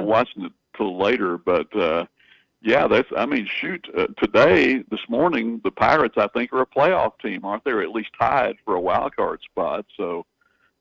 watching it till later, but yeah, today, this morning, the Pirates, I think, are a playoff team, aren't they? Or at least tied for a wild card spot. So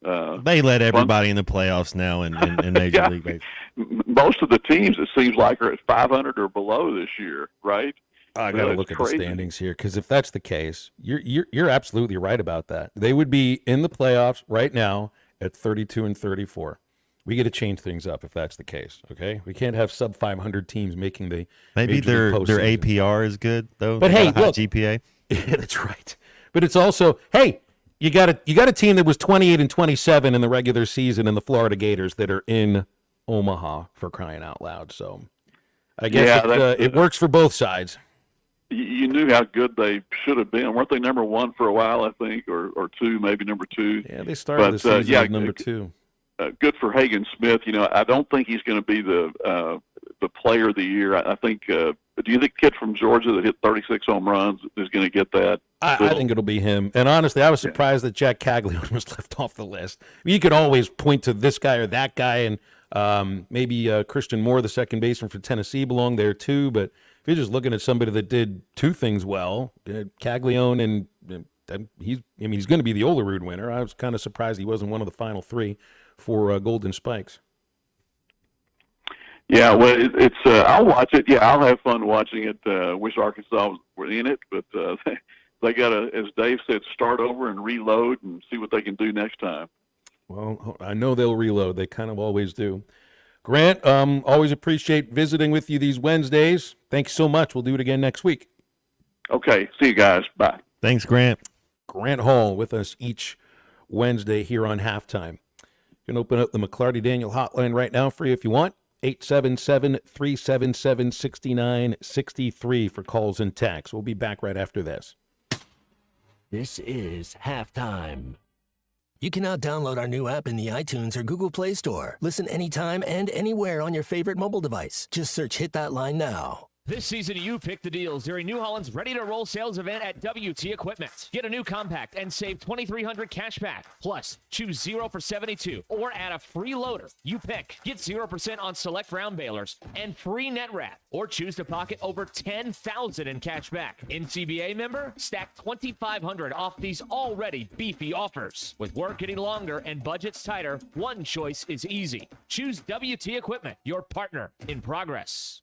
they let everybody in the playoffs now in Major yeah, League Baseball. Most of the teams, it seems like, are at 500 or below this year, right? I got to look at the standings here, because if that's the case, you're absolutely right about that. They would be in the playoffs right now at 32 and 34. We got to change things up if that's the case. Okay, we can't have sub 500 teams making the maybe their APR is good though. But hey, look, GPA. Yeah, that's right. But it's also, hey, you got a team that was 28 and 27 in the regular season in the Florida Gators that are in Omaha, for crying out loud. So I guess it works for both sides. You knew how good they should have been. Weren't they number one for a while, I think, or two, maybe number two? Yeah, they started the season as number two. Good for Hagen Smith. I don't think he's going to be the player of the year. I think. Do you think the kid from Georgia that hit 36 home runs is going to get that? I think it'll be him. And honestly, I was surprised that Jack Caglione was left off the list. You could always point to this guy or that guy, and maybe Christian Moore, the second baseman for Tennessee, belonged there too. But if you're just looking at somebody that did two things well, Caglione, and he's going to be the Olerud winner. I was kind of surprised he wasn't one of the final three for Golden Spikes. Yeah, well, it's I'll watch it. Yeah, I'll have fun watching it. Wish Arkansas were in it, but they got to, as Dave said, start over and reload and see what they can do next time. Well, I know they'll reload. They kind of always do. Grant, always appreciate visiting with you these Wednesdays. Thanks so much. We'll do it again next week. Okay, see you guys. Bye. Thanks, Grant. Grant Hall with us each Wednesday here on Halftime. You can open up the McLarty Daniel hotline right now for you if you want. 877-377-6963 for calls and texts. We'll be back right after this. This is Halftime. You can now download our new app in the iTunes or Google Play Store. Listen anytime and anywhere on your favorite mobile device. Just search Hit That Line now. This season, you pick the deals during New Holland's Ready to Roll sales event at WT Equipment. Get a new compact and save $2,300 cash back. Plus, choose 0 for 72 or add a free loader. You pick. Get 0% on select round balers and free net wrap. Or choose to pocket over $10,000 in cash back. NCBA member? Stack $2,500 off these already beefy offers. With work getting longer and budgets tighter, one choice is easy. Choose WT Equipment, your partner in progress.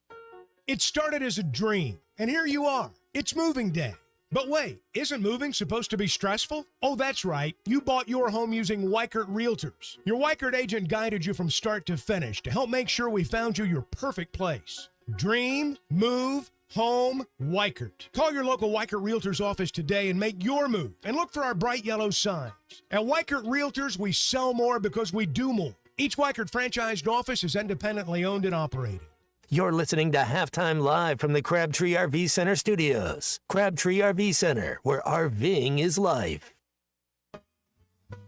It started as a dream, and here you are. It's moving day. But wait, isn't moving supposed to be stressful? Oh, that's right. You bought your home using Weichert Realtors. Your Weichert agent guided you from start to finish to help make sure we found you your perfect place. Dream, move, home, Weichert. Call your local Weichert Realtors office today and make your move. And look for our bright yellow signs. At Weichert Realtors, we sell more because we do more. Each Weichert franchised office is independently owned and operated. You're listening to Halftime Live from the Crabtree RV Center studios. Crabtree RV Center, where RVing is life.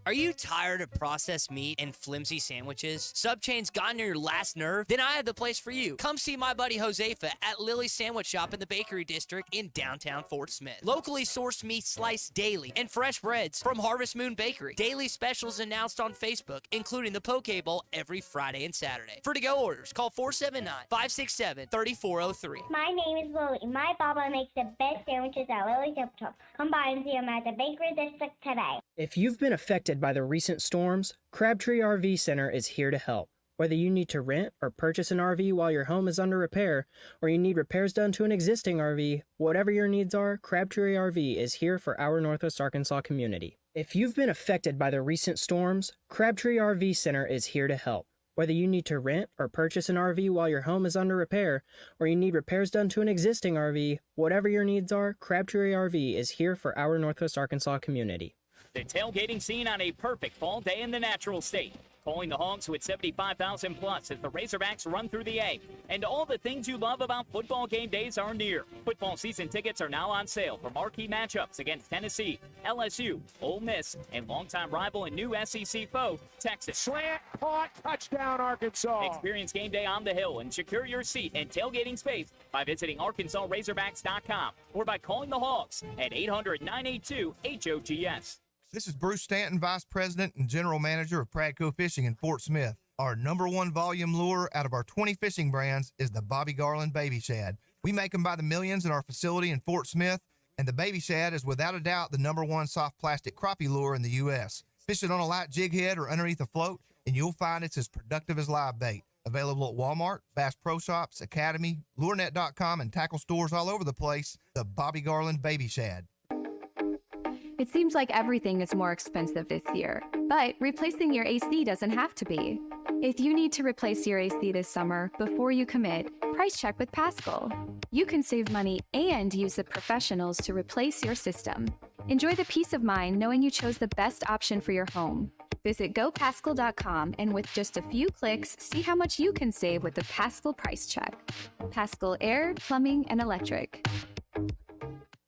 Are you tired of processed meat and flimsy sandwiches? Subchain's gotten to your last nerve? Then I have the place for you. Come see my buddy Josefa at Lily's Sandwich Shop in the Bakery District in downtown Fort Smith. Locally sourced meat sliced daily and fresh breads from Harvest Moon Bakery. Daily specials announced on Facebook, including the Poke Bowl every Friday and Saturday. For to-go orders, call 479-567-3403. My name is Lily. My Baba makes the best sandwiches at Lily's Sandwich Shop. Come by and see him at the Bakery District today. If you've been affected by the recent storms, Crabtree RV Center is here to help. Whether you need to rent or purchase an RV while your home is under repair, or you need repairs done to an existing RV, whatever your needs are, Crabtree RV is here for our Northwest Arkansas community. If you've been affected by the recent storms, Crabtree RV Center is here to help. Whether you need to rent or purchase an RV while your home is under repair, or you need repairs done to an existing RV, whatever your needs are, Crabtree RV is here for our Northwest Arkansas community. The tailgating scene on a perfect fall day in the natural state. Calling the Hogs with 75,000 plus as the Razorbacks run through the A. And all the things you love about football game days are near. Football season tickets are now on sale for marquee matchups against Tennessee, LSU, Ole Miss, and longtime rival and new SEC foe, Texas. Slant, caught, touchdown, Arkansas. Experience game day on the hill and secure your seat and tailgating space by visiting ArkansasRazorbacks.com or by calling the Hogs at 800-982-HOGS. This is Bruce Stanton, Vice President and General Manager of Pradco Fishing in Fort Smith. Our #1 volume lure out of our 20 fishing brands is the Bobby Garland Baby Shad. We make them by the millions in our facility in Fort Smith, and the Baby Shad is without a doubt the #1 soft plastic crappie lure in the U.S. Fish it on a light jig head or underneath a float, and you'll find it's as productive as live bait. Available at Walmart, Bass Pro Shops, Academy, LureNet.com, and tackle stores all over the place. The Bobby Garland Baby Shad. It seems like everything is more expensive this year, but replacing your AC doesn't have to be. If you need to replace your AC this summer, before you commit, price check with Paschal. You can save money and use the professionals to replace your system. Enjoy the peace of mind knowing you chose the best option for your home. Visit GoPaschal.com and with just a few clicks, see how much you can save with the Paschal price check. Paschal Air, Plumbing, and Electric.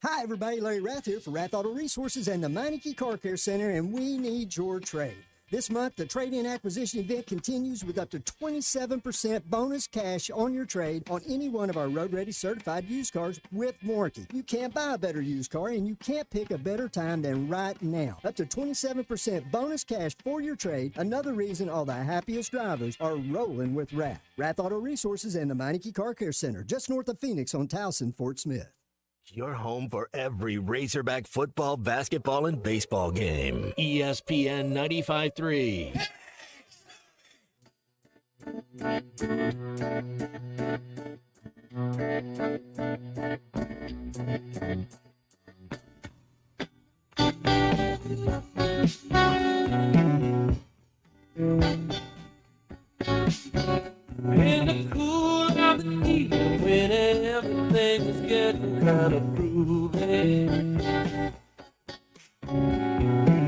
Hi, everybody. Larry Rath here for Rath Auto Resources and the Meineke Car Care Center, and we need your trade. This month, the trade-in acquisition event continues with up to 27% bonus cash on your trade on any one of our road-ready certified used cars with warranty. You can't buy a better used car, and you can't pick a better time than right now. Up to 27% bonus cash for your trade. Another reason all the happiest drivers are rolling with Rath. Rath Auto Resources and the Meineke Car Care Center, just north of Phoenix on Towson, Fort Smith. Your home for every Razorback football, basketball, and baseball game. ESPN 95.3. In the cool of the evening, when everything is getting kind of groovy,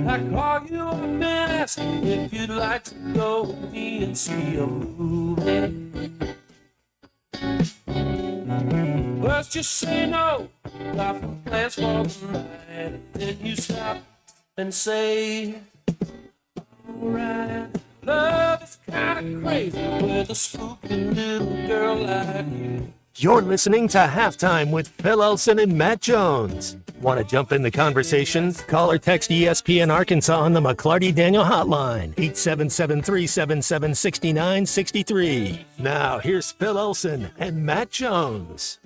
I call you up and ask you if you'd like to go with me and see a movie. First you say no, got some plans for the night, and then you stop and say, alright. Love is kind of crazy with a spooky little girl like you. You're listening to Halftime with Phil Elson and Matt Jones. Want to jump in the conversation? Call or text ESPN Arkansas on the McClarty Daniel hotline, 877-377-6963. Now, here's Phil Elson and Matt Jones.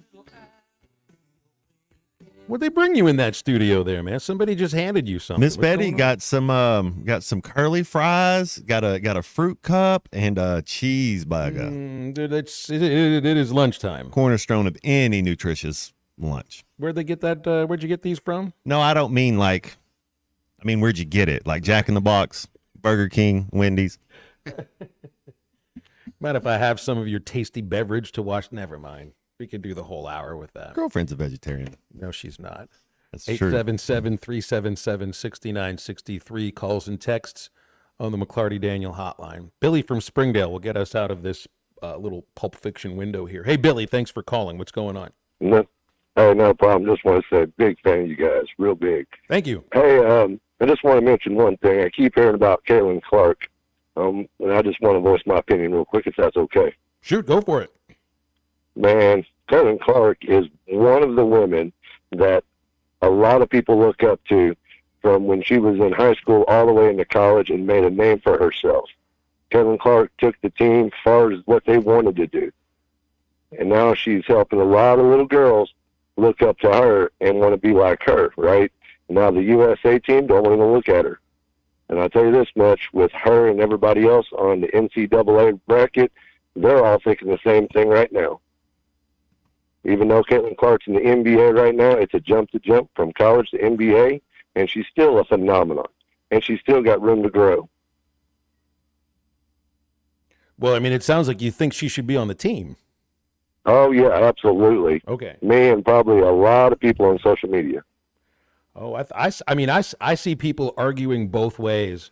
What'd they bring you in that studio there, man? Somebody just handed you something. Miss Betty got some curly fries, got a fruit cup, and a cheeseburger. Dude, it is lunchtime. Cornerstone of any nutritious lunch. Where'd they get that? Where'd you get these from? No, I don't mean like. I mean, where'd you get it? Like Jack in the Box, Burger King, Wendy's. Mind if I have some of your tasty beverage to watch? Never mind. We could do the whole hour with that. Girlfriend's a vegetarian. No, she's not. That's true. 877-377-6963 calls and texts on the McClarty Daniel hotline. Billy from Springdale will get us out of this little Pulp Fiction window here. Hey, Billy, thanks for calling. What's going on? No problem. Just want to say, big fan of you guys. Real big. Thank you. Hey, I just want to mention one thing. I keep hearing about Caitlin Clark, and I just want to voice my opinion real quick, if that's okay. Shoot, go for it. Man, Caitlin Clark is one of the women that a lot of people look up to from when she was in high school all the way into college and made a name for herself. Caitlin Clark took the team as far as what they wanted to do. And now she's helping a lot of little girls look up to her and want to be like her, right? Now the USA team don't even look at her. And I'll tell you this much, with her and everybody else on the NCAA bracket, they're all thinking the same thing right now. Even though Caitlin Clark's in the NBA right now, it's a jump from college to NBA, and she's still a phenomenon. And she's still got room to grow. Well, I mean, it sounds like you think she should be on the team. Oh, yeah, absolutely. Okay. Me and probably a lot of people on social media. Oh, I see people arguing both ways,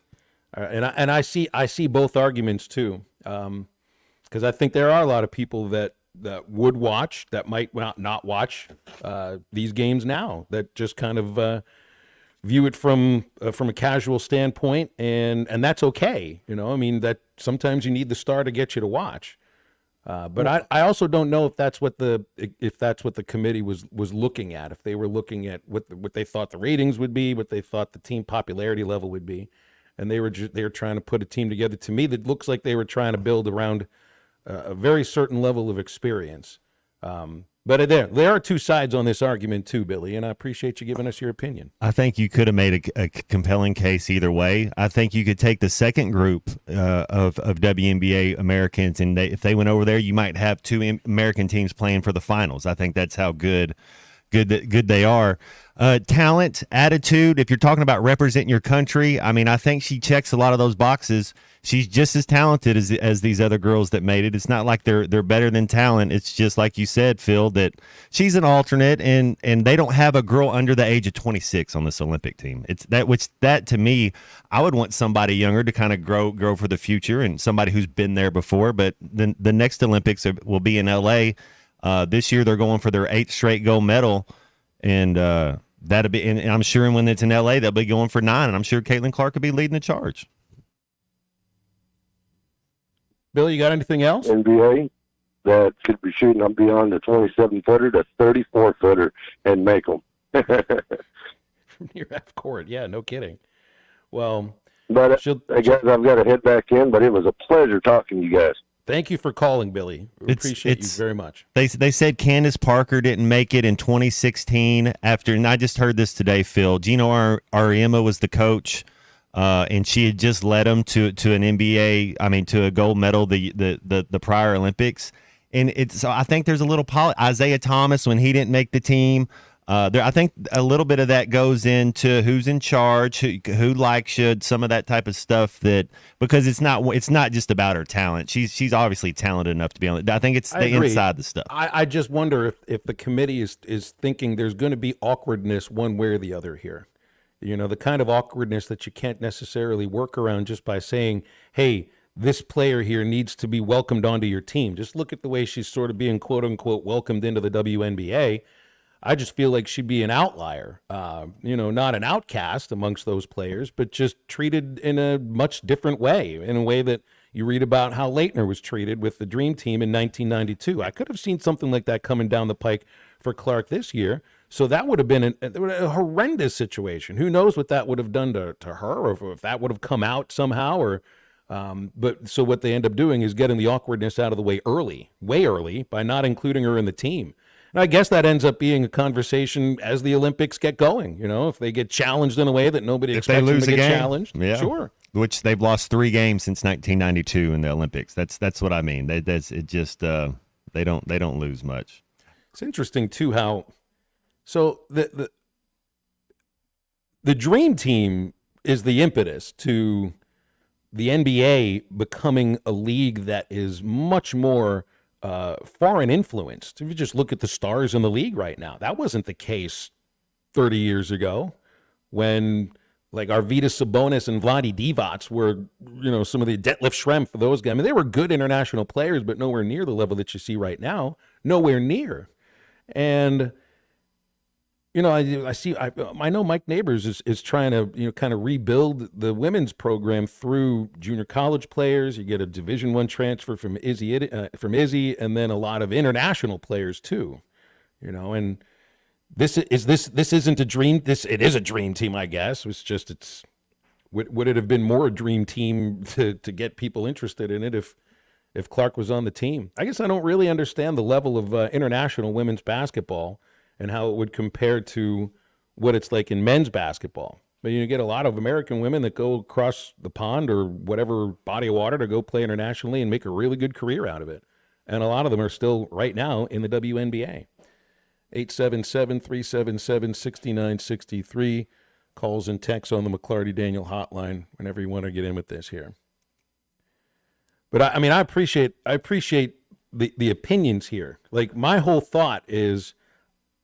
and I see both arguments too, because I think there are a lot of people that would watch, that might not watch these games now, that just kind of view it from a casual standpoint, and that's okay. You know, I mean, that sometimes you need the star to get you to watch. But I also don't know if that's what the committee was looking at. If they were looking at what they thought the ratings would be, what they thought the team popularity level would be, and they were trying to put a team together. To me, that looks like they were trying to build around a very certain level of experience. But there are two sides on this argument too, Billy, and I appreciate you giving us your opinion. I think you could have made a compelling case either way. I think you could take the second group of WNBA Americans, and if they went over there, you might have two American teams playing for the finals. I think that's how good they are. Talent, attitude, if you're talking about representing your country, I mean, I think she checks a lot of those boxes. She's just as talented as these other girls that made it. It's not like they're better than talent. It's just like you said, Phil, that she's an alternate, and they don't have a girl under the age of 26 on this Olympic team. It's that to me, I would want somebody younger to kind of grow for the future, and somebody who's been there before. But the next Olympics will be in LA. This year they're going for their 8th straight gold medal, and that'll be. And I'm sure when it's in LA they'll be going for 9, and I'm sure Caitlin Clark will be leading the charge. Bill, you got anything else? NBA that could be shooting them beyond the 27-footer to 34-footer and make them. From near half court, yeah, no kidding. Well, but I guess I've got to head back in. But it was a pleasure talking to you guys. Thank you for calling, Billy. We appreciate you very much. They said Candace Parker didn't make it in 2016 after, and I just heard this today, Phil. Gino Auriemma was the coach. And she had just led them to an NBA, to a gold medal the prior Olympics. And so I think there's a little Isaiah Thomas when he didn't make the team. I think a little bit of that goes into who's in charge, who likes you, some of that type of stuff. Because it's not just about her talent. She's obviously talented enough to be on it. I think it's inside the stuff. I just wonder if the committee is thinking there's going to be awkwardness one way or the other here. You know, the kind of awkwardness that you can't necessarily work around just by saying, hey, this player here needs to be welcomed onto your team. Just look at the way she's sort of being, quote unquote, welcomed into the WNBA. I just feel like she'd be an outlier, not an outcast amongst those players, but just treated in a much different way, in a way that you read about how Leitner was treated with the Dream Team in 1992. I could have seen something like that coming down the pike for Clark this year. So that would have been a horrendous situation. Who knows what that would have done to her, or if that would have come out somehow. But so what they end up doing is getting the awkwardness out of the way way early, by not including her in the team. And I guess that ends up being a conversation as the Olympics get going. You know, if they get challenged in a way that nobody expects them to get challenged, yeah. Sure. Which they've lost 3 games since 1992 in the Olympics. That's what I mean. They don't lose much. It's interesting too how. So the Dream Team is the impetus to the NBA becoming a league that is much more foreign influenced. If you just look at the stars in the league right now, that wasn't the case 30 years ago when like Arvydas Sabonis and Vlade Divac were, some of the Detlef Schrempf, those guys. I mean, they were good international players, but nowhere near the level that you see right now. Nowhere near. And I know Mike Neighbors is trying to, kind of rebuild the women's program through junior college players. You get a Division I transfer from Izzy, and then a lot of international players too, and this isn't a dream. It is a dream team, I guess. Would it have been more a dream team to get people interested in it if Clark was on the team? I guess I don't really understand the level of international women's basketball and how it would compare to what it's like in men's basketball. But you get a lot of American women that go across the pond or whatever body of water to go play internationally and make a really good career out of it. And a lot of them are still right now in the WNBA. 877-377-6963. Calls and texts on the McClarty Daniel hotline whenever you want to get in with this here. But I appreciate the opinions here. Like, my whole thought is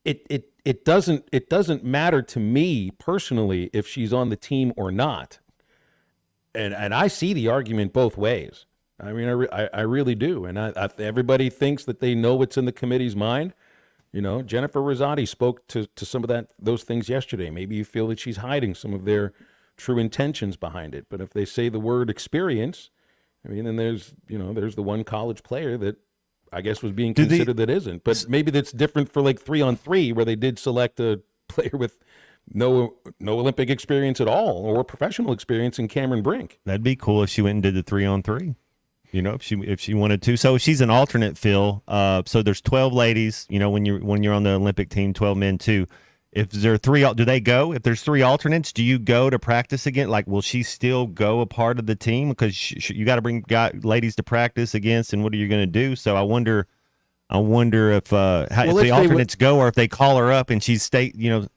it doesn't matter to me personally if she's on the team or not. And I see the argument both ways. I mean, I really do. And everybody thinks that they know what's in the committee's mind. Jennifer Rosati spoke to some of those things yesterday. Maybe you feel that she's hiding some of their true intentions behind it. But if they say the word experience, then there's the one college player that I guess was being considered that isn't. But maybe that's different for like 3-on-3 where they did select a player with no Olympic experience at all or professional experience in Cameron Brink. That'd be cool if she went and did the 3-on-3. You know, if she wanted to. So she's an alternate, Phil. So there's 12 ladies. You know, when you're on the Olympic team, 12 men too. If there are 3, do they go? If there's 3 alternates, do you go to practice again? Like, will she still go a part of the team? Because you got to bring ladies to practice against, and what are you going to do? So I wonder if the alternates go, or if they call her up and she's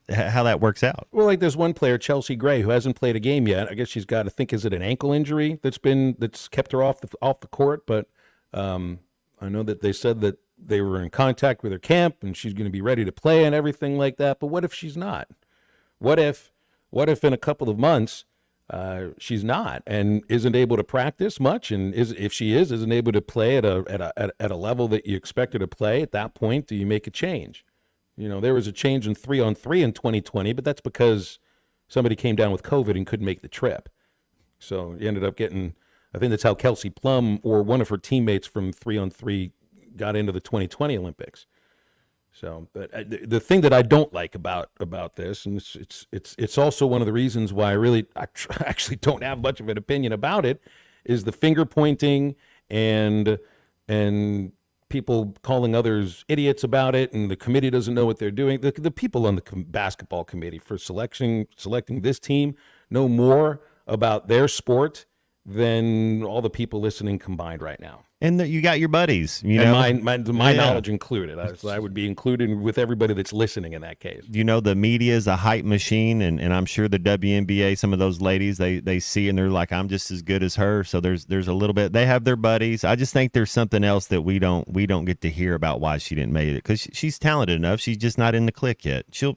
how that works out. Well, like there's one player, Chelsea Gray, who hasn't played a game yet. I guess she's got to think, is it an ankle injury that's kept her off the court? But I know that they said that they were in contact with her camp and she's going to be ready to play and everything like that. But what if she's not? What if in a couple of months she's not and isn't able to practice much, and if she isn't able to play at a level that you expect her to play? At that point, do you make a change? You know, there was a change in 3-on-3 in 2020, but that's because somebody came down with COVID and couldn't make the trip. So you ended up getting, I think that's how Kelsey Plum or one of her teammates from 3-on-3 got into the 2020 Olympics. So, but the thing that I don't like about this, and it's also one of the reasons why I actually don't have much of an opinion about it, is the finger pointing and people calling others idiots about it, and the committee doesn't know what they're doing. The people on the basketball committee for selecting this team know more about their sport than all the people listening combined right now. And you got your buddies, and my knowledge included. I would be included with everybody that's listening in that case. You know, the media is a hype machine, and I'm sure the WNBA, some of those ladies, they see and they're like, I'm just as good as her. So there's a little bit. They have their buddies. I just think there's something else that we don't get to hear about why she didn't make it, because she's talented enough. She's just not in the clique yet. She'll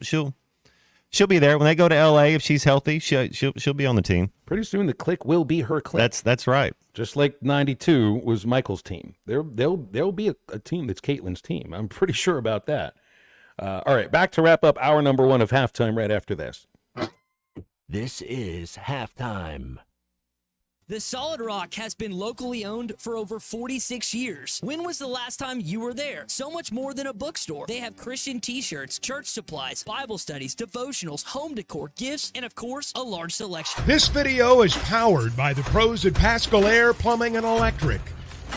be there when they go to LA. If she's healthy, she'll be on the team. Pretty soon, the clique will be her clique. That's right. Just like '92 was Michael's team. There'll be a team that's Caitlin's team. I'm pretty sure about that. All right, back to wrap up hour number 1 of Halftime right after this. This is Halftime. The Solid Rock has been locally owned for over 46 years. When was the last time you were there? So much more than a bookstore. They have Christian t-shirts, church supplies, Bible studies, devotionals, home decor, gifts, and of course, a large selection. This video is powered by the pros at Pascal Air Plumbing and Electric.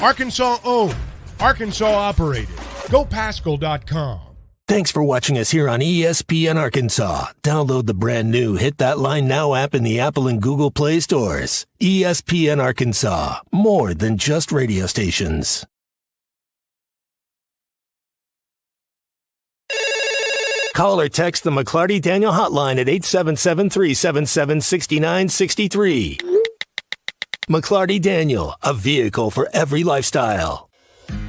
Arkansas owned, Arkansas operated. GoPascal.com. Thanks for watching us here on ESPN Arkansas. Download the brand new Hit That Line Now app in the Apple and Google Play stores. ESPN Arkansas, more than just radio stations. Call or text the McClarty Daniel hotline at 877-377-6963. McClarty Daniel, a vehicle for every lifestyle.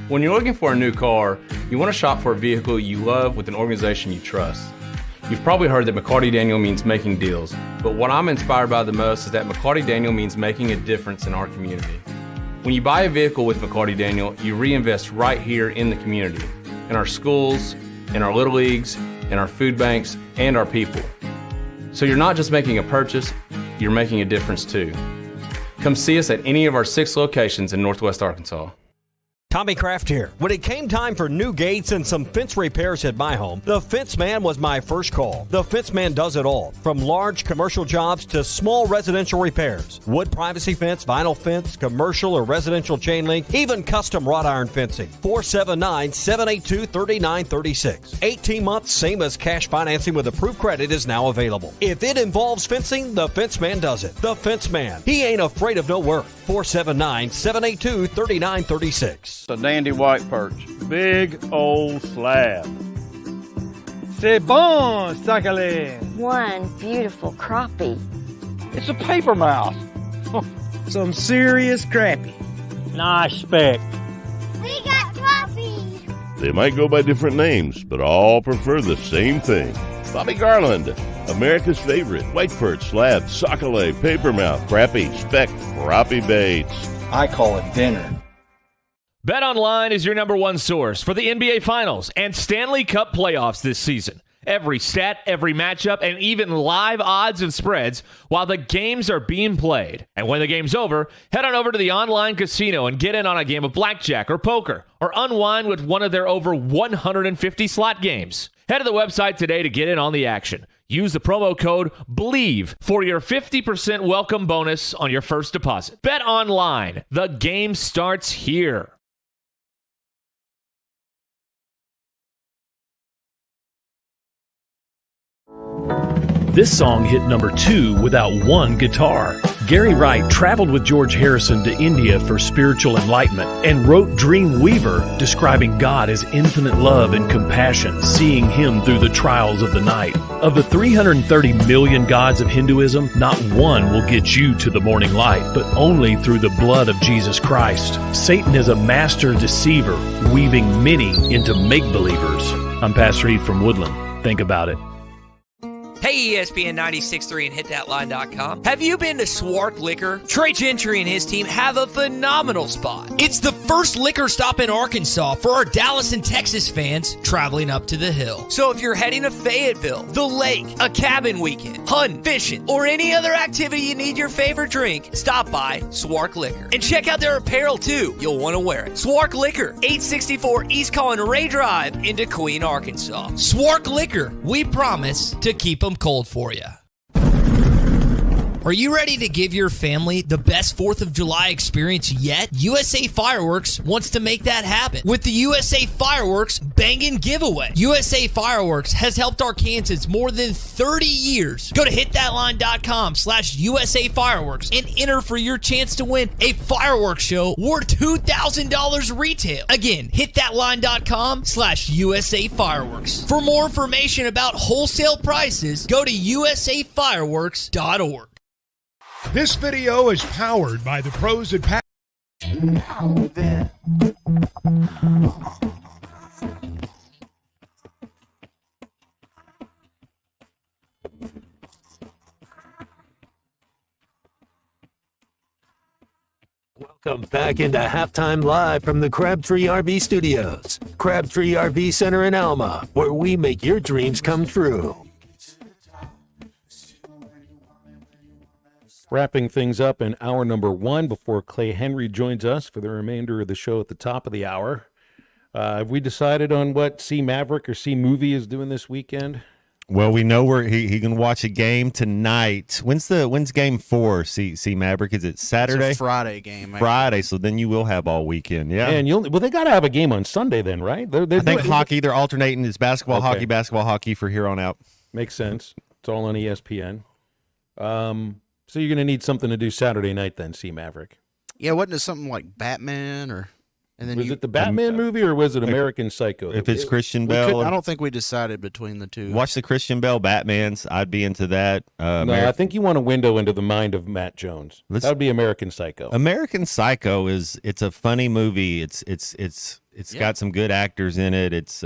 When you're looking for a new car, you want to shop for a vehicle you love with an organization you trust. You've probably heard that McCarty Daniel means making deals, but what I'm inspired by the most is that McCarty Daniel means making a difference in our community. When you buy a vehicle with McCarty Daniel, you reinvest right here in the community, in our schools, in our little leagues, in our food banks, and our people. So you're not just making a purchase, you're making a difference too. Come see us at any of our 6 locations in Northwest Arkansas. Tommy Kraft here. When it came time for new gates and some fence repairs at my home, the Fence Man was my first call. The Fence Man does it all, from large commercial jobs to small residential repairs. Wood privacy fence, vinyl fence, commercial or residential chain link, even custom wrought iron fencing. 479-782-3936. 18 months, same as cash financing with approved credit is now available. If it involves fencing, the Fence Man does it. The Fence Man. He ain't afraid of no work. 479-782-3936. A dandy white perch. Big old slab. C'est bon, sacalé. One beautiful crappie. It's a paper mouse. Some serious crappie. Nice speck. We got crappie. They might go by different names, but all prefer the same thing. Bobby Garland, America's favorite white perch, slab, sockeye, papermouth, crappie, speck, crappie baits. I call it dinner. BetOnline is your number one source for the NBA Finals and Stanley Cup playoffs this season. Every stat, every matchup, and even live odds and spreads while the games are being played. And when the game's over, head on over to the online casino and get in on a game of blackjack or poker or unwind with one of their over 150 slot games. Head to the website today to get in on the action. Use the promo code BELIEVE for your 50% welcome bonus on your first deposit. Bet online. The game starts here. This song hit number 2 without one guitar. Gary Wright traveled with George Harrison to India for spiritual enlightenment and wrote Dream Weaver, describing God as infinite love and compassion, seeing him through the trials of the night. Of the 330 million gods of Hinduism, not one will get you to the morning light, but only through the blood of Jesus Christ. Satan is a master deceiver, weaving many into make-believers. I'm Pastor Heath from Woodland. Think about it. Hey, ESPN 96.3 and hitthatline.com. Have you been to Swark Liquor? Trey Gentry and his team have a phenomenal spot. It's the first liquor stop in Arkansas for our Dallas and Texas fans traveling up to the hill. So if you're heading to Fayetteville, the lake, a cabin weekend, hunting, fishing, or any other activity you need your favorite drink, stop by Swark Liquor. And check out their apparel too. You'll want to wear it. Swark Liquor, 864 East Collin Ray Drive in Queen, Arkansas. Swark Liquor, we promise to keep them cold for you. Are you ready to give your family the best 4th of July experience yet? USA Fireworks wants to make that happen with the USA Fireworks Bangin' Giveaway. USA Fireworks has helped Arkansans more than 30 years. Go to hitthatline.com/USA Fireworks and enter for your chance to win a fireworks show worth $2,000 retail. Again, hitthatline.com/USA Fireworks. For more information about wholesale prices, go to usafireworks.org. This video is powered by the pros at Pat. Welcome back into Halftime Live from the Crabtree RV Studios. Crabtree RV Center in Alma, where we make your dreams come true. Wrapping things up in hour number 1 before Clay Henry joins us for the remainder of the show at the top of the hour. Have we decided on what C Maverick or C Movie is doing this weekend? Well, we know where he can watch a game tonight. When's game 4? C Maverick, is it Saturday? It's a Friday game. Friday, so then you will have all weekend. Yeah, and they got to have a game on Sunday then, right? I think hockey. They're alternating. It's basketball, hockey for here on out. Makes sense. It's all on ESPN. So you're going to need something to do Saturday night then, C Maverick. Yeah, wasn't it something like Batman or? And then was it the Batman movie or was it American Psycho? If it's Christian Bale, I don't think we decided between the two. Watch the Christian Bale Batmans. I'd be into that. No, I think you want a window into the mind of Matt Jones. That would be American Psycho. American Psycho it's a funny movie. It's got some good actors in it. It's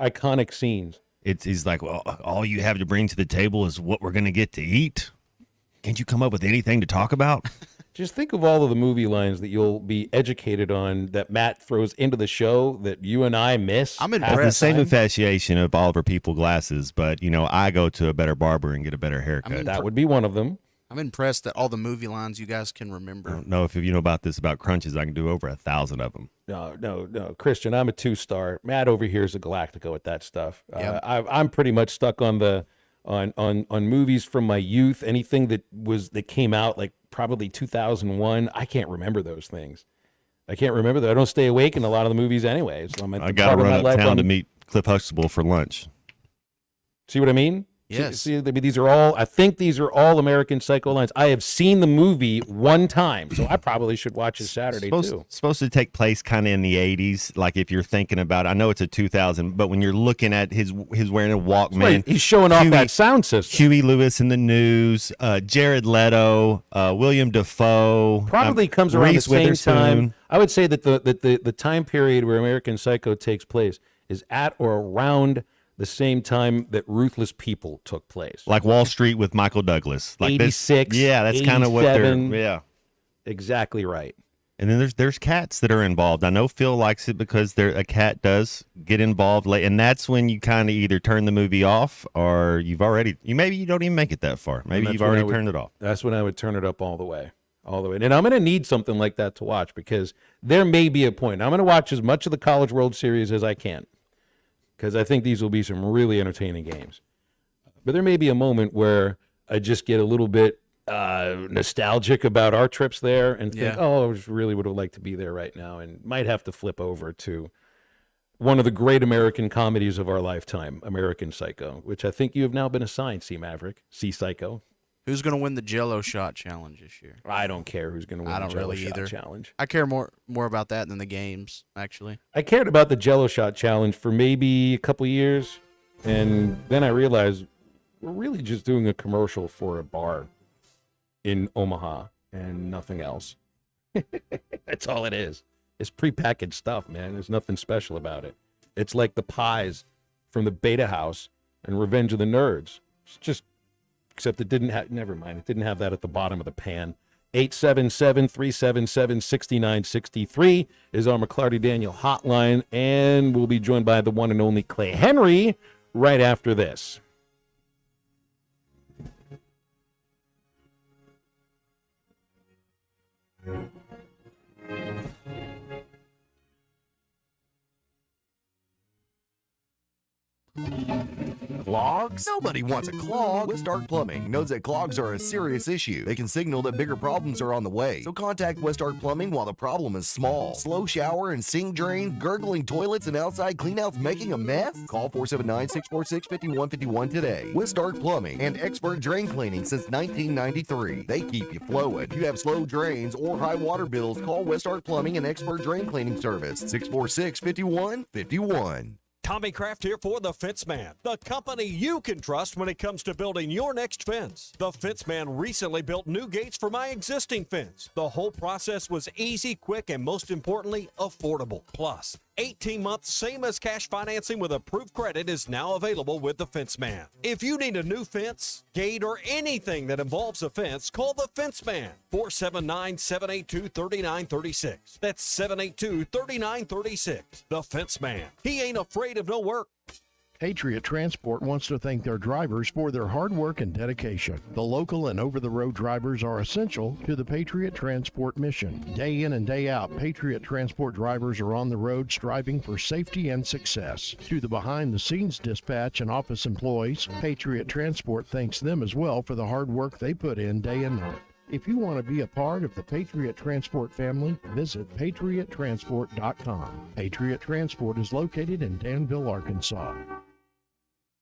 iconic scenes. He's like, well, all you have to bring to the table is what we're going to get to eat. Can't you come up with anything to talk about? Just think of all of the movie lines that you'll be educated on that Matt throws into the show that you and I miss. I'm impressed. The same infatuation of Oliver People glasses, but I go to a better barber and get a better haircut. That would be one of them. I'm impressed that all the movie lines you guys can remember. I don't know if you know about this about crunches. I can do over 1,000 of them. No, Christian, I'm a 2-star. Matt over here is a Galactico at that stuff. Yep. I'm pretty much stuck on the on movies from my youth. Anything that came out like probably 2001. I can't remember those things. I can't remember that. I don't stay awake in a lot of the movies anyway. So I got to run uptown to meet Cliff Huxtable for lunch. See what I mean? Yes. See, these are all. I think these are all American Psycho lines. I have seen the movie one time, so I probably should watch it Saturday too. Supposed to take place kind of in the 80s. Like if you're thinking about it, I know it's a 2000, but when you're looking at his wearing a Walkman, he's showing off that sound system. Huey Lewis in the News, Jared Leto, William Dafoe, probably comes around Reese the same Witherspoon. time. I would say that the time period where American Psycho takes place is at or around the same time that Ruthless People took place. Like Wall Street with Michael Douglas. Like 86. Yeah, that's kind of what they're. Yeah. Exactly right. And then there's cats that are involved. I know Phil likes it because a cat does get involved late, and that's when you kind of either turn the movie off or maybe you don't even make it that far. Maybe you've already turned it off. That's when I would turn it up all the way. And I'm going to need something like that to watch because there may be a point. I'm going to watch as much of the College World Series as I can, because I think these will be some really entertaining games. But there may be a moment where I just get a little bit nostalgic about our trips there and think, oh, I just really would have liked to be there right now, and might have to flip over to one of the great American comedies of our lifetime, American Psycho, which I think you have now been assigned, C. Maverick, C. Psycho. Who's going to win the Jello Shot Challenge this year? I don't care who's going to win the Jello Shot Challenge. I care more about that than the games, actually. I cared about the Jello Shot Challenge for maybe a couple years, and then I realized we're really just doing a commercial for a bar in Omaha and nothing else. That's all it is. It's prepackaged stuff, man. There's nothing special about it. It's like the pies from the Beta House and Revenge of the Nerds. It's just, except it didn't have, never mind, it didn't have that at the bottom of the pan. 877-377-6963 is our McClarty Daniel hotline, and we'll be joined by the one and only Clay Henry right after this. Clogs? Nobody wants a clog. Westark Plumbing knows that clogs are a serious issue. They can signal that bigger problems are on the way. So contact Westark Plumbing while the problem is small. Slow shower and sink drain, gurgling toilets and outside cleanouts making a mess? Call 479-646-5151 today. Westark Plumbing and expert drain cleaning since 1993. They keep you flowing. If you have slow drains or high water bills, call Westark Plumbing and expert drain cleaning service. 646-5151. Tommy Kraft here for The Fence Man, the company you can trust when it comes to building your next fence. The Fence Man recently built new gates for my existing fence. The whole process was easy, quick, and most importantly, affordable. Plus, 18-month same-as-cash financing with approved credit is now available with The Fence Man. If you need a new fence, gate, or anything that involves a fence, call The Fence Man, 479-782-3936. That's 782-3936. The Fence Man. He ain't afraid of no work. Patriot Transport wants to thank their drivers for their hard work and dedication. The local and over-the-road drivers are essential to the Patriot Transport mission. Day in and day out, Patriot Transport drivers are on the road striving for safety and success. To the behind-the-scenes dispatch and office employees, Patriot Transport thanks them as well for the hard work they put in day and night. If you want to be a part of the Patriot Transport family, visit patriottransport.com. Patriot Transport is located in Danville, Arkansas.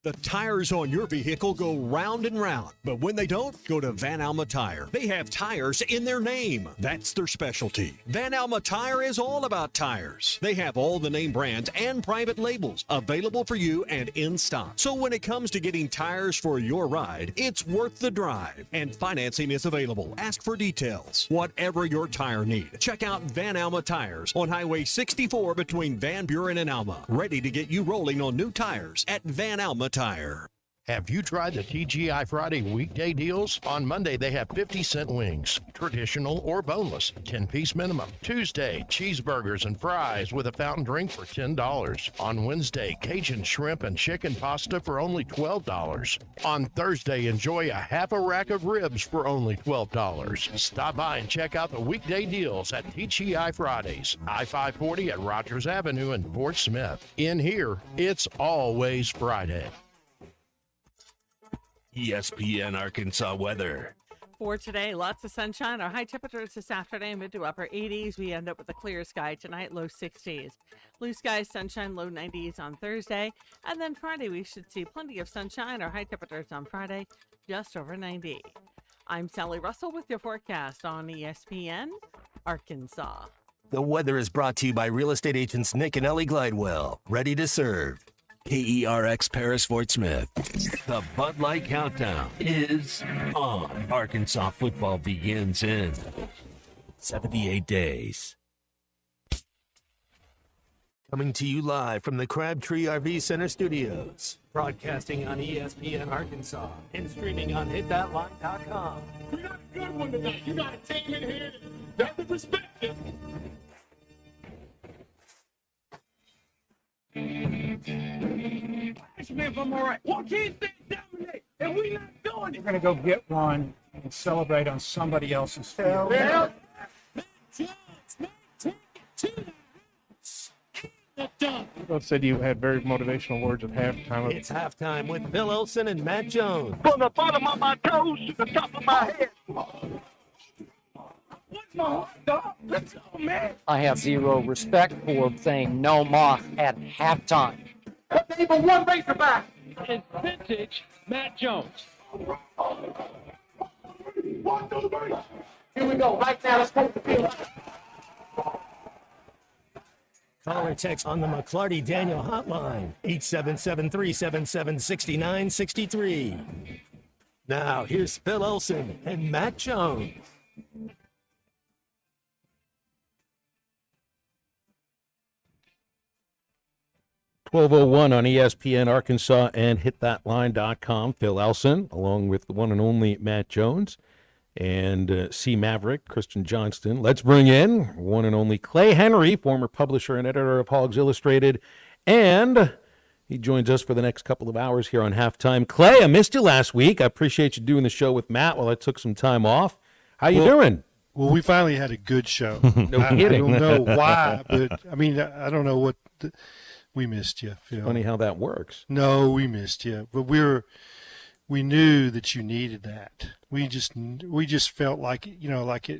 The tires on your vehicle go round and round, but when they don't, go to Van Alma Tire. They have tires in their name. That's their specialty. Van Alma Tire is all about tires. They have all the name brands and private labels available for you and in stock. So when it comes to getting tires for your ride, it's worth the drive. And financing is available. Ask for details. Whatever your tire need, check out Van Alma Tires on Highway 64 between Van Buren and Alma. Ready to get you rolling on new tires at Van Alma Tire. Have you tried the TGI Friday weekday deals? On Monday, they have 50-cent wings, traditional or boneless, 10-piece minimum. Tuesday, cheeseburgers and fries with a fountain drink for $10. On Wednesday, Cajun shrimp and chicken pasta for only $12. On Thursday, enjoy a half a rack of ribs for only $12. Stop by and check out the weekday deals at TGI Fridays, I-540 at Rogers Avenue in Fort Smith. In here, it's always Friday. ESPN Arkansas weather. For today, lots of sunshine. Our high temperatures this afternoon, mid to upper 80s. We end up with a clear sky tonight, low 60s. Blue skies, sunshine, low 90s on Thursday. And then Friday, we should see plenty of sunshine. Our high temperatures on Friday, just over 90. I'm Sally Russell with your forecast on ESPN Arkansas. The weather is brought to you by real estate agents Nick and Ellie Glidewell. Ready to serve. KERX Paris Fort Smith. The Bud Light Countdown is on. Arkansas football begins in 78 days. Coming to you live from the Crabtree RV Center studios. Broadcasting on ESPN Arkansas and streaming on hitthatline.com. We got a good one tonight. You got a team in here that the perspective. If I'm all right. Why can't they dominate? And we not doing it. We're going to go get one and celebrate on somebody else's field. Well, take it to the house. The dog. both said you had very motivational words at halftime. It's halftime with Phil Olsen and Matt Jones. From the bottom of my toes to the top of my head. What's my heart, dog? Let's go, man. I have zero respect for saying no moth at halftime. But name one Razorback. And vintage Matt Jones. Here we go. Right now, let's take the field. Call or text on the McClarty Daniel hotline, 877-377-6963. Now, here's Phil Olsen and Matt Jones. .1201 on ESPN Arkansas and hitthatline.com. Phil Elson, along with the one and only Matt Jones, and C. Maverick, Christian Johnston. Let's bring in one and only Clay Henry, former publisher and editor of Hogs Illustrated, and he joins us for the next couple of hours here on Halftime. Clay, I missed you last week. I appreciate you doing the show with Matt while I took some time off. How you doing? Well, we finally had a good show. No kidding. I don't know why, but I mean, I don't know what. We missed you, Phil. Funny how that works. No, we missed you, but we knew that you needed that. We just felt like, like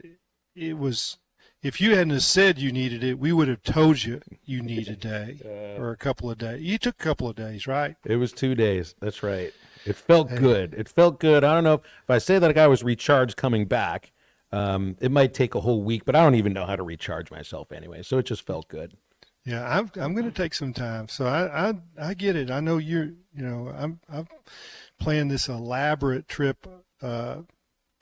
it was. If you hadn't have said you needed it, we would have told you need a day or a couple of days. You took a couple of days, right? It was 2 days. That's right. It felt good. It felt good. I don't know if I say that I was recharged coming back. It might take a whole week, but I don't even know how to recharge myself anyway. So it just felt good. Yeah, I'm going to take some time. So I get it. I know I'm planning this elaborate trip for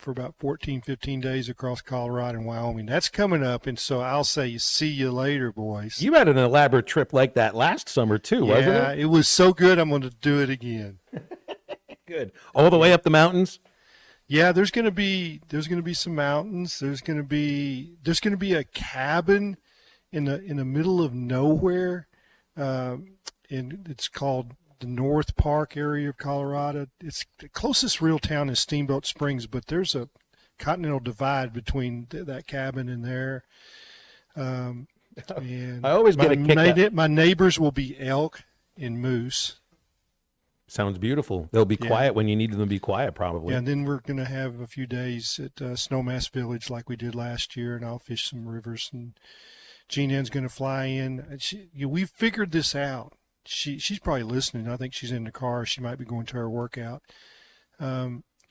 about 14, 15 days across Colorado and Wyoming. That's coming up, and so I'll say see you later, boys. You had an elaborate trip like that last summer too, wasn't it? Yeah, it was so good. I'm going to do it again. Good. All the way up the mountains? Yeah, there's going to be some mountains. There's going to be a cabin in the middle of nowhere, and it's called the North Park area of Colorado. It's the closest real town is Steamboat Springs, but there's a continental divide between that cabin and there. And I always get a kick my neighbors will be elk and moose. Sounds beautiful. They'll be quiet when you need them to be quiet, probably. Yeah, and then we're going to have a few days at Snowmass Village like we did last year, and I'll fish some rivers, and Jean Ann's going to fly in. We figured this out. She's probably listening. I think she's in the car. She might be going to her workout.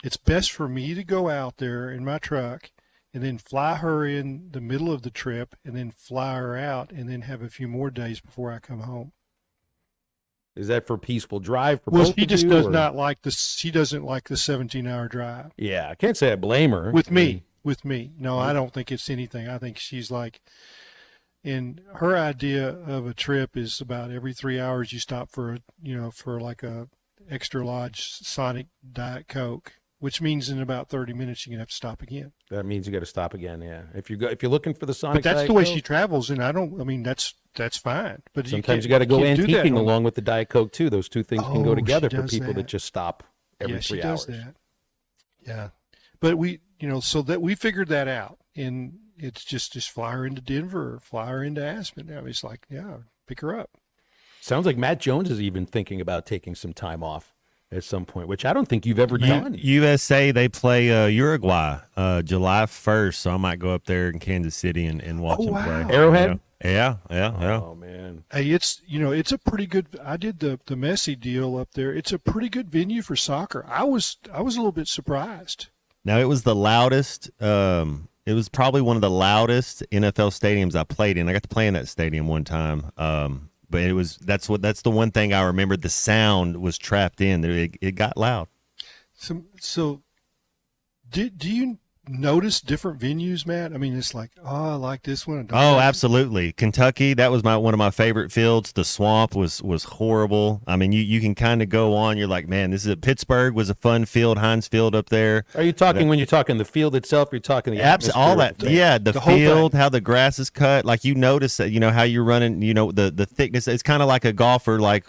It's best for me to go out there in my truck and then fly her in the middle of the trip and then fly her out and then have a few more days before I come home. Is that for peaceful drive? For Well, both she of just you, does or? not like this. She doesn't like the 17-hour drive. Yeah, I can't say I blame her. With me. No, I don't think it's anything. I think she's like, and her idea of a trip is about every 3 hours you stop for like a extra large Sonic Diet Coke, which means in about 30 minutes you're gonna have to stop again. That means you got to stop again. Yeah, if you're looking for the Sonic, But that's Diet the way Coke, she travels, and that's fine. But sometimes you got to go can't do that antiquing on- along with the Diet Coke too. Those two things can go Oh, together she for does people that that. just stop every 3 she hours. does that. Yeah, but we, so that we figured that out, and it's just fly her into Denver or fly her into Aspen. Now it's like, pick her up. Sounds like Matt Jones is even thinking about taking some time off at some point, which I don't think you've ever done. USA, they play Uruguay July 1st, so I might go up there in Kansas City and watch them play. Arrowhead? Yeah. Oh, man. Hey, it's it's a pretty good. I did the Messi deal up there. It's a pretty good venue for soccer. I was a little bit surprised. Now, it was the loudest. It was probably one of the loudest NFL stadiums I played in. I got to play in that stadium one time. But that's the one thing I remember. The sound was trapped in. It got loud. So do you notice different venues, Matt? I mean, it's like, I like this one. I don't Oh, like absolutely. Kentucky, that was one of my favorite fields. The swamp was horrible. I mean, you can kind of go on. You're like, man, Pittsburgh was a fun field. Heinz Field up there. Are you talking when you're talking the field itself? You're talking the atmosphere? All that. Yeah, the whole field, how the grass is cut. Like you notice that, how you're running. The thickness. It's kind of like a golfer, like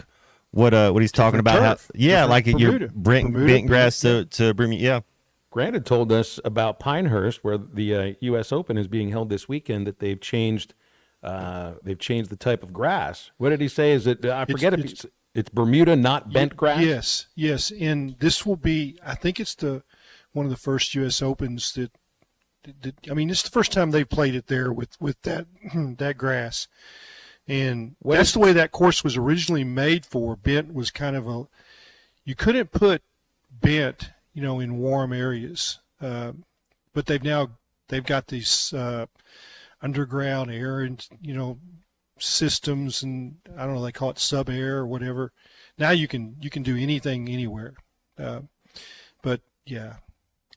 what he's talking about. turf. Like Bermuda. you're bent grass to Bermuda. Yeah. Grant had told us about Pinehurst, where the U.S. Open is being held this weekend, that they've changed they've changed the type of grass. What did he say? Is it? I forget if it's Bermuda, not bent grass. Yes, and this will be. I think it's one of the first U.S. Opens that. I mean, it's the first time they've played it there with that that grass, and that's the way that course was originally made for. Bent was kind of you couldn't put bent, in warm areas, but they've got these underground air and systems, and I don't know, they call it sub air or whatever. Now you can do anything anywhere, but yeah.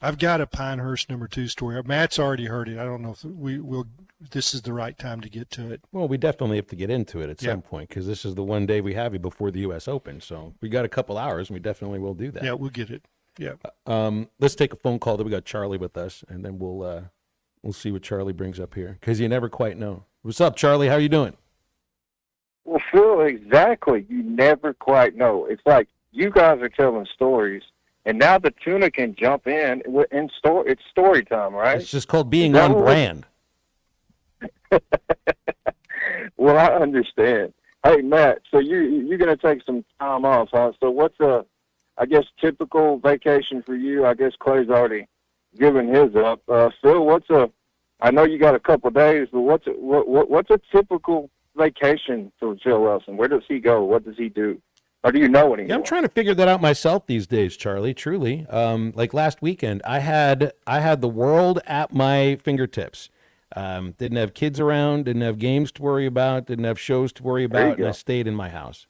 I've got a Pinehurst #2 story. Matt's already heard it. I don't know if this is the right time to get to it. Well, we definitely have to get into it at some point, because this is the one day we have you before the U.S. Open. So we got a couple hours, and we definitely will do that. Yeah, we'll get it. Yeah. Let's take a phone call. That we got Charlie with us, and then we'll see what Charlie brings up here, because you never quite know. What's up, Charlie? How are you doing? Well, Phil, exactly. You never quite know. It's like you guys are telling stories. And now the tuna can jump in it's story time, right? It's just called being on brand. Well, I understand. Hey, Matt, so you're going to take some time off, huh? So what's typical vacation for you? I guess Clay's already given his up. Phil, I know you got a couple of days, but what's a typical vacation for Phil Wilson? Where does he go? What does he do? Or do you know anymore? Yeah, I'm trying to figure that out myself these days, Charlie, truly. Like last weekend, I had the world at my fingertips. Didn't have kids around, didn't have games to worry about, didn't have shows to worry about, and I stayed in my house.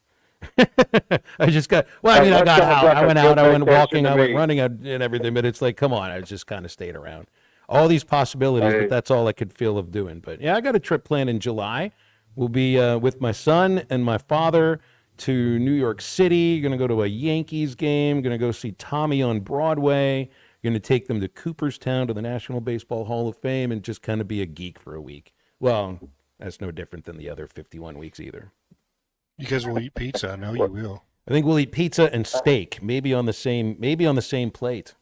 I just got, I got out. I went out, I went walking, I went running and everything, but it's like, come on, I just kind of stayed around. All these possibilities, but that's all I could feel of doing. But yeah, I got a trip planned in July. We'll be with my son and my father to New York City. Going to go to a Yankees game. Going to go see Tommy on Broadway. Going to take them to Cooperstown to the National Baseball Hall of Fame and just kind of be a geek for a week. Well, that's no different than the other 51 weeks either. You guys will eat pizza. I know you will. I think we'll eat pizza and steak, maybe on the same plate.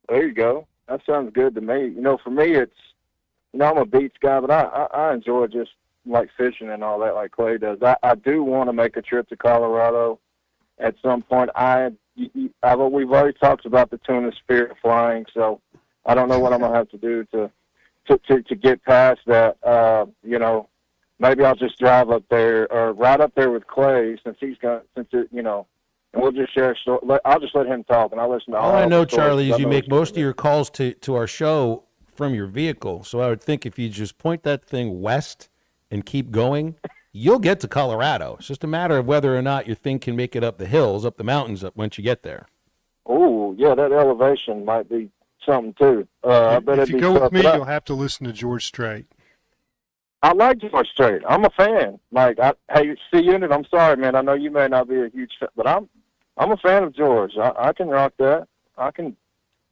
There you go. That sounds good to me. For me, it's I'm a beach guy, but I enjoy just like fishing and all that, like Clay does. I do want to make a trip to Colorado at some point. We've already talked about the tuna spirit flying, so I don't know what I'm gonna have to do to get past that. Maybe I'll just drive up there or ride up there with Clay and we'll just share a story. I'll just let him talk, and I'll listen to all I know, the stories. Charlie, is you make most of your calls to our show from your vehicle. So I would think if you just point that thing west and keep going, you'll get to Colorado. It's just a matter of whether or not your thing can make it up the hills, up the mountains, once you get there. Oh, yeah, that elevation might be something, too. I bet if you go with me, you'll have to listen to George Strait. I like George Strait. I'm a fan. Hey, C-Unit, I'm sorry, man. I know you may not be a huge fan, but I'm a fan of George. I can rock that. I can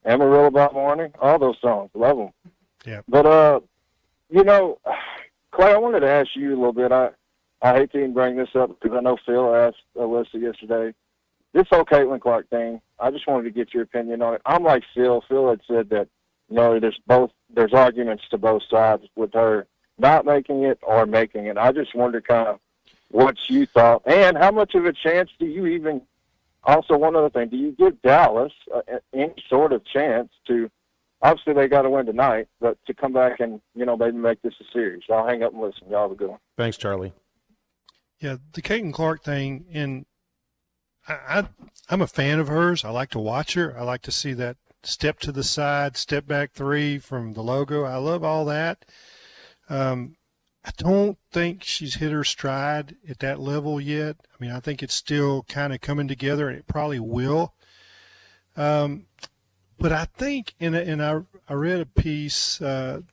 Amarillo by Morning, all those songs. Love them. Yeah. But, Clay, I wanted to ask you a little bit. I hate to even bring this up because I know Phil asked Alyssa yesterday. This whole Caitlin Clark thing, I just wanted to get your opinion on it. I'm like Phil. Phil had said that, there's arguments to both sides with her not making it or making it. I just wondered kind of what you thought and how much of a chance do you even, also one other thing, do you give Dallas any sort of chance to, obviously they got to win tonight, but to come back and, maybe make this a series? I'll hang up and listen. Y'all have a good one. Thanks, Charlie. Yeah, the Caitlin Clark thing, and I'm a fan of hers. I like to watch her. I like to see that step to the side, step back three from the logo. I love all that. I don't think she's hit her stride at that level yet. I mean, I think it's still kind of coming together, and it probably will. But I think, and I read a piece that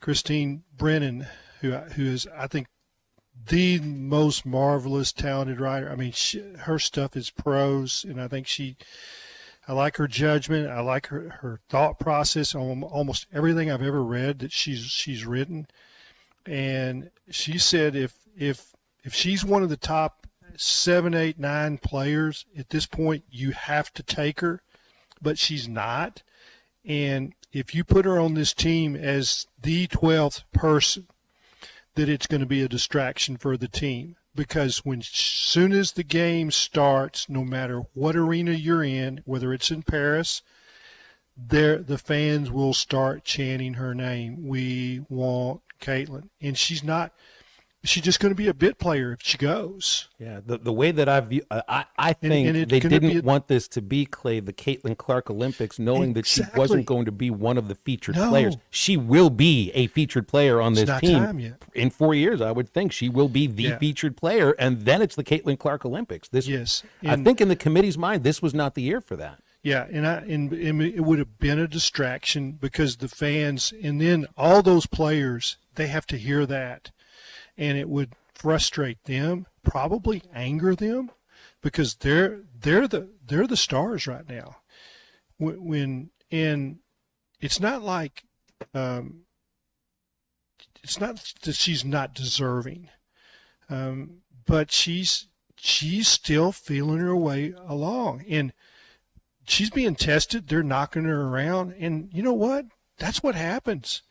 Christine Brennan, who is, I think, the most marvelous, talented writer. I mean, her stuff is prose, and I think I like her judgment. I like her thought process on almost everything I've ever read that she's written. And she said if she's one of the top 7, 8, 9 players at this point, you have to take her, but she's not. And if you put her on this team as the 12th person, that it's going to be a distraction for the team. Because soon as the game starts, no matter what arena you're in, whether it's in Paris, the fans will start chanting her name. We want Caitlin. And she's just going to be a bit player if she goes. Yeah, the way that I view, I think and they didn't want this to be, Clay, the Caitlin Clark Olympics, knowing that she wasn't going to be one of the featured players. She will be a featured player on this team in 4 years. I would think she will be the featured player, and then it's the Caitlin Clark Olympics. I think in the committee's mind, this was not the year for that. Yeah, and it would have been a distraction because the fans, and then all those players, they have to hear that. And it would frustrate them, probably anger them, because they're the stars right now. And it's not like it's not that she's not deserving, but she's still feeling her way along, and she's being tested. They're knocking her around, and you know what? That's what happens.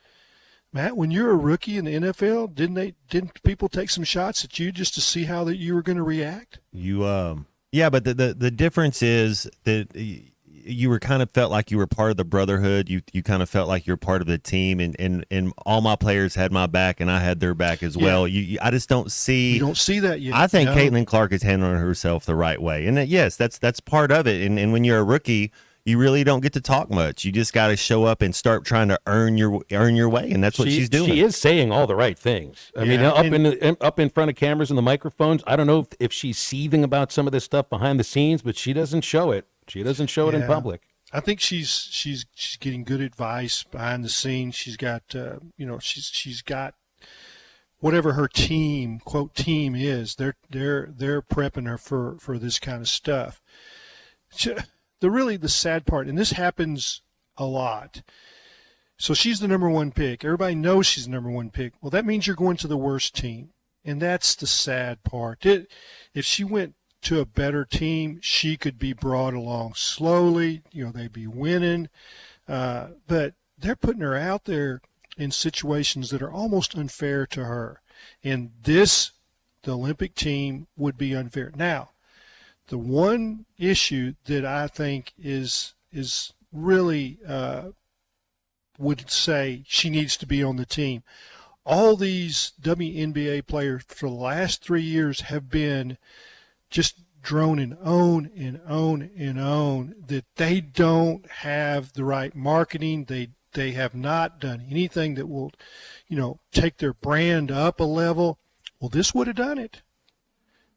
Matt, when you're a rookie in the NFL, didn't people take some shots at you just to see how that you were going to react? Yeah, but the difference is that you were kind of felt like you were part of the brotherhood. You kind of felt like you're part of the team, and all my players had my back, and I had their back as well. I just don't see. You don't see that yet. I think Caitlin Clark is handling herself the right way, and yes, that's part of it. And when you're a rookie, you really don't get to talk much. You just got to show up and start trying to earn your way, and that's what she's doing. She is saying all the right things. I mean, up in front of cameras and the microphones. I don't know if she's seething about some of this stuff behind the scenes, but she doesn't show it. She doesn't show it in public. I think she's getting good advice behind the scenes. She's got she's got whatever her team team is. They're prepping her for this kind of stuff. The sad part, and this happens a lot. So she's the number one pick. Everybody knows she's the number one pick. Well, that means you're going to the worst team, and that's the sad part. If she went to a better team, she could be brought along slowly. They'd be winning. But they're putting her out there in situations that are almost unfair to her. And the Olympic team would be unfair. Now, the one issue that I think is really would say she needs to be on the team. All these WNBA players for the last 3 years have been just droning on that they don't have the right marketing. They have not done anything that will, take their brand up a level. Well, this would have done it.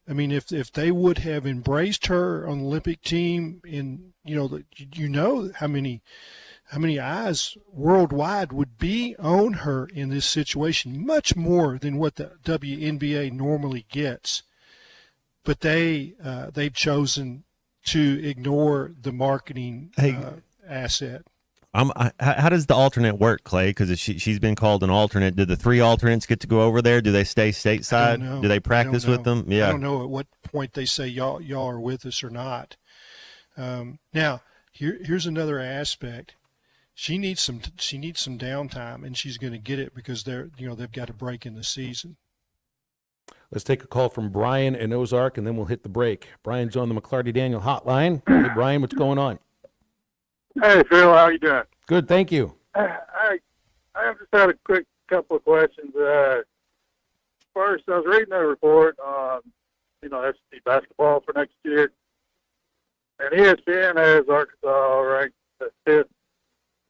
I mean, if they would have embraced her on the Olympic team, and how many eyes worldwide would be on her in this situation, much more than what the WNBA normally gets. But they've chosen to ignore the marketing asset. How does the alternate work, Clay? Because she's been called an alternate. Do the 3 alternates get to go over there? Do they stay stateside? Do they practice with them? Yeah, I don't know at what point they say y'all are with us or not. Now here's another aspect. She needs some downtime, and she's going to get it because they've got a break in the season. Let's take a call from Brian in Ozark, and then we'll hit the break. Brian's on the McLarty Daniel hotline. Hey, Brian, what's going on? Hey, Phil, how you doing? Good, thank you. I just had a quick couple of questions. First, I was reading a report on, SEC basketball for next year, and ESPN has Arkansas ranked the 5th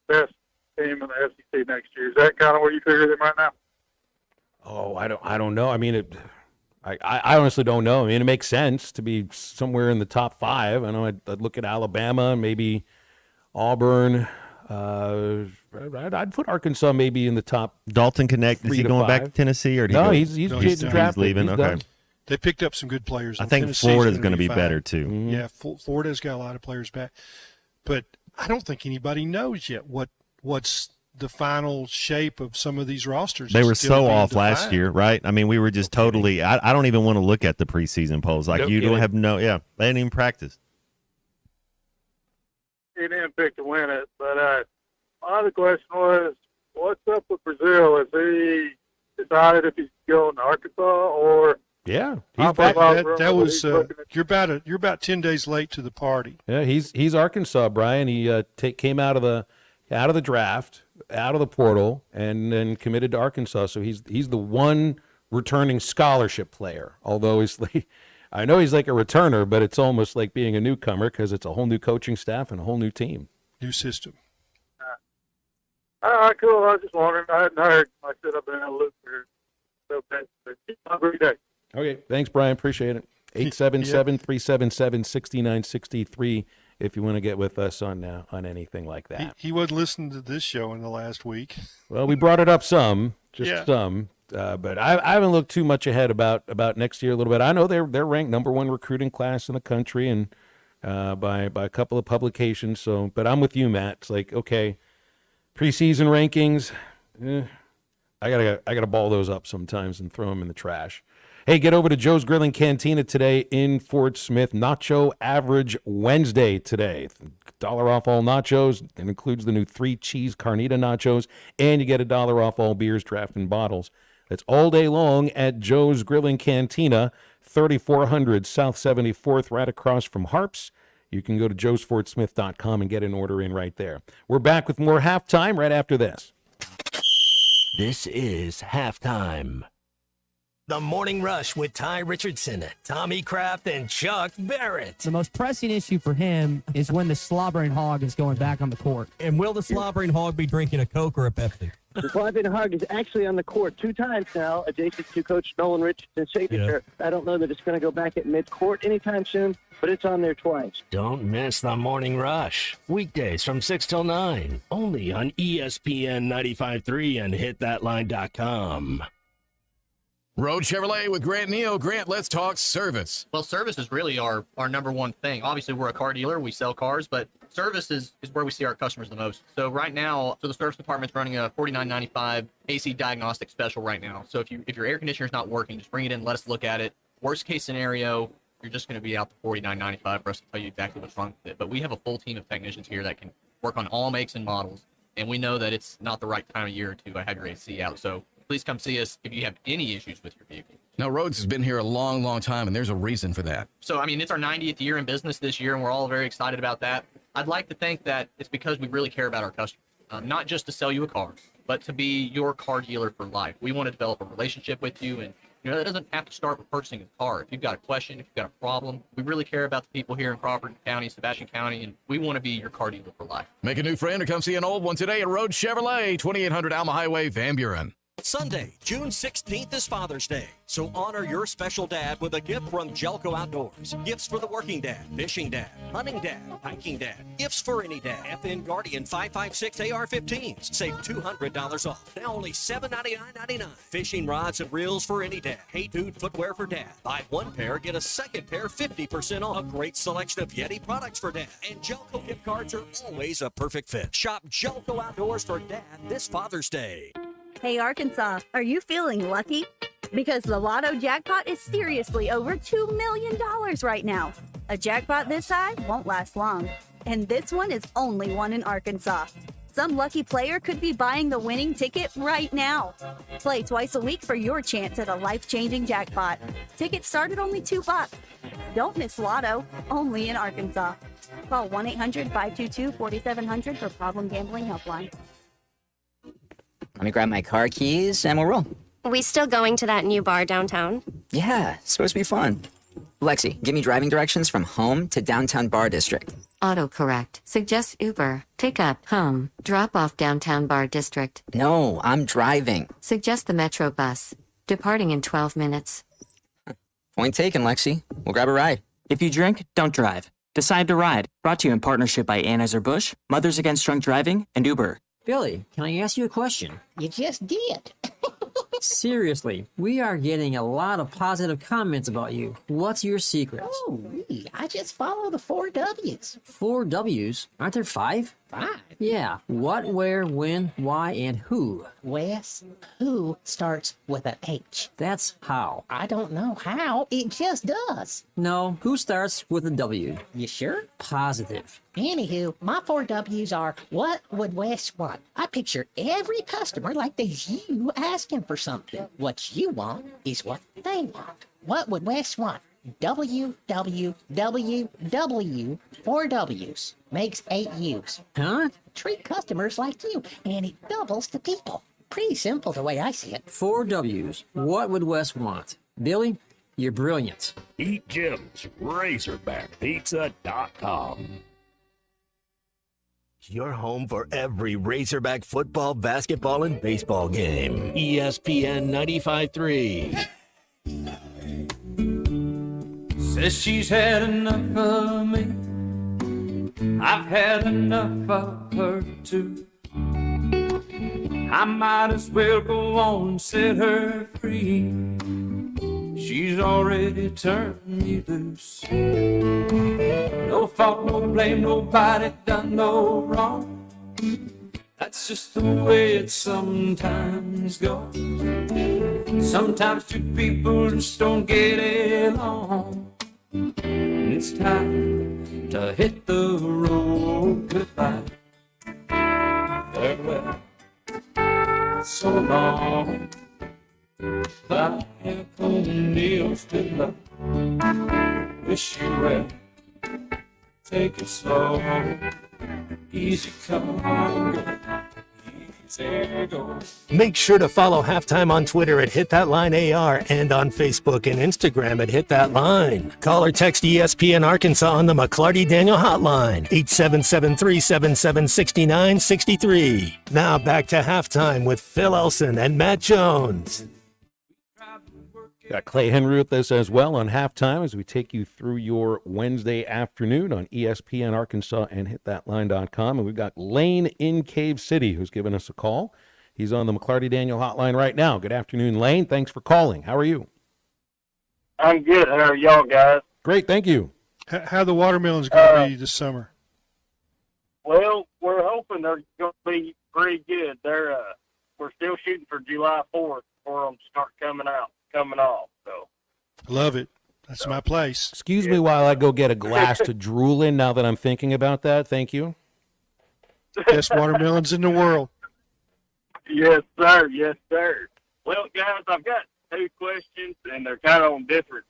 best team in the SEC next year. Is that kind of where you figure them right now? Oh, I don't know. I mean, I honestly don't know. I mean, it makes sense to be somewhere in the top 5. I know I'd look at Alabama, maybe Auburn. I'd put Arkansas maybe in the top. Dalton Connect, is he going back to Tennessee, or he's leaving? He's okay. done. They picked up some good players. I think Florida's going to be better too. Mm-hmm. Yeah, Florida's got a lot of players back, but I don't think anybody knows yet what's the final shape of some of these rosters. They were so off last year, right? I mean, we were just totally. I don't even want to look at the preseason polls. Like you don't have they didn't even practice. He didn't pick to win it, but my other question was, what's up with Brazil? Has he decided if he's going to Arkansas or? Yeah, That was you're about 10 days late to the party. Yeah, he's Arkansas, Brian. He came out of the draft, out of the portal, and then committed to Arkansas. So he's the one returning scholarship player. Although I know he's like a returner, but it's almost like being a newcomer because it's a whole new coaching staff and a whole new team, new system. All right, cool. I was just wondering. I hadn't heard. I said I've been in a loop here. So have a great day. Okay, thanks, Brian. Appreciate it. 877-377-6963 if you want to get with us on anything like that. He wasn't listening to this show in the last week. Well, we brought it up some, some, but I haven't looked too much ahead about next year a little bit. I know they're ranked number one recruiting class in the country and by a couple of publications. So, but I'm with you, Matt. It's like, okay, preseason rankings, I gotta ball those up sometimes and throw them in the trash. Hey, get over to Joe's Grilling Cantina today in Fort Smith. Nacho Average Wednesday today. $1 off all nachos. It includes the new 3-cheese carnita nachos, and you get $1 off all beers, draft, and bottles. That's all day long at Joe's Grilling Cantina, 3400 South 74th, right across from Harps. You can go to joesfortsmith.com and get an order in right there. We're back with more halftime right after this. This is Halftime. The Morning Rush with Ty Richardson, Tommy Kraft, and Chuck Barrett. The most pressing issue for him is when the slobbering hog is going back on the court. And will the slobbering hog be drinking a Coke or a Pepsi? The slobbering hog is actually on the court 2 times now, adjacent to Coach Nolan Richardson's signature. Yeah. I don't know that it's going to go back at midcourt anytime soon, but it's on there twice. Don't miss the Morning Rush. Weekdays from 6 till 9, only on ESPN 95.3 and hitthatline.com. Road Chevrolet with Grant Neal. Grant, let's talk service. Well, service is really our number one thing. Obviously, we're a car dealer. We sell cars, but service is where we see our customers the most. So right now, the service department's running a $49.95 AC diagnostic special right now. So if your air conditioner's not working, just bring it in, let us look at it. Worst case scenario, you're just going to be out the $49.95 for us to tell you exactly what's wrong with it. But we have a full team of technicians here that can work on all makes and models, and we know that it's not the right time of year to have your AC out. So please come see us if you have any issues with your vehicle. Now, Rhodes has been here a long, long time, and there's a reason for that. So, I mean, it's our 90th year in business this year, and we're all very excited about that. I'd like to think that it's because we really care about our customers, not just to sell you a car, but to be your car dealer for life. We want to develop a relationship with you, and that doesn't have to start with purchasing a car. If you've got a question, if you've got a problem, we really care about the people here in Crawford County, Sebastian County, and we want to be your car dealer for life. Make a new friend or come see an old one today at Rhodes Chevrolet, 2800 Alma Highway, Van Buren. Sunday, June 16th is Father's Day, so honor your special dad with a gift from Jelco Outdoors. Gifts for the working dad, fishing dad, hunting dad, hiking dad, gifts for any dad. FN Guardian 5.56 AR-15s. Save $200 off. Now only $799.99. Fishing rods and reels for any dad. Hey Dude footwear for dad. Buy one pair, get a second pair 50% off. A great selection of Yeti products for dad. And Jelco gift cards are always a perfect fit. Shop Jelco Outdoors for dad this Father's Day. Hey Arkansas, are you feeling lucky? Because the Lotto jackpot is seriously over $2 million right now. A jackpot this high won't last long. And this one is only won in Arkansas. Some lucky player could be buying the winning ticket right now. Play twice a week for your chance at a life-changing jackpot. Tickets start at only $2. Don't miss Lotto, only in Arkansas. Call 1-800-522-4700 for Problem Gambling Helpline. Let me grab my car keys and we'll roll. We still going to that new bar downtown? Yeah, it's supposed to be fun. Lexi, give me driving directions from home to downtown Bar District. Autocorrect. Suggest Uber. Pick up. Home. Drop off downtown Bar District. No, I'm driving. Suggest the Metro bus. Departing in 12 minutes. Point taken, Lexi. We'll grab a ride. If you drink, don't drive. Decide to ride. Brought to you in partnership by Anheuser-Busch, Mothers Against Drunk Driving, and Uber. Billy, can I ask you a question? You just did. Seriously, we are getting a lot of positive comments about you. What's your secret? Oh, really? I just follow the 4 W's. 4 W's? Aren't there 5? 5? Yeah. What, where, when, why, and who? Wes, who starts with an H? That's how. I don't know how. It just does. No, who starts with a W? You sure? Positive. Anywho, my 4 W's are, what would Wes want? I picture every customer like there's you asking for something. What you want is what they want. What would Wes want? WWWW, 4 W's, makes 8 U's. Huh? Treat customers like you, and it doubles the people. Pretty simple the way I see it. 4 W's. What would Wes want? Billy, you're brilliant. Eat Jim's RazorbackPizza.com. Your home for every Razorback football, basketball, and baseball game. ESPN 95.3. Says she's had enough of me. I've had enough of her too. I might as well go on and set her free. She's already turned me loose. No fault, no blame, nobody done no wrong. That's just the way it sometimes goes. Sometimes two people just don't get along. And it's time to hit the road. Goodbye, farewell, so long. Back on Neil's good luck. Wish you well. Take it slow. Easy come, easy go. Make sure to follow Halftime on Twitter at HitThatLineAR and on Facebook and Instagram at HitThatLine. Call or text ESPN Arkansas on the McClarty Daniel Hotline, 877-377-6963. Now back to Halftime with Phil Elson and Matt Jones. Got Clay Henry with us as well on Halftime as we take you through your Wednesday afternoon on ESPN Arkansas and HitThatLine.com. And we've got Lane in Cave City who's given us a call. He's on the McClarty Daniel Hotline right now. Good afternoon, Lane. Thanks for calling. How are you? I'm good. How are y'all guys? Great, thank you. How the watermelons going to be this summer? Well, we're hoping they're going to be pretty good. We're still shooting for July 4th for them to start coming off. So Love it. That's my place. Excuse me while I go get a glass to drool in now that I'm thinking about that. Thank you. Best watermelons in the world. Yes, sir. Yes, sir. Well, guys, I've got 2 questions, and they're kind of on different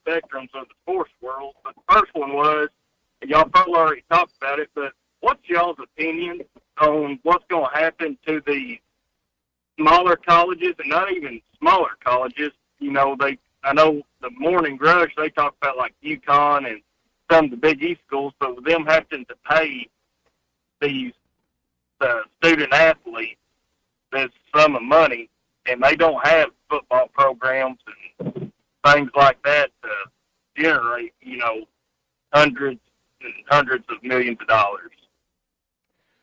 spectrums of the sports world. But the first one was, and y'all probably already talked about it, but what's y'all's opinion on what's going to happen to the smaller colleges, and not even smaller colleges? You know, I know the Morning Rush, they talk about like UConn and some of the Big East schools, but with them having to pay these student athletes this sum of money, and they don't have football programs and things like that to generate, you know, hundreds and hundreds of millions of dollars.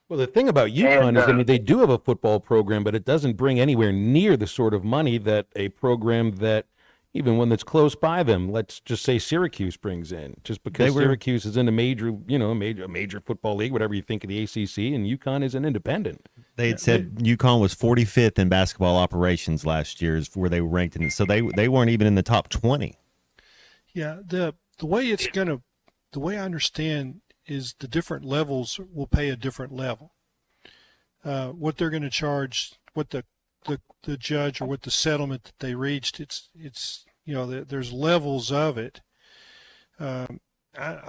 Well, the thing about UConn is, I mean, they do have a football program, but it doesn't bring anywhere near the sort of money that a program that, even one that's close by them, let's just say Syracuse brings in, just because Syracuse is in a major, you know, a major football league, whatever you think of the ACC, and UConn is an independent. They had said UConn was 45th in basketball operations last year, is where they were ranked in. So they weren't even in the top 20. Yeah, the way it's gonna, the way I understand is the different levels will pay a different level. What they're going to charge, what the judge or what the settlement that they reached, it's you know, there's levels of it. I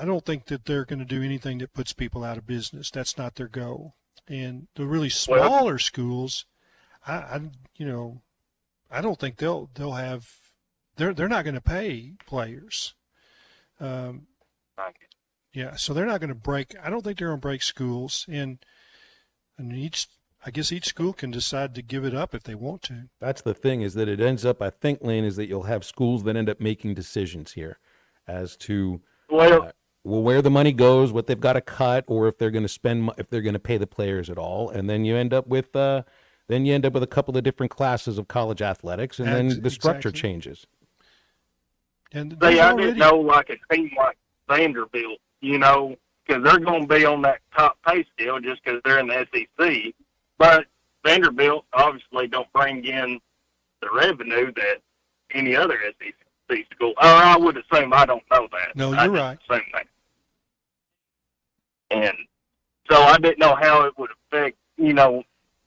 don't think that they're going to do anything that puts people out of business. That's not their goal. And the really smaller schools, I don't think they'll have. They're not going to pay players. Yeah, so they're not going to break. I don't think they're going to break schools, and I guess each school can decide to give it up if they want to. That's the thing, is that it ends up, I think, Lane, is that you'll have schools that end up making decisions here as to where the money goes, what they've got to cut, or if they're going to spend, if they're going to pay the players at all, and then you end up with a couple of different classes of college athletics, and then the structure changes. And I didn't know, like a team like Vanderbilt, you know, because they're going to be on that top pay scale just because they're in the SEC. But Vanderbilt obviously don't bring in the revenue that any other SEC school. Or I would assume, I don't know that. No, I you're just right. assume that. And so I didn't know how it would affect,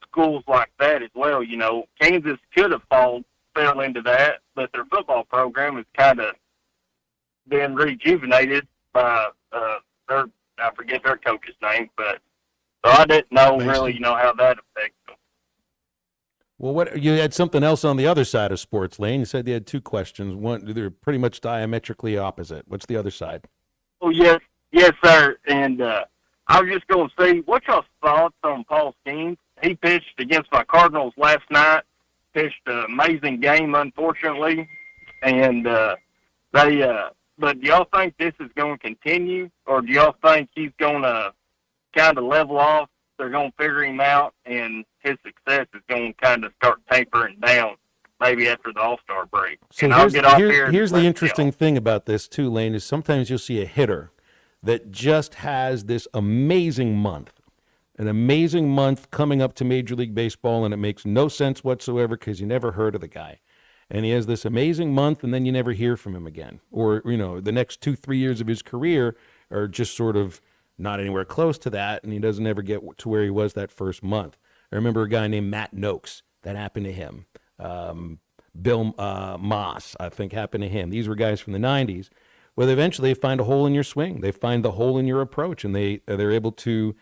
schools like that as well. Kansas could have fell into that, but their football program has kind of been rejuvenated by I forget their coach's name, but so I didn't know really, how that affects them. Well, what you had something else on the other side of sports, Lane. You said you had two questions. One, they're pretty much diametrically opposite. What's the other side? Oh, yes, sir. And I was just going to see what y'all's thoughts on Paul Skeens. He pitched against my Cardinals last night. Pitched an amazing game, unfortunately, and but do y'all think this is going to continue, or do y'all think he's going to kind of level off? They're going to figure him out, and his success is going to kind of start tapering down maybe after the All-Star break. So and I'll get off here. Here's the interesting thing about this, too, Lane, is sometimes you'll see a hitter that just has this amazing month, an amazing month coming up to Major League Baseball, and it makes no sense whatsoever because you never heard of the guy. And he has this amazing month, and then you never hear from him again. Or, the next 2-3 years of his career are just sort of not anywhere close to that, and he doesn't ever get to where he was that first month. I remember a guy named Matt Noakes. That happened to him. Bill Moss, I think, happened to him. These were guys from the 90s. Well, eventually they find a hole in your swing. They find the hole in your approach, and they're able to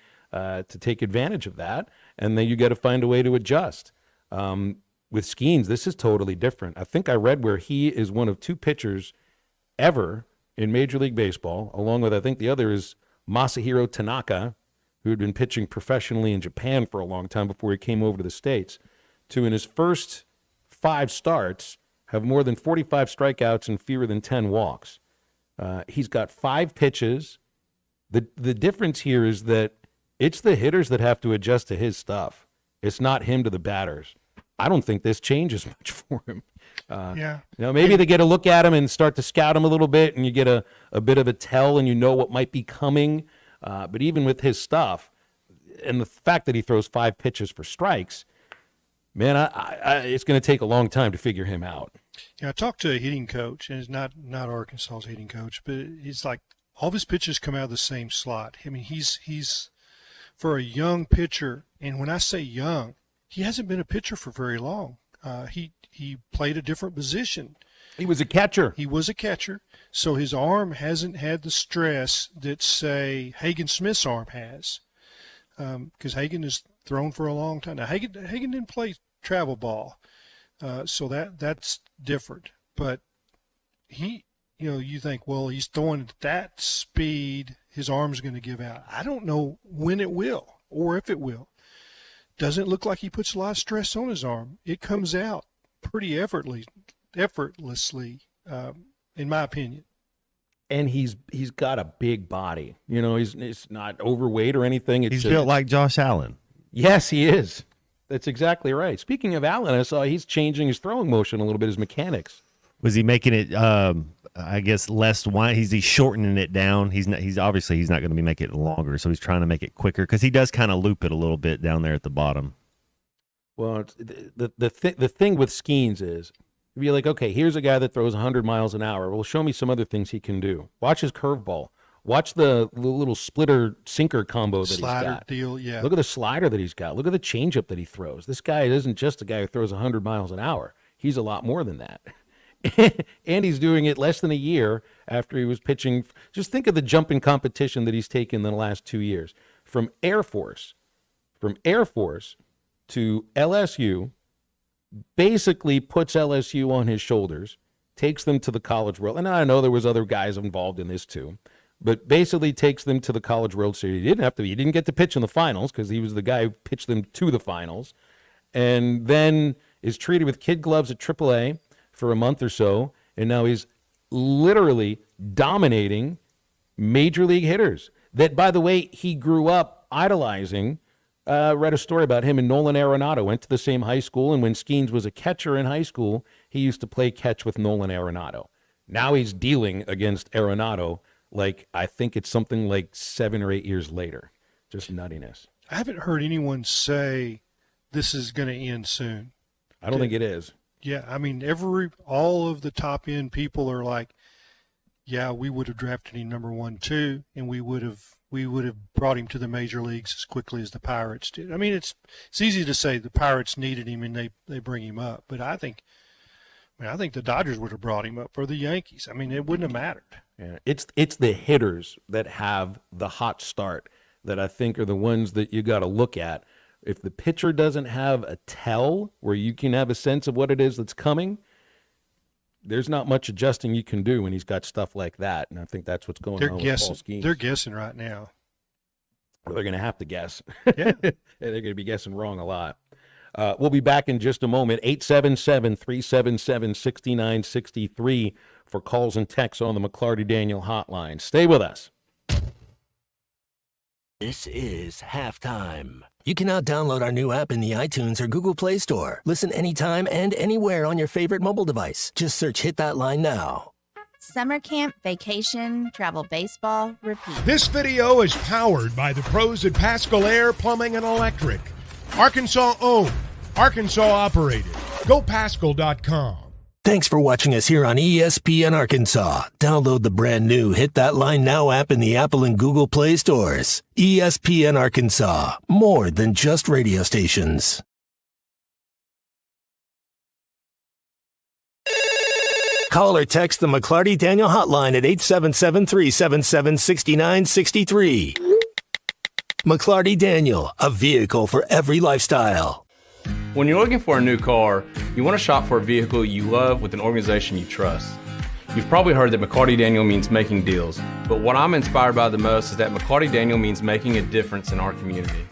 take advantage of that, and then you got to find a way to adjust. With Skeens, this is totally different. I think I read where he is one of 2 pitchers ever in Major League Baseball, along with, I think the other is Masahiro Tanaka, who had been pitching professionally in Japan for a long time before he came over to the States, to in his first 5 starts have more than 45 strikeouts and fewer than 10 walks. He's got 5 pitches. The difference here is that it's the hitters that have to adjust to his stuff. It's not him to the batters. I don't think this changes much for him. Yeah. Maybe they get a look at him and start to scout him a little bit, and you get a bit of a tell, and you know what might be coming. But even with his stuff, and the fact that he throws 5 pitches for strikes, man, it's going to take a long time to figure him out. Yeah, I talked to a hitting coach, and it's not Arkansas's hitting coach, but he's like all of his pitches come out of the same slot. I mean, he's for a young pitcher, and when I say young, he hasn't been a pitcher for very long. He played a different position. He was a catcher. He was a catcher, so his arm hasn't had the stress that, say, Hagen Smith's arm has, because Hagen has thrown for a long time. Now, Hagen didn't play travel ball, so that's different. But you think, well, he's throwing at that speed, his arm's going to give out. I don't know when it will or if it will. Doesn't look like he puts a lot of stress on his arm. It comes out pretty effortlessly, in my opinion. And he's got a big body. He's not overweight or anything. He's built like Josh Allen. Yes, he is. That's exactly right. Speaking of Allen, I saw he's changing his throwing motion a little bit, his mechanics. Was he making it, I guess, less wide? He's shortening it down. He's not going to be making it longer, so he's trying to make it quicker because he does kind of loop it a little bit down there at the bottom. Well, the thing with Skeens is, you'd be like, okay, here's a guy that throws 100 miles an hour. Well, show me some other things he can do. Watch his curveball. Watch the little splitter sinker combo that Slider he's got. deal, yeah. Look at the slider that he's got. Look at the changeup that he throws. This guy isn't just a guy who throws 100 miles an hour. He's a lot more than that. And he's doing it less than a year after he was pitching. Just think of the jump in competition that he's taken in the last 2 years. From Air Force to LSU, basically puts LSU on his shoulders, takes them to the College World. And I know there was other guys involved in this too, but basically takes them to the College World Series. He didn't get to pitch in the finals because he was the guy who pitched them to the finals, and then is treated with kid gloves at AAA for a month or so, and now he's literally dominating major league hitters that, by the way, he grew up idolizing. Read a story about him and Nolan Arenado. Went to the same high school, and when Skeens was a catcher in high school, he used to play catch with Nolan Arenado. Now he's dealing against Arenado like I think it's something like 7 or 8 years later. Just nuttiness. I haven't heard anyone say this is going to end soon. I don't think it is. Yeah, I mean, all of the top end people are like, yeah, we would have drafted him number 1, 2, and we would have brought him to the major leagues as quickly as the Pirates did. I mean, it's easy to say the Pirates needed him and they bring him up, but I think the Dodgers would have brought him up for the Yankees. I mean, it wouldn't have mattered. Yeah, it's the hitters that have the hot start that I think are the ones that you got to look at. If the pitcher doesn't have a tell where you can have a sense of what it is that's coming, there's not much adjusting you can do when he's got stuff like that. And I think that's what's going on with Paul Skeens. They're guessing right now. Well, they're going to have to guess. Yeah. They're going to be guessing wrong a lot. We'll be back in just a moment. 877-377-6963 for calls and texts on the McLarty Daniel hotline. Stay with us. This is Halftime. You can now download our new app in the iTunes or Google Play Store. Listen anytime and anywhere on your favorite mobile device. Just search Hit That Line Now. Summer camp, vacation, travel baseball, repeat. This video is powered by the pros at Pascal Air Plumbing and Electric. Arkansas owned, Arkansas operated. GoPascal.com. Thanks for watching us here on ESPN Arkansas. Download the brand new Hit That Line Now app in the Apple and Google Play stores. ESPN Arkansas, more than just radio stations. Call or text the McLarty Daniel hotline at 877-377-6963. McLarty Daniel, a vehicle for every lifestyle. When you're looking for a new car, you want to shop for a vehicle you love with an organization you trust. You've probably heard that McLarty Daniel means making deals, but what I'm inspired by the most is that McLarty Daniel means making a difference in our community.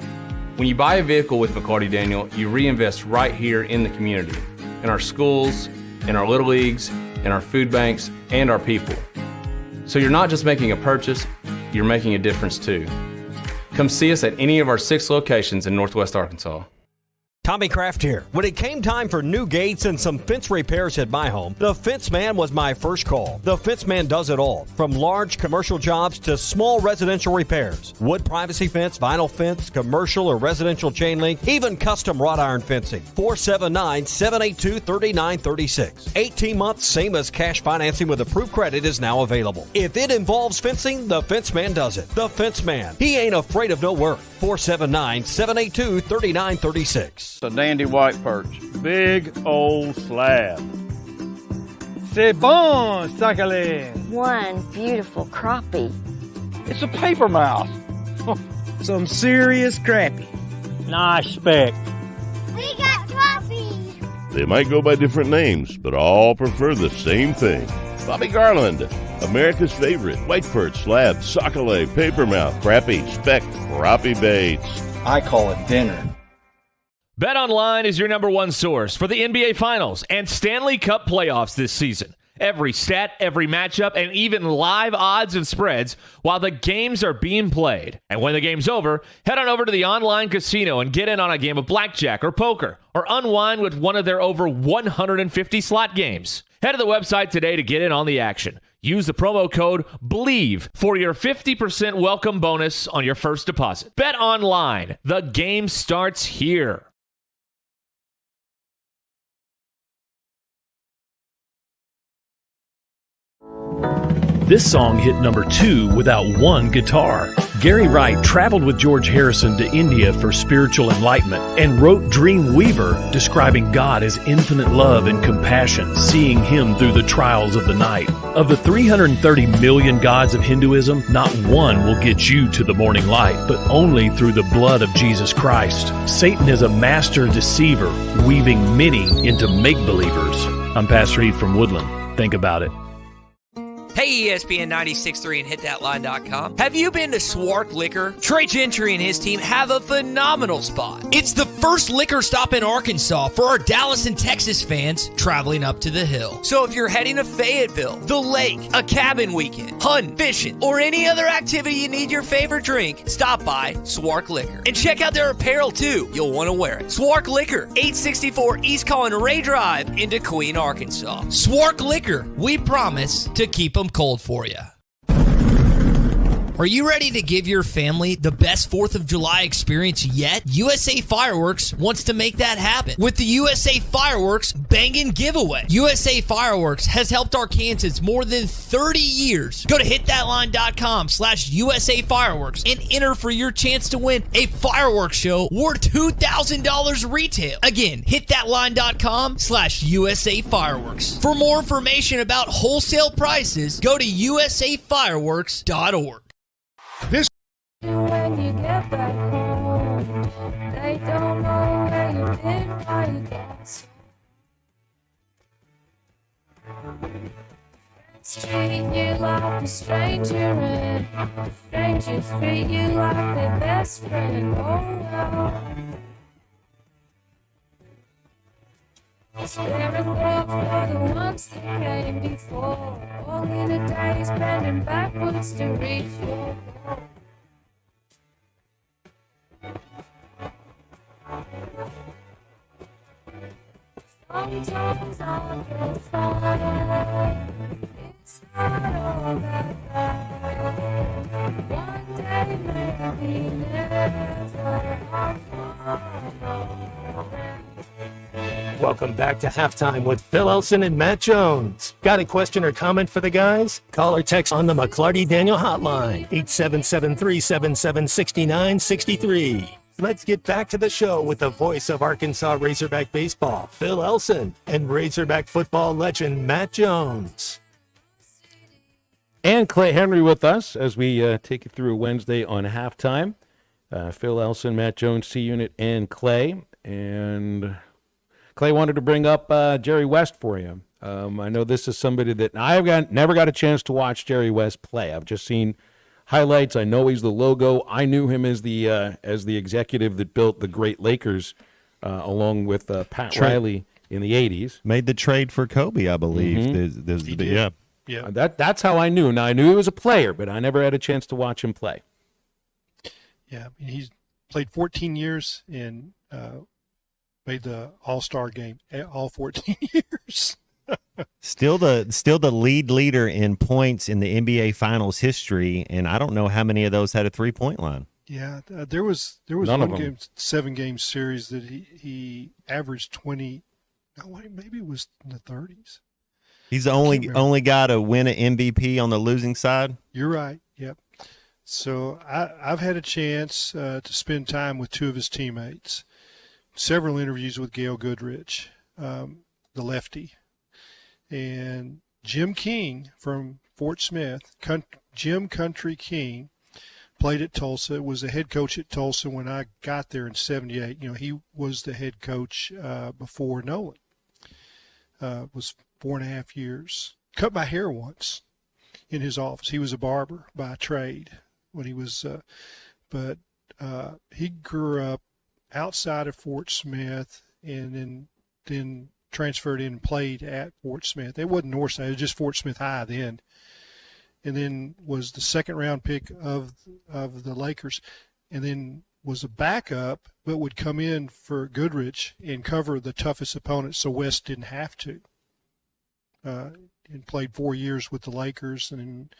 When you buy a vehicle with McLarty Daniel, you reinvest right here in the community, in our schools, in our little leagues, in our food banks, and our people. So you're not just making a purchase, you're making a difference too. Come see us at any of our 6 locations in Northwest Arkansas. Tommy Kraft here. When it came time for new gates and some fence repairs at my home, the Fence Man was my first call. The Fence Man does it all, from large commercial jobs to small residential repairs. Wood privacy fence, vinyl fence, commercial or residential chain link, even custom wrought iron fencing. 479-782-3936. 18 months, same as cash financing with approved credit is now available. If it involves fencing, the Fence Man does it. The Fence Man. He ain't afraid of no work. 479-782-3936. A dandy white perch. Big old slab. C'est bon, sacalé. One beautiful crappie. It's a paper mouse. Some serious crappie. Nice speck. We got crappies. They might go by different names, but all prefer the same thing. Bobby Garland, America's favorite white perch, slab, sockeye, papermouth, crappie, speck, crappie baits. I call it dinner. BetOnline is your number one source for the NBA Finals and Stanley Cup playoffs this season. Every stat, every matchup, and even live odds and spreads while the games are being played. And when the game's over, head on over to the online casino and get in on a game of blackjack or poker or unwind with one of their over 150 slot games. Head to the website today to get in on the action. Use the promo code BELIEVE for your 50% welcome bonus on your first deposit. BetOnline. The game starts here. This song hit number 2 without one guitar. Gary Wright traveled with George Harrison to India for spiritual enlightenment and wrote Dream Weaver, describing God as infinite love and compassion, seeing him through the trials of the night. Of the 330 million gods of Hinduism, not one will get you to the morning light, but only through the blood of Jesus Christ. Satan is a master deceiver, weaving many into make-believers. I'm Pastor Heath from Woodland. Think about it. Hey, ESPN 96.3 and HitThatLine.com. Have you been to Swark Liquor? Trey Gentry and his team have a phenomenal spot. It's the first liquor stop in Arkansas for our Dallas and Texas fans traveling up to the hill. So if you're heading to Fayetteville, the lake, a cabin weekend, hunting, fishing, or any other activity you need your favorite drink, stop by Swark Liquor. And check out their apparel too. You'll want to wear it. Swark Liquor, 864 East Collin Ray Drive in DeQueen, Arkansas. Swark Liquor, we promise to keep them cold for you. Are you ready to give your family the best 4th of July experience yet? USA Fireworks wants to make that happen with the USA Fireworks Bangin' Giveaway. USA Fireworks has helped Arkansans more than 30 years. Go to hitthatline.com/USA Fireworks and enter for your chance to win a fireworks show worth $2,000 retail. Again, hitthatline.com/USA Fireworks. For more information about wholesale prices, go to usafireworks.org. This When you get back home, they don't know where you've been while you lost. Treat you like a stranger and strangers treat you like their best friend. Oh well. Spare a thought for the ones that came before. All in a day bending backwards to reach your goal. Sometimes I can find it's not all that bad. One day maybe never. Welcome back to Halftime with Phil Elson and Matt Jones. Got a question or comment for the guys? Call or text on the McClarty Daniel hotline, 877-377-6963. Let's get back to the show with the voice of Arkansas Razorback baseball, Phil Elson, and Razorback football legend Matt Jones. And Clay Henry with us as we take you through Wednesday on Halftime. Phil Elson, Matt Jones, C-Unit, and Clay. And Clay wanted to bring up Jerry West for you. I know this is somebody that never got a chance to watch Jerry West play. I've just seen highlights. I know he's the logo. I knew him as the executive that built the great Lakers, along with Pat Riley in the '80s. Made the trade for Kobe, I believe. Yeah. That's how I knew. Now I knew he was a player, but I never had a chance to watch him play. Yeah, he's played 14 years and made the All-Star game all 14 years. Still the leader in points in the NBA Finals history, and I don't know how many of those had a 3-point line. Yeah, there was one game, 7-game series that he averaged 20. No, maybe it was in the 30s. He's the only guy to win an MVP on the losing side. You're right. Yep. So I've had a chance to spend time with two of his teammates, several interviews with Gail Goodrich, the lefty. And Jim King from Fort Smith, Jim Country King, played at Tulsa, was the head coach at Tulsa when I got there in '78. You know, he was the head coach before Nolan. Was 4.5 years. Cut my hair once in his office. He was a barber by trade when he was, but he grew up outside of Fort Smith and then transferred in and played at Fort Smith. It wasn't Northside, it was just Fort Smith High then. And then was the second round pick of the Lakers, and then was a backup, but would come in for Goodrich and cover the toughest opponents so West didn't have to. And played 4 years with the Lakers, and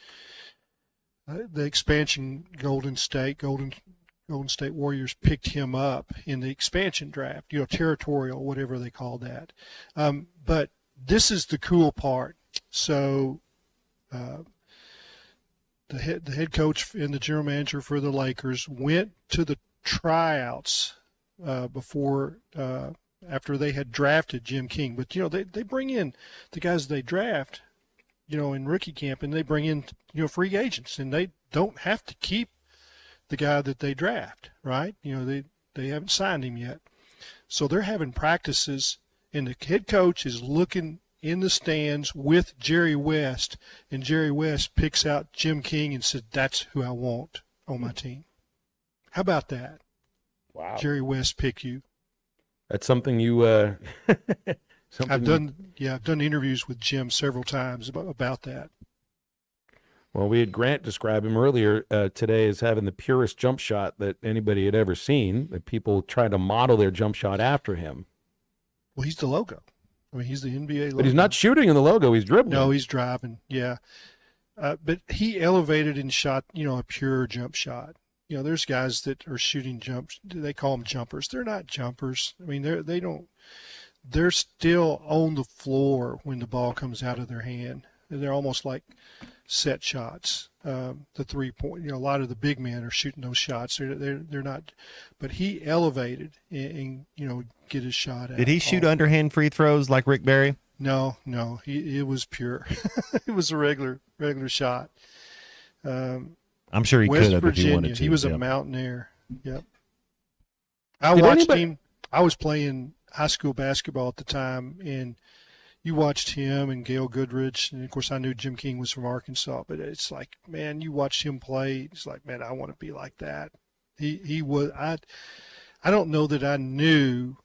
the expansion Golden State Warriors picked him up in the expansion draft, territorial, whatever they call that. But this is the cool part. So the head coach and the general manager for the Lakers went to the tryouts after they had drafted Jim King. But, they bring in the guys they draft, in rookie camp, and they bring in, free agents, and they don't have to keep the guy that they draft, right? They haven't signed him yet. So they're having practices, and the head coach is looking in the stands with Jerry West, and Jerry West picks out Jim King and said, "That's who I want on my team." How about that? Wow. Jerry West pick you. That's something you I've done interviews with Jim several times about that. Well, we had Grant describe him earlier today as having the purest jump shot that anybody had ever seen, that people try to model their jump shot after him. Well, he's the logo. I mean, he's the NBA logo. But he's not shooting in the logo. He's dribbling. No, he's driving. Yeah. But he elevated and shot, a pure jump shot. There's guys that are shooting jumps. They call them jumpers. They're not jumpers. I mean, they're still on the floor when the ball comes out of their hand. They're almost like set shots. The 3-point, a lot of the big men are shooting those shots. They're not, but he elevated and get his shot out. Did he shoot underhand free throws like Rick Barry? No, it was pure. It was a regular shot. I'm sure he West could have Virginia, if he wanted to. He was yeah. a mountaineer. Yep. I watched him. I was playing high school basketball at the time, and you watched him and Gail Goodrich, and of course I knew Jim King was from Arkansas. But it's like, man, you watched him play. It's like, man, I want to be like that. He was. I don't know that I knew,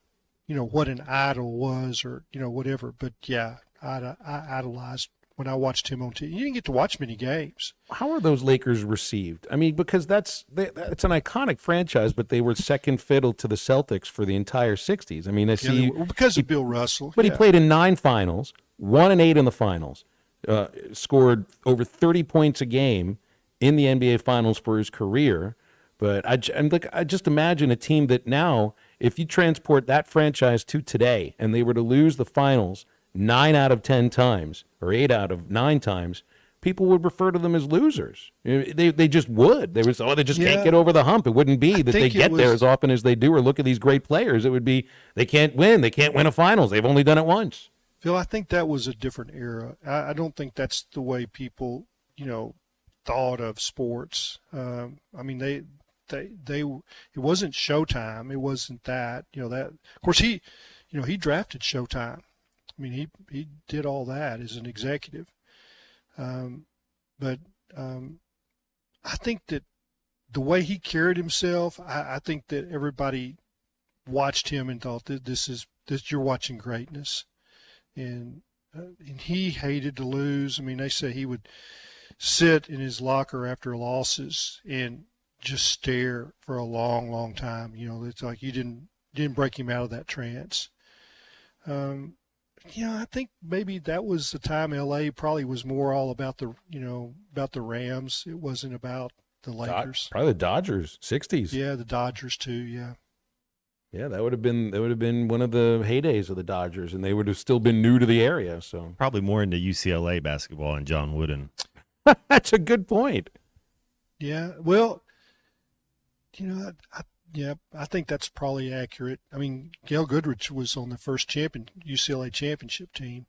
what an idol was or whatever. But yeah, I idolized when I watched him on TV. You didn't get to watch many games. How are those Lakers received? I mean, because it's an iconic franchise, but they were second fiddle to the Celtics for the entire 60s. I mean, because of Bill Russell. But he played in 9 finals, 1 and 8 in the finals, scored over 30 points a game in the NBA Finals for his career. But I just imagine a team that now, if you transport that franchise to today and they were to lose the finals 9 out of 10 times or 8 out of 9 times, people would refer to them as losers. They just would. They just can't get over the hump. It wouldn't be that they get there as often as they do or look at these great players. It would be they can't win. They can't win a finals. They've only done it once. Phil, I think that was a different era. I don't think that's the way people, thought of sports. I mean, they it wasn't Showtime. It wasn't that, that. Of course, he drafted Showtime. I mean, he did all that as an executive. But I think that the way he carried himself, I think that everybody watched him and thought that this you're watching greatness. And he hated to lose. I mean, they say he would sit in his locker after losses and just stare for a long, long time. It's like you didn't break him out of that trance. I think maybe that was the time LA probably was more all about the Rams. It wasn't about the Lakers. Probably the Dodgers, 60s. Yeah, the Dodgers too, yeah. Yeah, that would have been one of the heydays of the Dodgers, and they would have still been new to the area. So probably more into UCLA basketball and John Wooden. That's a good point. Yeah, well, I think that's probably accurate. I mean, Gail Goodrich was on the first UCLA championship team.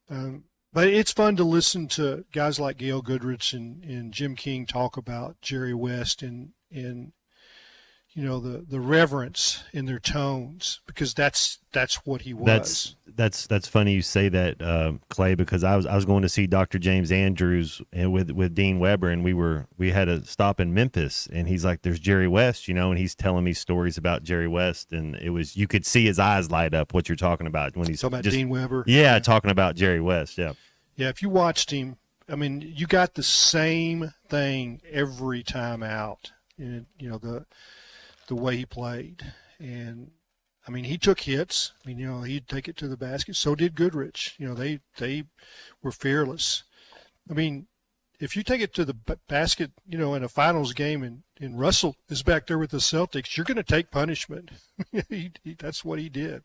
But it's fun to listen to guys like Gail Goodrich and Jim King talk about Jerry West and the reverence in their tones, because that's what he was. That's funny you say that, Clay, because I was going to see Dr. James Andrews with Dean Weber, and we had a stop in Memphis, and he's like, "There's Jerry West," and he's telling me stories about Jerry West, and you could see his eyes light up what you're talking about when he's talking about Dean Weber. Yeah, talking about Jerry West. Yeah. Yeah, if you watched him, I mean, you got the same thing every time out. The way he played. And I mean, he took hits. I mean, he'd take it to the basket. So did Goodrich. They were fearless. I mean, if you take it to the basket, in a finals game and Russell is back there with the Celtics, you're going to take punishment. That's what he did.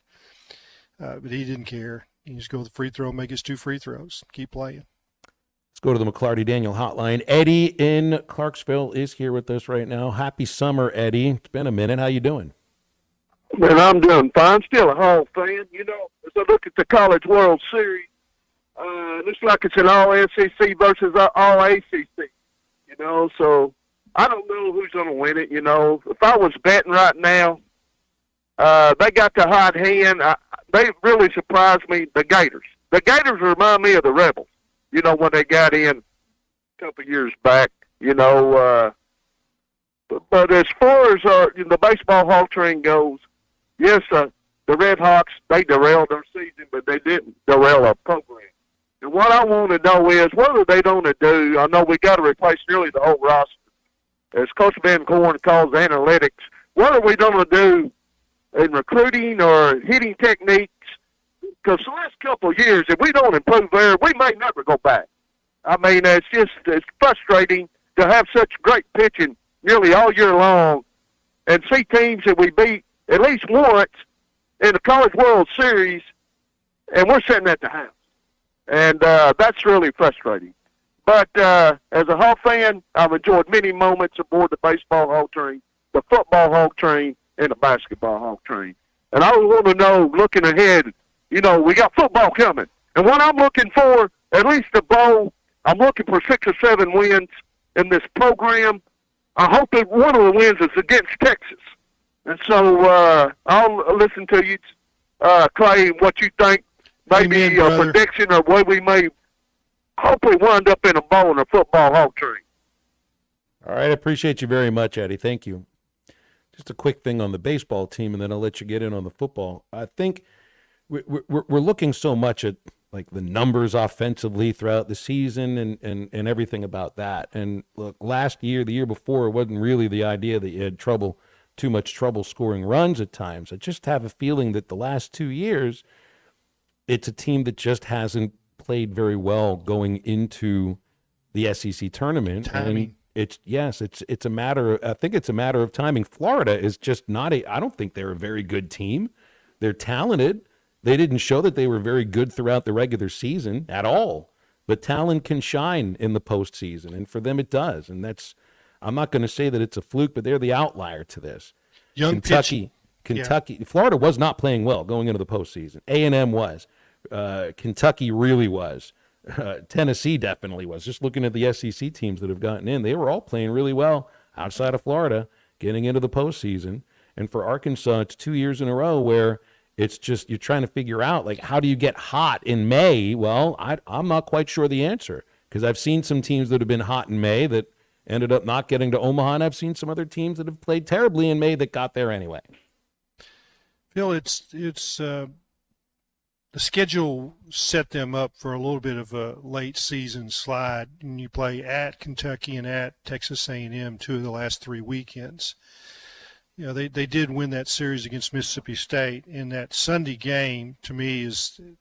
But he didn't care. He just go to the free throw, make his 2 free throws, keep playing. Let's go to the McLarty Daniel hotline. Eddie in Clarksville is here with us right now. Happy summer, Eddie. It's been a minute. How you doing? Man, I'm doing fine. Still a Hall fan. As I look at the College World Series, looks like it's an all-SEC versus all ACC. So I don't know who's going to win it. If I was betting right now, they got the hot hand. They really surprised me, the Gators. The Gators remind me of the Rebels. When they got in a couple of years back, but as far as the baseball Hall train goes, yes, the Red Hawks, they derailed their season, but they didn't derail our program. And what I want to know is, what are they going to do? I know we got to replace nearly the whole roster. As Coach Van Corn calls analytics, what are we going to do in recruiting or hitting techniques? Because the last couple of years, if we don't improve there, we may never go back. I mean, it's frustrating to have such great pitching nearly all year long and see teams that we beat at least once in the College World Series, and we're sitting at the house. And that's really frustrating. But as a Hawk fan, I've enjoyed many moments aboard the baseball Hawk train, the football Hawk train, and the basketball Hawk train. And I want to know, looking ahead, we got football coming. And what I'm looking for, at least the bowl, I'm looking for 6 or 7 wins in this program. I hope that one of the wins is against Texas. And so I'll listen to you, Clay, what you think. Maybe Amen, a prediction of where we may hopefully wind up in a bowl in a football Hawk train. All right, I appreciate you very much, Eddie. Thank you. Just a quick thing on the baseball team, and then I'll let you get in on the football. I think we're looking so much at like the numbers offensively throughout the season and everything about that. And look, last year, the year before, it wasn't really the idea that you had too much trouble scoring runs at times. I just have a feeling that the last 2 years, it's a team that just hasn't played very well going into the SEC tournament. Timing. And it's a matter of, I think it's a matter of timing. Florida is just not I don't think they're a very good team. They're talented. They didn't show that they were very good throughout the regular season at all. But talent can shine in the postseason, and for them it does. And I'm not going to say that it's a fluke, but they're the outlier to this. Young Kentucky, Florida was not playing well going into the postseason. A&M was. Kentucky really was. Tennessee definitely was. Just looking at the SEC teams that have gotten in, they were all playing really well outside of Florida getting into the postseason. And for Arkansas, it's 2 years in a row where it's just you're trying to figure out, like, how do you get hot in May? Well, I'm not quite sure the answer because I've seen some teams that have been hot in May that ended up not getting to Omaha, and I've seen some other teams that have played terribly in May that got there anyway. Phil, it's the schedule set them up for a little bit of a late season slide, and you play at Kentucky and at Texas A&M 2 of the last 3 weekends. They did win that series against Mississippi State, and that Sunday game to me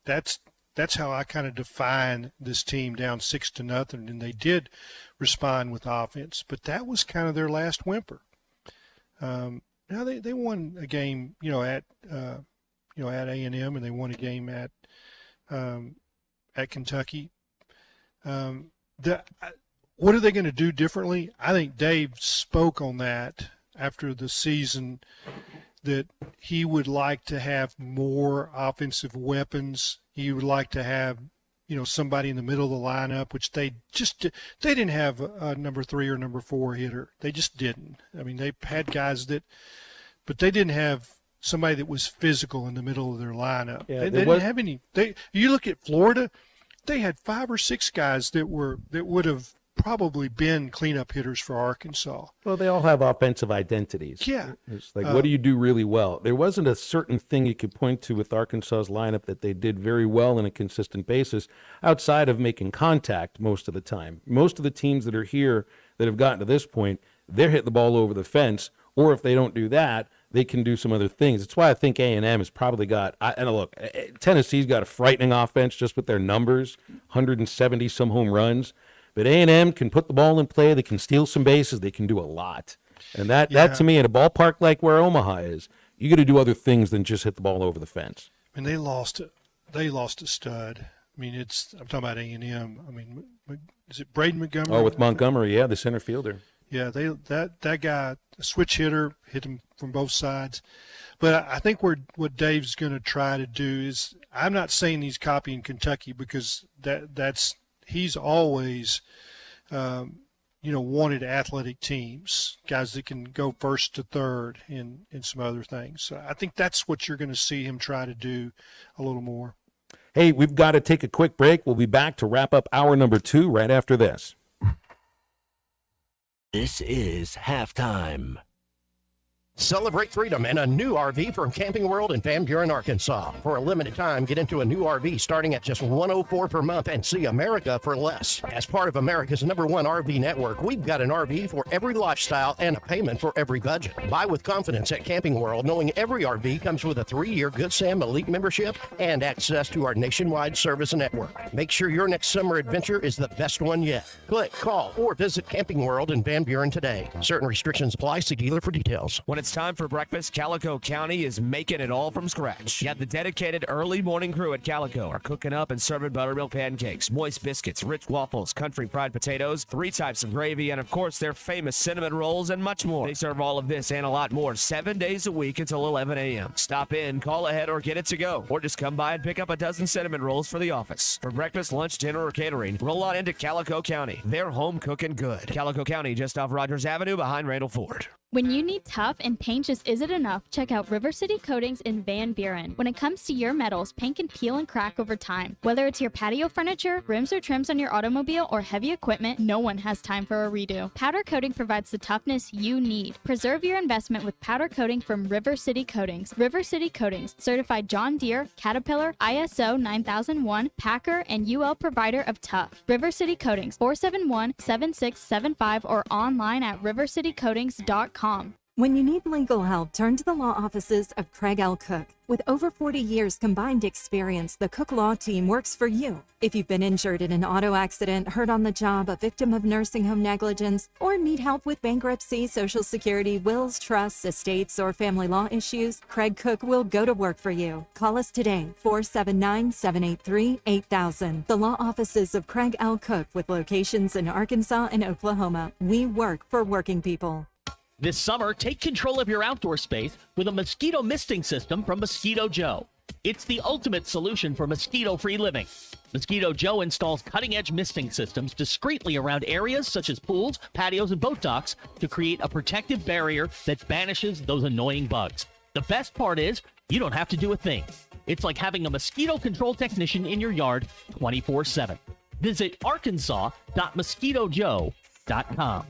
that's how I kind of define this team down 6-0, and they did respond with offense, but that was kind of their last whimper. Now they won a game, at A&M, and they won a game at Kentucky. What are they going to do differently? I think Dave spoke on that after the season, that he would like to have more offensive weapons. He would like to have, somebody in the middle of the lineup, which they didn't have a number 3 or number 4 hitter. They just didn't. I mean, they had guys but they didn't have somebody that was physical in the middle of their lineup. Yeah, they didn't have any. You look at Florida, they had 5 or 6 guys that would have probably been cleanup hitters for Arkansas. Well, they all have offensive identities. Yeah. It's like, what do you do really well? There wasn't a certain thing you could point to with Arkansas's lineup that they did very well on a consistent basis outside of making contact most of the time. Most of the teams that are here that have gotten to this point, they're hitting the ball over the fence, or if they don't do that, they can do some other things. That's why I think A&M has probably got and look, Tennessee's got a frightening offense just with their numbers, 170 some home runs. But A&M can put the ball in play. They can steal some bases. They can do a lot. And that to me, in a ballpark like where Omaha is, you got to do other things than just hit the ball over the fence. And they lost a stud. I mean, I'm talking about A&M. I mean, is it Braden Montgomery? Oh, with Montgomery, yeah, the center fielder. Yeah, that guy, a switch hitter, hit him from both sides. But I think what Dave's going to try to do is, I'm not saying he's copying Kentucky, because he's always, wanted athletic teams, guys that can go first to third and some other things. So I think that's what you're going to see him try to do a little more. Hey, we've got to take a quick break. We'll be back to wrap up hour number 2 right after this. This is Halftime. Celebrate freedom in a new RV from Camping World in Van Buren, Arkansas. For a limited time, get into a new RV starting at just $104 per month and see America for less. As part of America's #1 RV network, we've got an RV for every lifestyle and a payment for every budget. Buy with confidence at Camping World, knowing every RV comes with a 3-year Good Sam Elite membership and access to our nationwide service network. Make sure your next summer adventure is the best one yet. Click, call, or visit Camping World in Van Buren today. Certain restrictions apply. See dealer for details. When it's time for breakfast, Calico County is making it all from scratch. Yet the dedicated early morning crew at Calico are cooking up and serving buttermilk pancakes, moist biscuits, rich waffles, country fried potatoes, 3 types of gravy, and of course their famous cinnamon rolls and much more. They serve all of this and a lot more 7 days a week until 11 a.m. Stop in, call ahead, or get it to go. Or just come by and pick up a dozen cinnamon rolls for the office. For breakfast, lunch, dinner, or catering, roll on into Calico County. They're home cooking good. Calico County, just off Rogers Avenue behind Randall Ford. When you need tough and paint just isn't enough, check out River City Coatings in Van Buren. When it comes to your metals, paint can peel and crack over time. Whether it's your patio furniture, rims or trims on your automobile, or heavy equipment, no one has time for a redo. Powder coating provides the toughness you need. Preserve your investment with powder coating from River City Coatings. River City Coatings, certified John Deere, Caterpillar, ISO 9001, Packer, and UL provider of tough. River City Coatings, 471-7675 or online at rivercitycoatings.com. When you need legal help, turn to the law offices of Craig L. Cook. With over 40 years combined experience, the Cook Law Team works for you. If you've been injured in an auto accident, hurt on the job, a victim of nursing home negligence, or need help with bankruptcy, Social Security, wills, trusts, estates, or family law issues, Craig Cook will go to work for you. Call us today, 479-783-8000. The law offices of Craig L. Cook with locations in Arkansas and Oklahoma. We work for working people. This summer, take control of your outdoor space with a mosquito misting system from Mosquito Joe. It's the ultimate solution for mosquito-free living. Mosquito Joe installs cutting-edge misting systems discreetly around areas such as pools, patios, and boat docks to create a protective barrier that banishes those annoying bugs. The best part is, you don't have to do a thing. It's like having a mosquito control technician in your yard 24/7. Visit arkansas.mosquitojoe.com.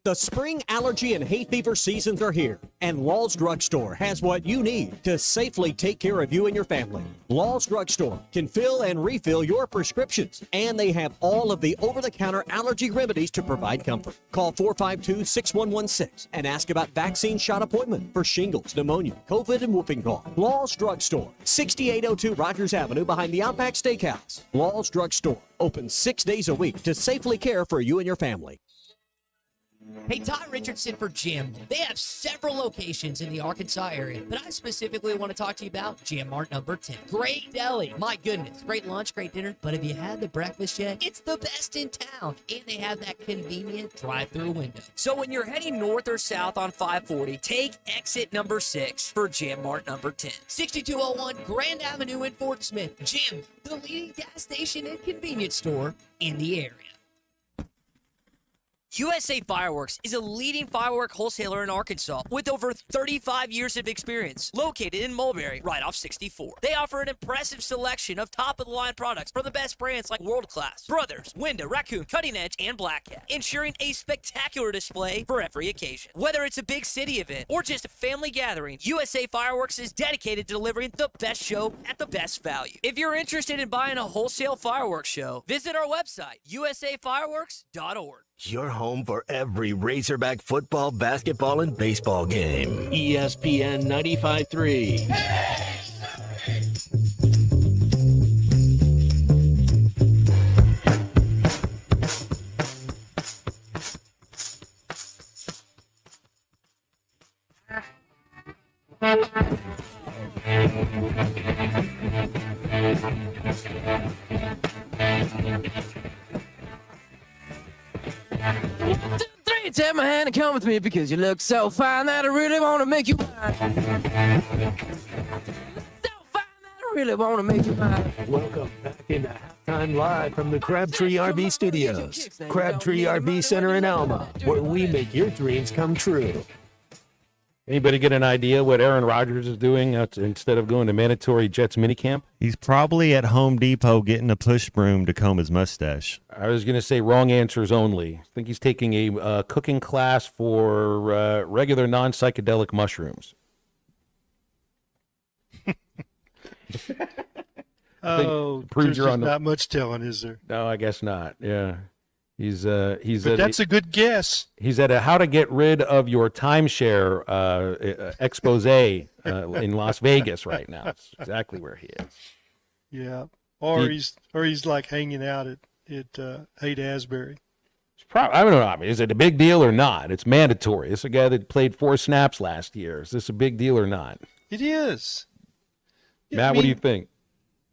The spring allergy and hay fever seasons are here, and Law's Drugstore has what you need to safely take care of you and your family. Law's Drugstore can fill and refill your prescriptions, and they have all of the over-the-counter allergy remedies to provide comfort. Call 452-6116 and ask about vaccine shot appointment for shingles, pneumonia, COVID, and whooping cough. Law's Drugstore, 6802 Rogers Avenue behind the Outback Steakhouse. Law's Drugstore, open 6 days a week to safely care for you and your family. Hey, Todd Richardson for Jim. They have several locations in the Arkansas area, but I specifically want to talk to you about Jim Mart number 10. Great deli. My goodness. Great lunch, great dinner. But have you had the breakfast yet? It's the best in town. And they have that convenient drive-through window. So when you're heading north or south on 540, take exit number 6 for Jim Mart number 10. 6201 Grand Avenue in Fort Smith. Jim, the leading gas station and convenience store in the area. USA Fireworks is a leading firework wholesaler in Arkansas with over 35 years of experience, located in Mulberry, right off 64. They offer an impressive selection of top-of-the-line products from the best brands like World Class, Brothers, Winda, Raccoon, Cutting Edge, and Black Cat, ensuring a spectacular display for every occasion. Whether it's a big city event or just a family gathering, USA Fireworks is dedicated to delivering the best show at the best value. If you're interested in buying a wholesale fireworks show, visit our website, usafireworks.org. Your home for every Razorback football, basketball, and baseball game. ESPN 95.3. Take my hand and come with me because you look so fine that I really want to make you mine. So fine that I really want to make you mine. Welcome back into Halftime Live from the Crabtree RV Studios. Crabtree RV Center in Alma, where we make your dreams come true. Anybody get an idea what Aaron Rodgers is doing instead of going to mandatory Jets minicamp? He's probably at Home Depot getting a push broom to comb his mustache. I was going to say wrong answers only. I think he's taking a cooking class for regular non-psychedelic mushrooms. There's not much telling, is there? No, I guess not. Yeah. He's but that's a good guess. He's at a how to get rid of your timeshare expose in Las Vegas right now. That's exactly where he is. Yeah, or he's like hanging out at Haight-Ashbury. I don't know. I mean, is it a big deal or not? It's mandatory. This is a guy that played 4 snaps last year. Is this a big deal or not? It is. Matt, what do you think?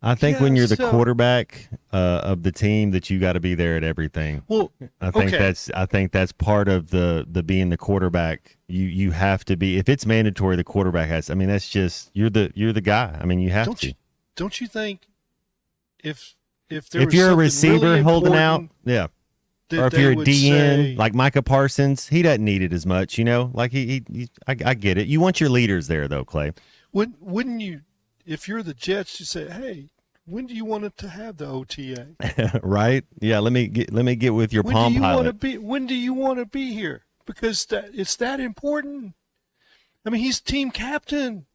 I think when you're the quarterback of the team, that you got to be there at everything. Well, I think that's part of the being the quarterback. You have to be. If it's mandatory, the quarterback has. I mean, that's just you're the guy. I mean, you have to. Don't you think if you're a receiver really holding out, yeah. Or if you're a DN like Micah Parsons, he doesn't need it as much. You know, like I get it. You want your leaders there, though, Clay. Wouldn't you? If you're the Jets, you say, "Hey, when do you want it to have the OTA?" Right? Yeah. Let me get with your Palm Pilot. When do you want to be here? Because it's that important. I mean, he's team captain.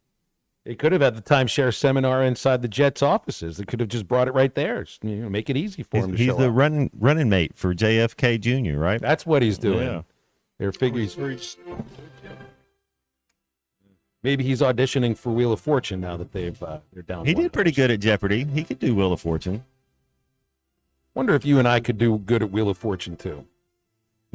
They could have had the timeshare seminar inside the Jets' offices. They could have just brought it right there. Just, make it easy for him to show up. He's the running mate for JFK Jr., right? That's what he's doing. Yeah. They're figuring. Maybe he's auditioning for Wheel of Fortune now that they're down. He did pretty good at Jeopardy. He could do Wheel of Fortune. Wonder if you and I could do good at Wheel of Fortune too.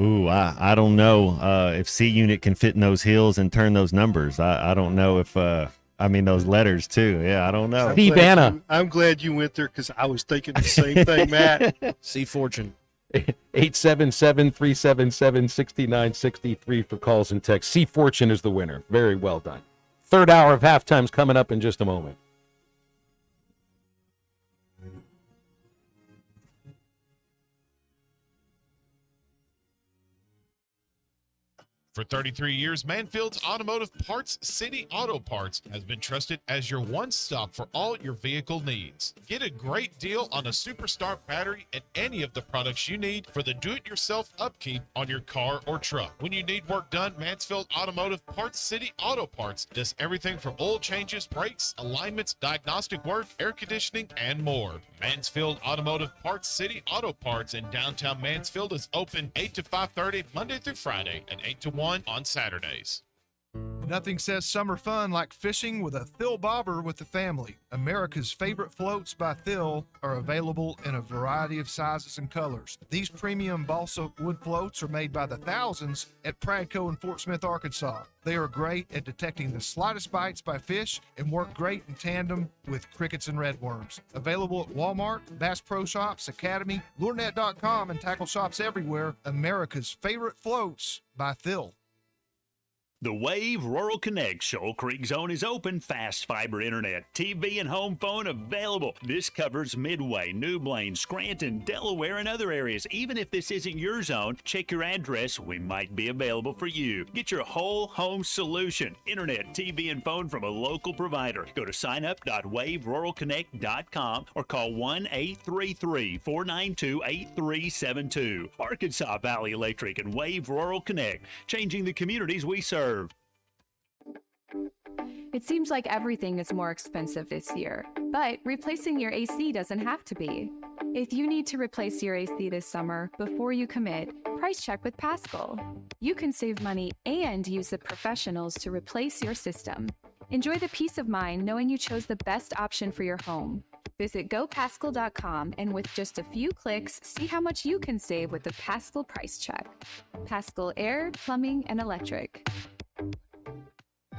Ooh, I don't know if C Unit can fit in those hills and turn those numbers. I don't know if those letters too. Yeah, I don't know. Steve Anna. I'm glad you went there because I was thinking the same thing, Matt. C Fortune. 877-377-6963 for calls and texts. C Fortune is the winner. Very well done. Third hour of halftime's coming up in just a moment. For 33 years, Manfield's Automotive Parts City Auto Parts has been trusted as your one-stop for all your vehicle needs. Get a great deal on a Superstart battery and any of the products you need for the do-it-yourself upkeep on your car or truck. When you need work done, Mansfield Automotive Parts City Auto Parts does everything from oil changes, brakes, alignments, diagnostic work, air conditioning, and more. Mansfield Automotive Parts City Auto Parts in downtown Mansfield is open 8 to 5:30 Monday through Friday and 8 to 1 on Saturdays. Nothing says summer fun like fishing with a Thill Bobber with the family. America's favorite floats by Thill are available in a variety of sizes and colors. These premium balsa wood floats are made by the thousands at Pradco in Fort Smith, Arkansas. They are great at detecting the slightest bites by fish and work great in tandem with crickets and redworms. Available at Walmart, Bass Pro Shops, Academy, LureNet.com, and tackle shops everywhere. America's favorite floats by Thill. The Wave Rural Connect Shoal Creek Zone is open. Fast fiber internet, TV, and home phone available. This covers Midway, New Blaine, Scranton, Delaware, and other areas. Even if this isn't your zone, check your address. We might be available for you. Get your whole home solution. Internet, TV, and phone from a local provider. Go to signup.waveruralconnect.com or call 1-833-492-8372. Arkansas Valley Electric and Wave Rural Connect, changing the communities we serve. It seems like everything is more expensive this year, but replacing your AC doesn't have to be. If you need to replace your AC this summer, before you commit, price check with Paschal. You can save money and use the professionals to replace your system. Enjoy the peace of mind knowing you chose the best option for your home. Visit GoPaschal.com and with just a few clicks, see how much you can save with the Paschal Price Check. Paschal Air, Plumbing, and Electric.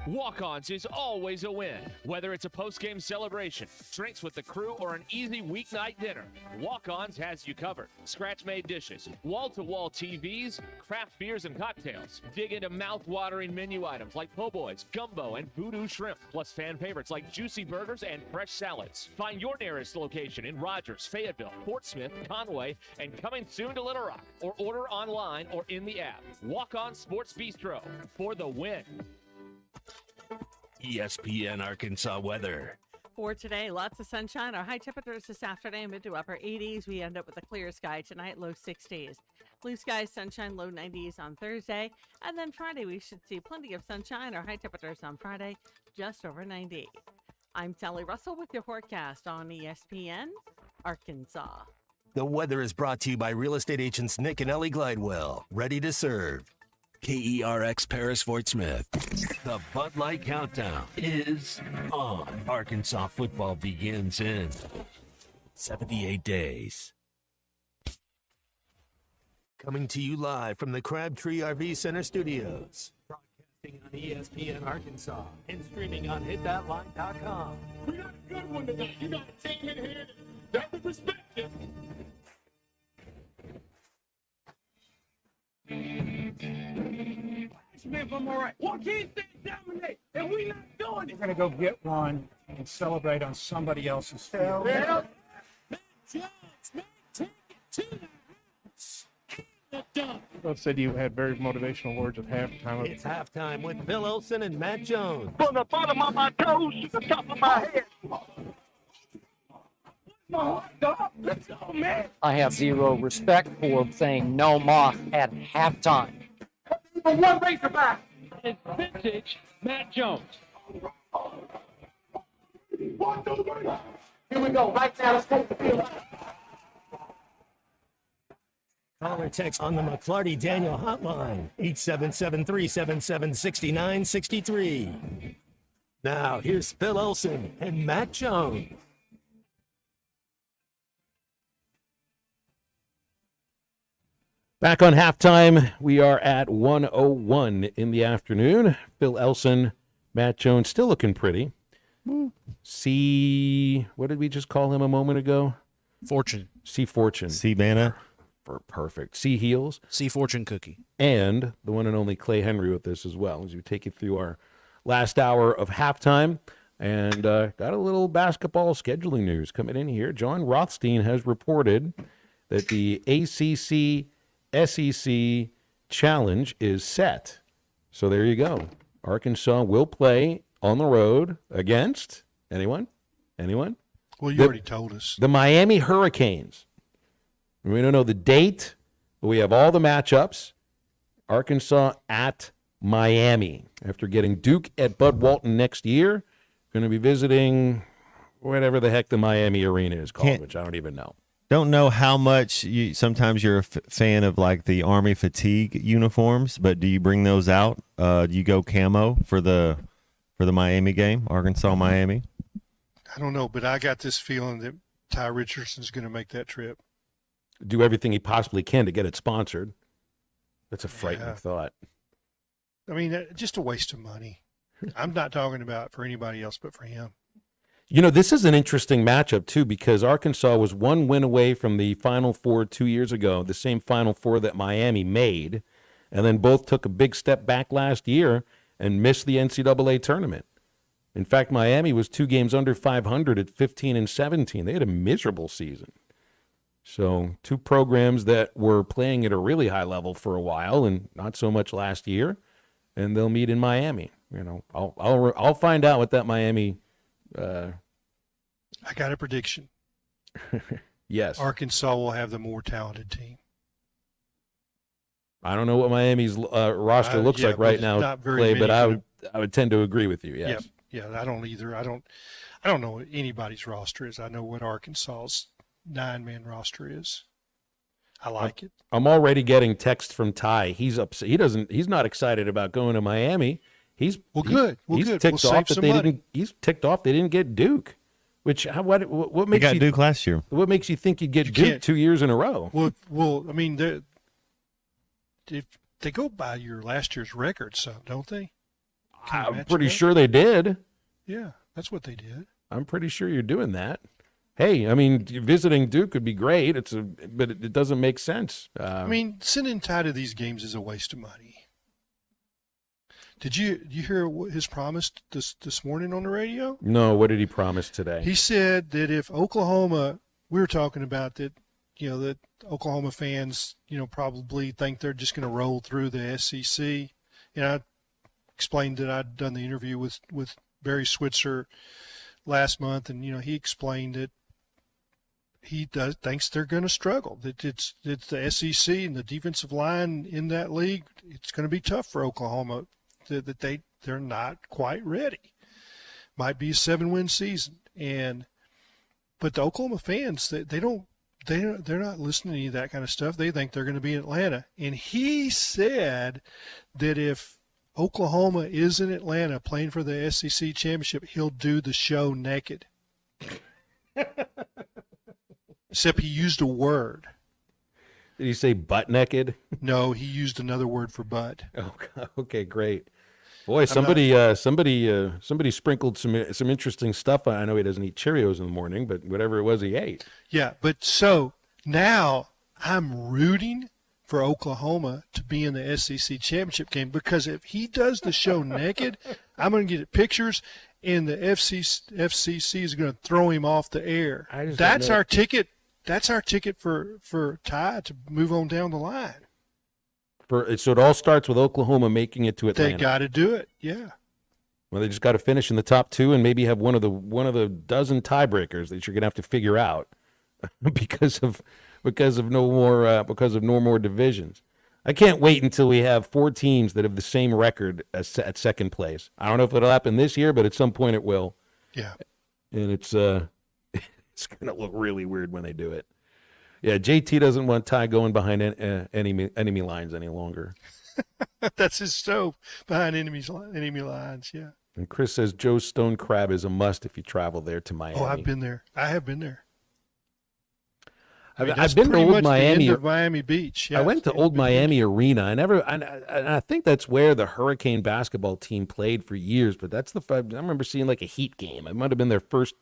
Walk-Ons is always a win. Whether it's a post-game celebration, drinks with the crew, or an easy weeknight dinner, Walk-Ons has you covered. Scratch-made dishes, wall-to-wall TVs, craft beers and cocktails. Dig into mouth-watering menu items like po' boys, gumbo, and voodoo shrimp, plus fan favorites like juicy burgers and fresh salads. Find your nearest location in Rogers, Fayetteville, Fort Smith, Conway, and coming soon to Little Rock, or order online or in the app. Walk-On Sports Bistro for the win. ESPN Arkansas weather. For today, lots of sunshine. Our high temperatures this afternoon, mid to upper 80s. We end up with a clear sky tonight, low 60s. Blue skies, sunshine, low 90s on Thursday. And then Friday, we should see plenty of sunshine. Our high temperatures on Friday, just over 90. I'm Sally Russell with your forecast on ESPN Arkansas. The weather is brought to you by real estate agents Nick and Ellie Glidewell. Ready to serve. KERX Paris Fort Smith. The Bud Light Countdown is on. Arkansas football begins in 78 days. Coming to you live from the Crabtree RV Center studios. Broadcasting on ESPN Arkansas and streaming on hitthatline.com. We got a good one tonight. You got a team in here that doesn't respect it. If I'm all right. Why can't they dominate? And we not doing it. We're gonna go get one and celebrate on somebody else's field. Well, take it to the house. The dump. Both said you had very motivational words at halftime. It's halftime with Phil Elson and Matt Jones. From the bottom of my toes to the top of my head. My hot dog. Let's go, man. I have zero respect for saying no mock at halftime. For one Razorback. It's vintage Matt Jones. 1, 2, 3. Here we go. Right now, let's take the field. Call or text on the McClarty Daniel hotline, 877-377-6963. Now, here's Phil Elson and Matt Jones. Back on halftime, we are at 1:01 in the afternoon. Phil Elson, Matt Jones, still looking pretty. What did we just call him a moment ago? Fortune. C Fortune. C Banna. Perfect. C Heels. C Fortune Cookie. And the one and only Clay Henry with this as well, as we take you through our last hour of halftime. And got a little basketball scheduling news coming in here. John Rothstein has reported that the ACC SEC Challenge is set. So there you go. Arkansas will play on the road against anyone? Well, you already told us. The Miami Hurricanes. We don't know the date, but we have all the matchups. Arkansas at Miami. After getting Duke at Bud Walton next year, going to be visiting whatever the heck the Miami Arena is called, which I don't even know. Don't know how much sometimes you're a fan of like the Army fatigue uniforms, but do you bring those out? Do you go camo for the Miami game, Arkansas Miami? I don't know, but I got this feeling that Ty Richardson's going to make that trip. Do everything he possibly can to get it sponsored. That's a frightening thought. I mean, just a waste of money. I'm not talking about for anybody else, but for him. You know, this is an interesting matchup, too, because Arkansas was one win away from the Final Four 2 years ago, the same Final Four that Miami made, and then both took a big step back last year and missed the NCAA tournament. In fact, Miami was 2 games under 500 at 15-17. They had a miserable season. So 2 programs that were playing at a really high level for a while and not so much last year, and they'll meet in Miami. You know, I'll find out what that Miami. I got a prediction. Yes, Arkansas will have the more talented team. I don't know what Miami's roster looks like right now, Clay, but I would tend to agree with you. Yes. Yeah, I don't either. I don't know what anybody's roster is. I know what Arkansas's 9-man roster is. I like it. I'm already getting text from Ty. He's upset. He's not excited about going to Miami. He's good. He's good. ticked We'll off save that they some money. didn't. He's ticked off they didn't get Duke. Which what makes got you Duke last year? What makes you think you'd get Duke 2 years in a row? Well, I mean, if they go by your last year's record, don't they? I'm pretty sure they did. Yeah, that's what they did. I'm pretty sure you're doing that. Hey, I mean, visiting Duke would be great. But it doesn't make sense. I mean, sending Ty to these games is a waste of money. Did you hear his promise this morning on the radio? No, what did he promise today? He said that if Oklahoma, we were talking about that, that Oklahoma fans, probably think they're just going to roll through the SEC. And I explained that I'd done the interview with Barry Switzer last month, and he explained that he thinks they're going to struggle. That it's the SEC and the defensive line in that league. It's going to be tough for Oklahoma. That they're not quite ready. Might be a 7-win season, but the Oklahoma fans they're not listening to any of that kind of stuff. They think they're going to be in Atlanta, and he said that if Oklahoma is in Atlanta playing for the SEC championship, he'll do the show naked. Except he used a word. Did he say butt naked? No, he used another word for butt. Oh, okay, great. Boy, somebody sprinkled some interesting stuff. I know he doesn't eat Cheerios in the morning, but whatever it was, he ate. Yeah, but so now I'm rooting for Oklahoma to be in the SEC championship game, because if he does the show naked, I'm going to get pictures, and the FCC is going to throw him off the air. That's our ticket. That's our ticket for Ty to move on down the line. So it all starts with Oklahoma making it to Atlanta. They got to do it, yeah. Well, they just got to finish in the top 2 and maybe have one of the dozen tiebreakers that you're going to have to figure out because of no more divisions. I can't wait until we have 4 teams that have the same record at second place. I don't know if it'll happen this year, but at some point it will. Yeah. And it's going to look really weird when they do it. Yeah, JT doesn't want Ty going behind enemy lines any longer. That's his stove, behind enemy lines, yeah. And Chris says Joe's Stone Crab is a must if you travel there to Miami. Oh, I've been there. I have been there. I've been to Old Miami. The end of Miami Beach. Yeah, I went to Old Miami Arena. I think that's where the Hurricane basketball team played for years. But I remember seeing like a Heat game. It might have been their first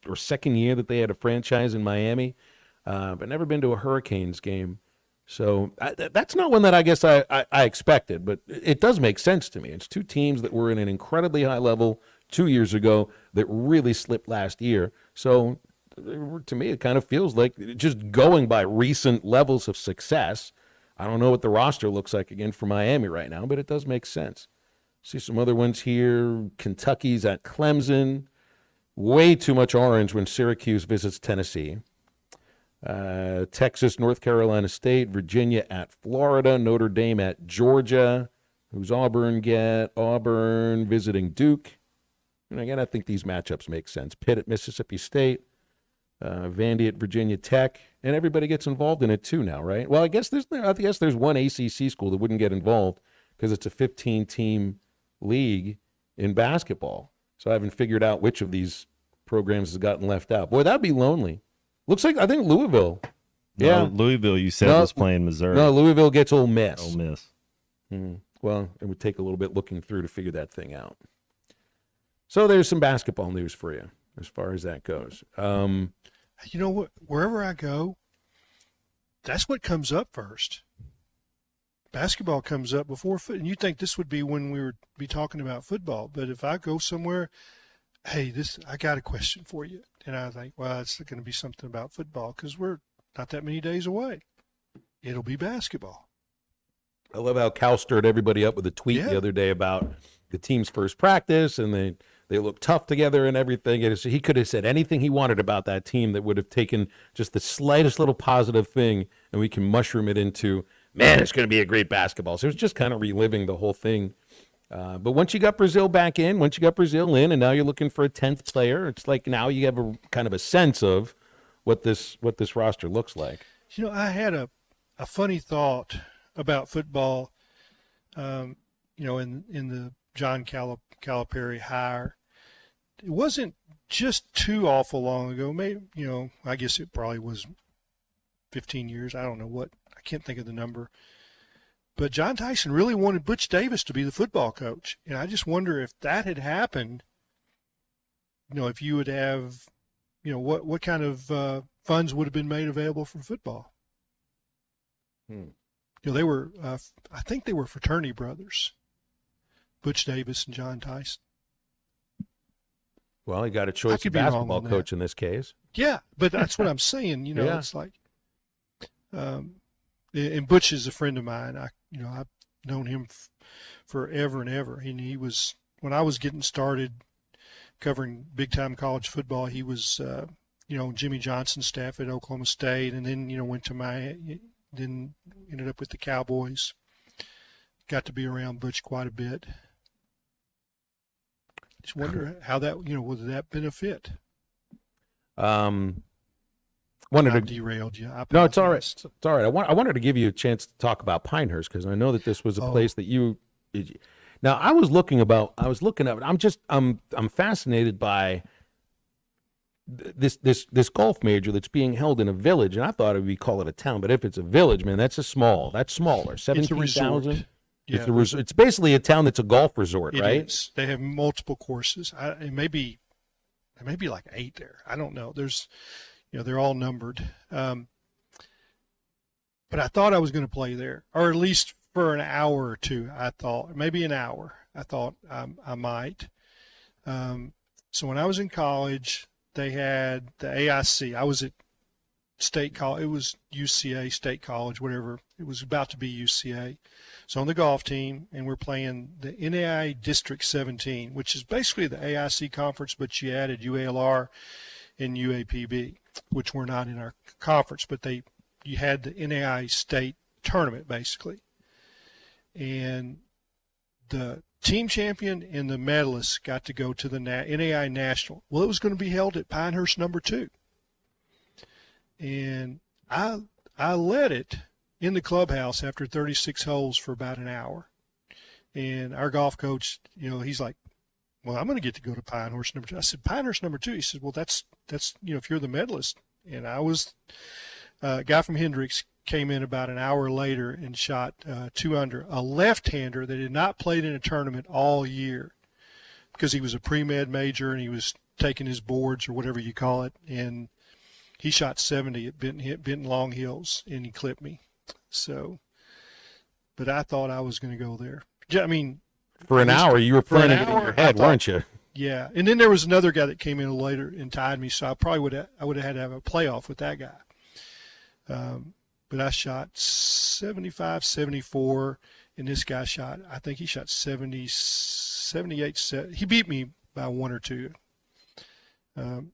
or second year that they had a franchise in Miami, but never been to a Hurricanes game. So that's not one that I guess I expected, but it does make sense to me. It's 2 teams that were in an incredibly high level 2 years ago that really slipped last year. So to me, it kind of feels like just going by recent levels of success. I don't know what the roster looks like again for Miami right now, but it does make sense. See some other ones here. Kentucky's at Clemson. Way too much orange when Syracuse visits Tennessee. Texas, North Carolina State, Virginia at Florida, Notre Dame at Georgia. Who's Auburn get? Auburn visiting Duke. And again, I think these matchups make sense. Pitt at Mississippi State, Vandy at Virginia Tech, and everybody gets involved in it too now, right? Well, I guess there's one ACC school that wouldn't get involved because it's a 15-team league in basketball. So I haven't figured out which of these programs has gotten left out. Boy, that'd be lonely. Looks like, I think Louisville. Yeah, Louisville. You said was playing Missouri. No, Louisville gets Ole Miss. Ole Miss. Well, it would take a little bit looking through to figure that thing out. So there's some basketball news for you as far as that goes. You know what? Wherever I go, that's what comes up first. Basketball comes up before football. And you think this would be when we would be talking about football. But if I go somewhere, hey, I got a question for you. And I think, well, it's going to be something about football because we're not that many days away. It'll be basketball. I love how Cal stirred everybody up with a tweet the other day about the team's first practice, and they look tough together and everything. And he could have said anything he wanted about that team that would have taken just the slightest little positive thing, and we can mushroom it into, man, it's going to be a great basketball. So it was just kind of reliving the whole thing. But once you got Brazil back in, and now you're looking for a 10th player, it's like now you have a kind of a sense of what this roster looks like. You know, I had a funny thought about football, in the John Calipari hire. It wasn't just too awful long ago. Maybe, I guess it probably was 15 years. I don't know what. I can't think of the number. But John Tyson really wanted Butch Davis to be the football coach. And I just wonder if that had happened, if you would have, what kind of funds would have been made available for football. They were, I think they were fraternity brothers, Butch Davis and John Tyson. Well, he got a choice of basketball coach in this case. Yeah, but that's what I'm saying. It's like, and Butch is a friend of mine. I've known him forever and ever. And he was, when I was getting started covering big-time college football. He was, Jimmy Johnson's staff at Oklahoma State, and then, went to then ended up with the Cowboys. Got to be around Butch quite a bit. Just wonder how that, would that benefit? Wanted I to derailed you. No, it's all right. It's all right. I wanted to give you a chance to talk about Pinehurst because I know that this was a place that you. Now I was looking up. I'm fascinated by this golf major that's being held in a village, and I thought call it a town, but if it's a village, man, that's smaller. 17,000. Yeah. It's basically a town that's a golf resort, It right? is. They have multiple courses. It may be like 8 there. I don't know. There's, they're all numbered. But I thought I was going to play there, or at least for an hour or two. I thought maybe an hour. I thought I might. So when I was in college, they had the AIC. I was at State College. It was UCA State College, whatever. It was about to be UCA. So on the golf team, and we're playing the NAI District 17, which is basically the AIC conference, but you added UALR and UAPB, which were not in our conference, but you had the NAI state tournament basically. And the team champion and the medalist got to go to the NAI National. Well, it was going to be held at Pinehurst number 2. And I led it in the clubhouse after 36 holes for about an hour. And our golf coach, he's like, well, I'm going to get to go to Pinehurst number 2. I said, Pinehurst number 2? He said, well, that's if you're the medalist. And I was, a guy from Hendricks came in about an hour later and shot 2 under, a left-hander that had not played in a tournament all year because he was a pre-med major and he was taking his boards or whatever you call it. And he shot 70 at Benton Long Hills, and he clipped me. So, but I thought I was going to go there. I mean, For an hour, you were planning it in your head, weren't you? Yeah, and then there was another guy that came in later and tied me, so I probably would have had to have a playoff with that guy. But I shot 75, 74, and this guy shot, I think he shot 70, 78. He beat me by 1 or 2. But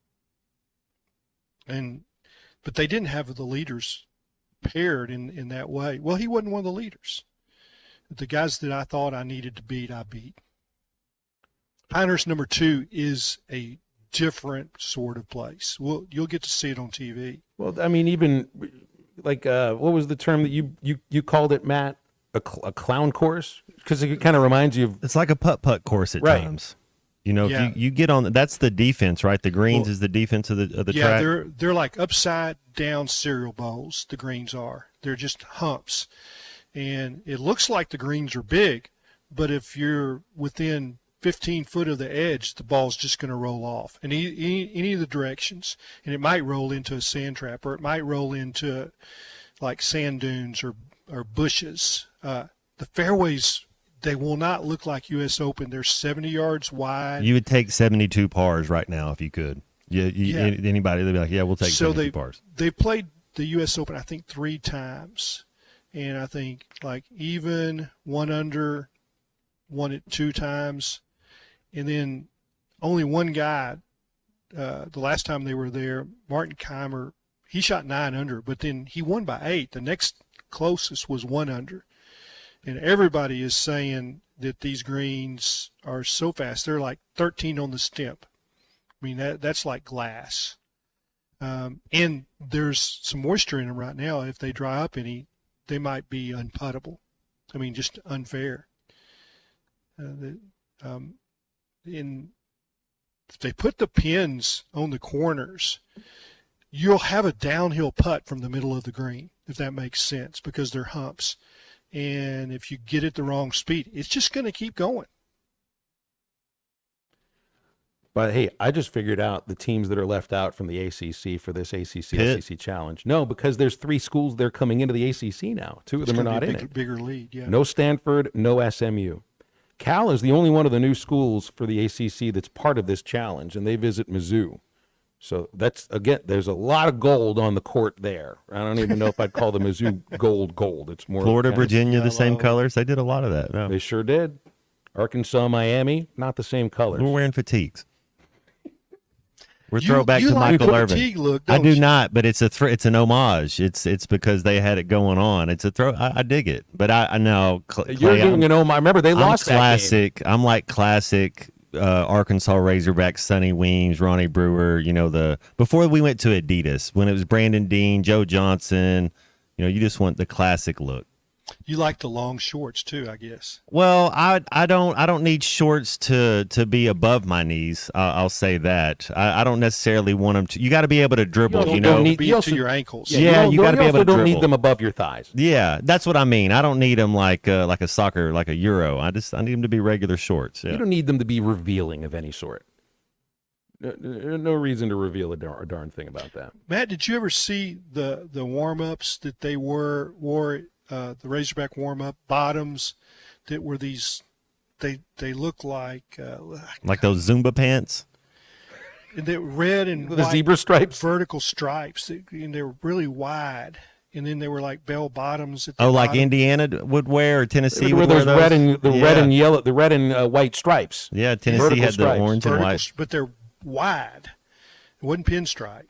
they didn't have the leaders paired in that way. Well, he wasn't one of the leaders. The guys that I thought I needed to beat, I beat. Pinehurst number 2 is a different sort of place. Well, you'll get to see it on TV. Well, I mean, even like what was the term that you called it, Matt? A clown course? Because it kind of reminds you of. It's like a putt putt course at times. Yeah. If you get on, that's the defense, right? The greens is the defense of the track. Yeah, they're like upside down cereal bowls. The greens are. They're just humps, and it looks like the greens are big, but if you're within 15 foot of the edge, the ball's just going to roll off in any of the directions, and it might roll into a sand trap, or it might roll into like sand dunes or bushes. The fairways, they will not look like U.S. Open. They're 70 yards wide. You would take 72 pars right now if you could. Anybody, they'd be like, yeah, we'll take 72 pars. They played the U.S. Open, I think, 3 times. And I think like even 1 under, won it 2 times. And then only one guy, the last time they were there, Martin Keimer, he shot 9 under, but then he won by 8. The next closest was 1 under. And everybody is saying that these greens are so fast. They're like 13 on the stimp. I mean, that's like glass. And there's some moisture in them right now. If they dry up any, they might be unputtable. I mean, just unfair. And if they put the pins on the corners, you'll have a downhill putt from the middle of the green, if that makes sense, because they're humps. And if you get it the wrong speed, it's just going to keep going. But hey, I just figured out the teams that are left out from the ACC for this ACC Challenge. No, because there's 3 schools that are coming into the ACC now. 2 of them are not in it. Bigger lead, yeah. No Stanford, no SMU. Cal is the only one of the new schools for the ACC that's part of this challenge, and they visit Mizzou. So that's, again, there's a lot of gold on the court there. I don't even know if I'd call the Mizzou gold. It's more Florida, Virginia, the same colors. They did a lot of that. No. They sure did. Arkansas, Miami, not the same colors. We're wearing fatigues. We're throwback to like Michael the Irvin. fatigue look, I don't do you? not, but it's an homage. It's because they had it going on. It's a throw. I dig it, but I know You're doing an homage. Remember, they lost classic. I'm like classic Arkansas Razorback, Sonny Weems, Ronnie Brewer. Before we went to Adidas, when it was Brandon Dean, Joe Johnson. You just want the classic look. You like the long shorts too, I guess. Well, I don't need shorts to be above my knees. I'll say that. I don't necessarily want them to. You got to be able to dribble. You don't need Be to your ankles. Yeah, you got to be able to don't dribble. need them above your thighs. Yeah, that's what I mean. I don't need them like a soccer, like a Euro. I need them to be regular shorts. Yeah. You don't need them to be revealing of any sort. No reason to reveal a darn thing about that. Matt, did you ever see the warm-ups that they wore the Razorback warm-up bottoms that were these? They look like those Zumba pants. They were red and The white zebra stripes? vertical stripes, and they were really wide. And then they were like bell bottoms. At the Like bottom. Indiana would wear, or Tennessee Where would wear there's those. red and yellow, the red and white stripes. Yeah, Tennessee Vertical had stripes. the orange and Vertical, white. but they're wide. It wasn't pinstripe.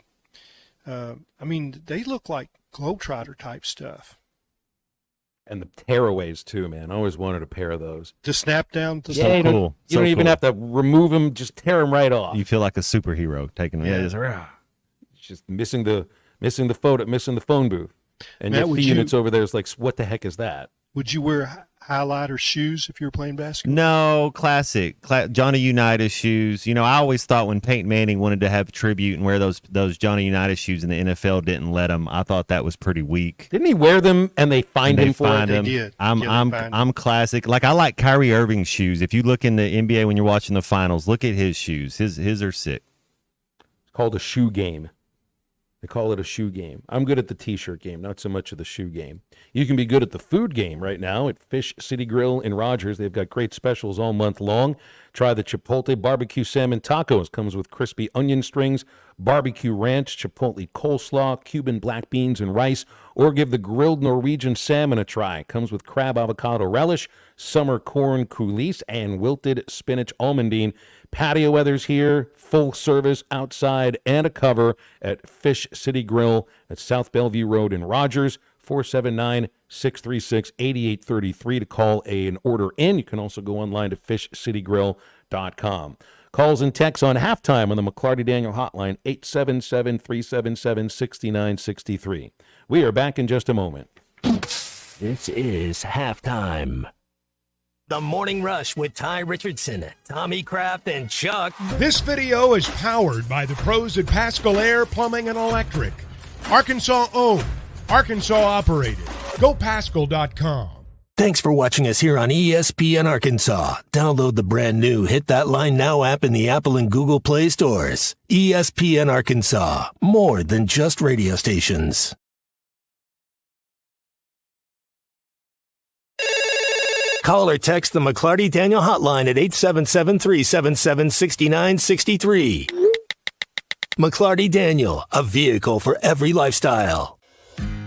They look like Globetrotter type stuff. And the tearaways too, man. I always wanted a pair of those. To snap down. To You don't even have to remove them; just tear them right off. You feel like a superhero taking them. Yeah. Just missing the phone booth, and Matt, your would units over there is like, what the heck is that? Would you wear highlighter shoes if you were playing basketball? No, classic. Johnny Unitas shoes. I always thought when Peyton Manning wanted to have tribute and wear those Johnny Unitas shoes and the NFL didn't let him, I thought that was pretty weak. Didn't he wear them and they fined him for it? They did. I'm classic. Like I like Kyrie Irving's shoes. If you look in the NBA when you're watching the finals, look at his shoes. His are sick. It's called a shoe game. They call it a shoe game. I'm good at the T-shirt game, not so much of the shoe game. You can be good at the food game right now at Fish City Grill in Rogers. They've got great specials all month long. Try the Chipotle Barbecue Salmon Tacos. Comes with crispy onion strings, barbecue ranch, Chipotle coleslaw, Cuban black beans and rice, or give the grilled Norwegian salmon a try. Comes with crab avocado relish, summer corn coulis, and wilted spinach almondine. Patio weather's here, full service outside and a cover at Fish City Grill at South Bellevue Road in Rogers. 479-636-8833 to call an order in. You can also go online to fishcitygrill.com. Calls and texts on halftime on the McClarty Daniel hotline, 877-377-6963. We are back in just a moment. This is halftime. The Morning Rush with Ty Richardson, Tommy Kraft, and Chuck. This video is powered by the pros at Pascal Air Plumbing and Electric. Arkansas owned, Arkansas operated. GoPascal.com. Thanks for watching us here on ESPN Arkansas. Download the brand new Hit That Line Now app in the Apple and Google Play stores. ESPN Arkansas, more than just radio stations. Call or text the McClarty Daniel hotline at 877-377-6963. McClarty Daniel, a vehicle for every lifestyle.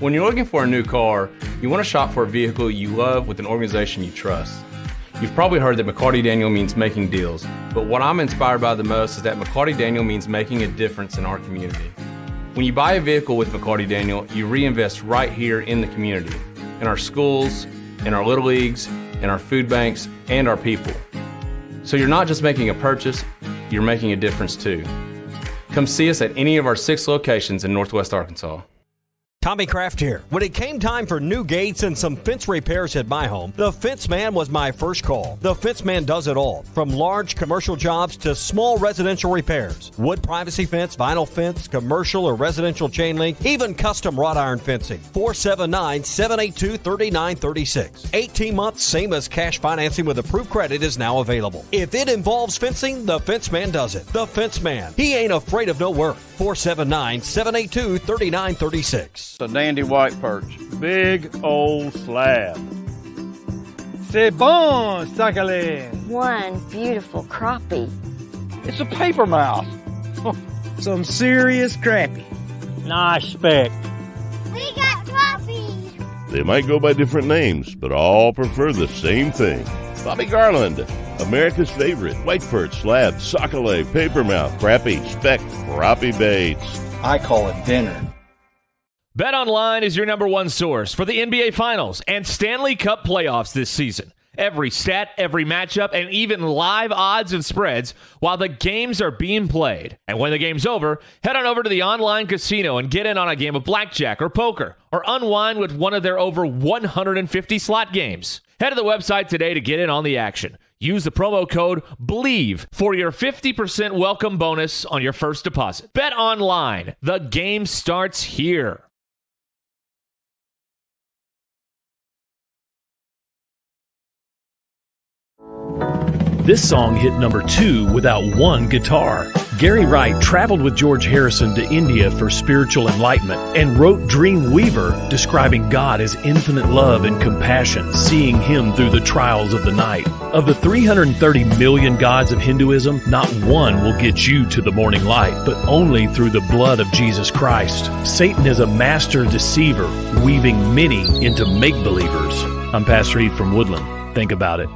When you're looking for a new car, you want to shop for a vehicle you love with an organization you trust. You've probably heard that McClarty Daniel means making deals, but what I'm inspired by the most is that McClarty Daniel means making a difference in our community. When you buy a vehicle with McClarty Daniel, you reinvest right here in the community, in our schools, in our little leagues, in our food banks, and our people. So you're not just making a purchase, you're making a difference too. Come see us at any of our 6 locations in Northwest Arkansas. Tommy Kraft here. When it came time for new gates and some fence repairs at my home, the Fence Man was my first call. The Fence Man does it all, from large commercial jobs to small residential repairs. Wood privacy fence, vinyl fence, commercial or residential chain link, even custom wrought iron fencing. 479-782-3936. 18 months, same as cash financing with approved credit is now available. If it involves fencing, the Fence Man does it. The Fence Man. He ain't afraid of no work. 479-782-3936. A dandy white perch. Big old slab. C'est bon, sacalé. One beautiful crappie. It's a paper mouse. Some serious crappie. Nice speck. We got crappies. They might go by different names, but all prefer the same thing. Bobby Garland, America's favorite white perch, slab, sockeye, papermouth, crappie, speck, crappie baits. I call it dinner. BetOnline is your number one source for the NBA Finals and Stanley Cup playoffs this season. Every stat, every matchup, and even live odds and spreads while the games are being played. And when the game's over, head on over to the online casino and get in on a game of blackjack or poker or unwind with one of their over 150 slot games. Head to the website today to get in on the action. Use the promo code BELIEVE for your 50% welcome bonus on your first deposit. Bet online. The game starts here. This song hit number 2 without one guitar. Gary Wright traveled with George Harrison to India for spiritual enlightenment and wrote Dream Weaver, describing God as infinite love and compassion, seeing him through the trials of the night. Of the 330 million gods of Hinduism, not one will get you to the morning light, but only through the blood of Jesus Christ. Satan is a master deceiver, weaving many into make-believers. I'm Pastor Heath from Woodland. Think about it.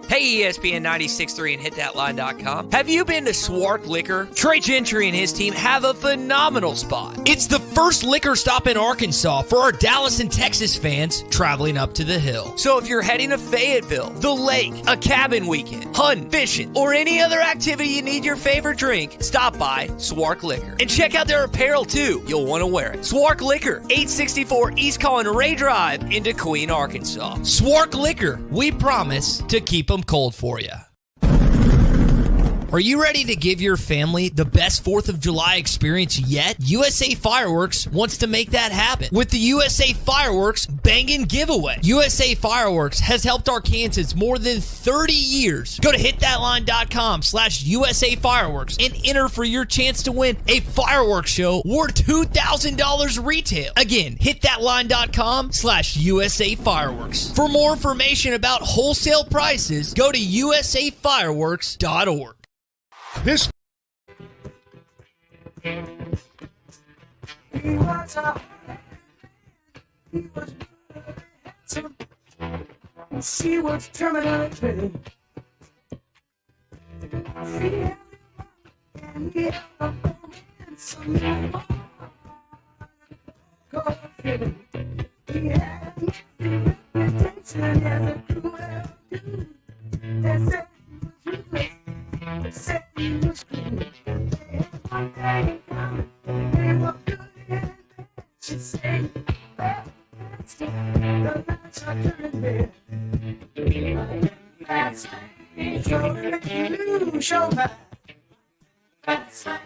Hey, ESPN 96.3 and hitthatline.com. Have you been to Swark Liquor? Trey Gentry and his team have a phenomenal spot. It's the first liquor stop in Arkansas for our Dallas and Texas fans traveling up to the hill. So if you're heading to Fayetteville, the lake, a cabin weekend, hunting, fishing, or any other activity you need your favorite drink, stop by Swark Liquor. And check out their apparel too. You'll want to wear it. Swark Liquor, 864 East Collin Ray Drive into Queen, Arkansas. Swark Liquor, we promise to keep them cold for you. Are you ready to give your family the best 4th of July experience yet? USA Fireworks wants to make that happen with the USA Fireworks Bangin' Giveaway. USA Fireworks has helped Arkansans more than 30 years. Go to hitthatline.com/USA Fireworks and enter for your chance to win a fireworks show worth $2,000 retail. Again, hitthatline.com/USA Fireworks. For more information about wholesale prices, go to usafireworks.org. This she was terminally trained. She had and get up and some go feeling. He had the reputation as a cruel dude. They said he was ruthless. They said he was cruel. They had one thing in common. They were good and bad. She said, well, that's the lights are turning red. That's lane, show you, show back. That's lane.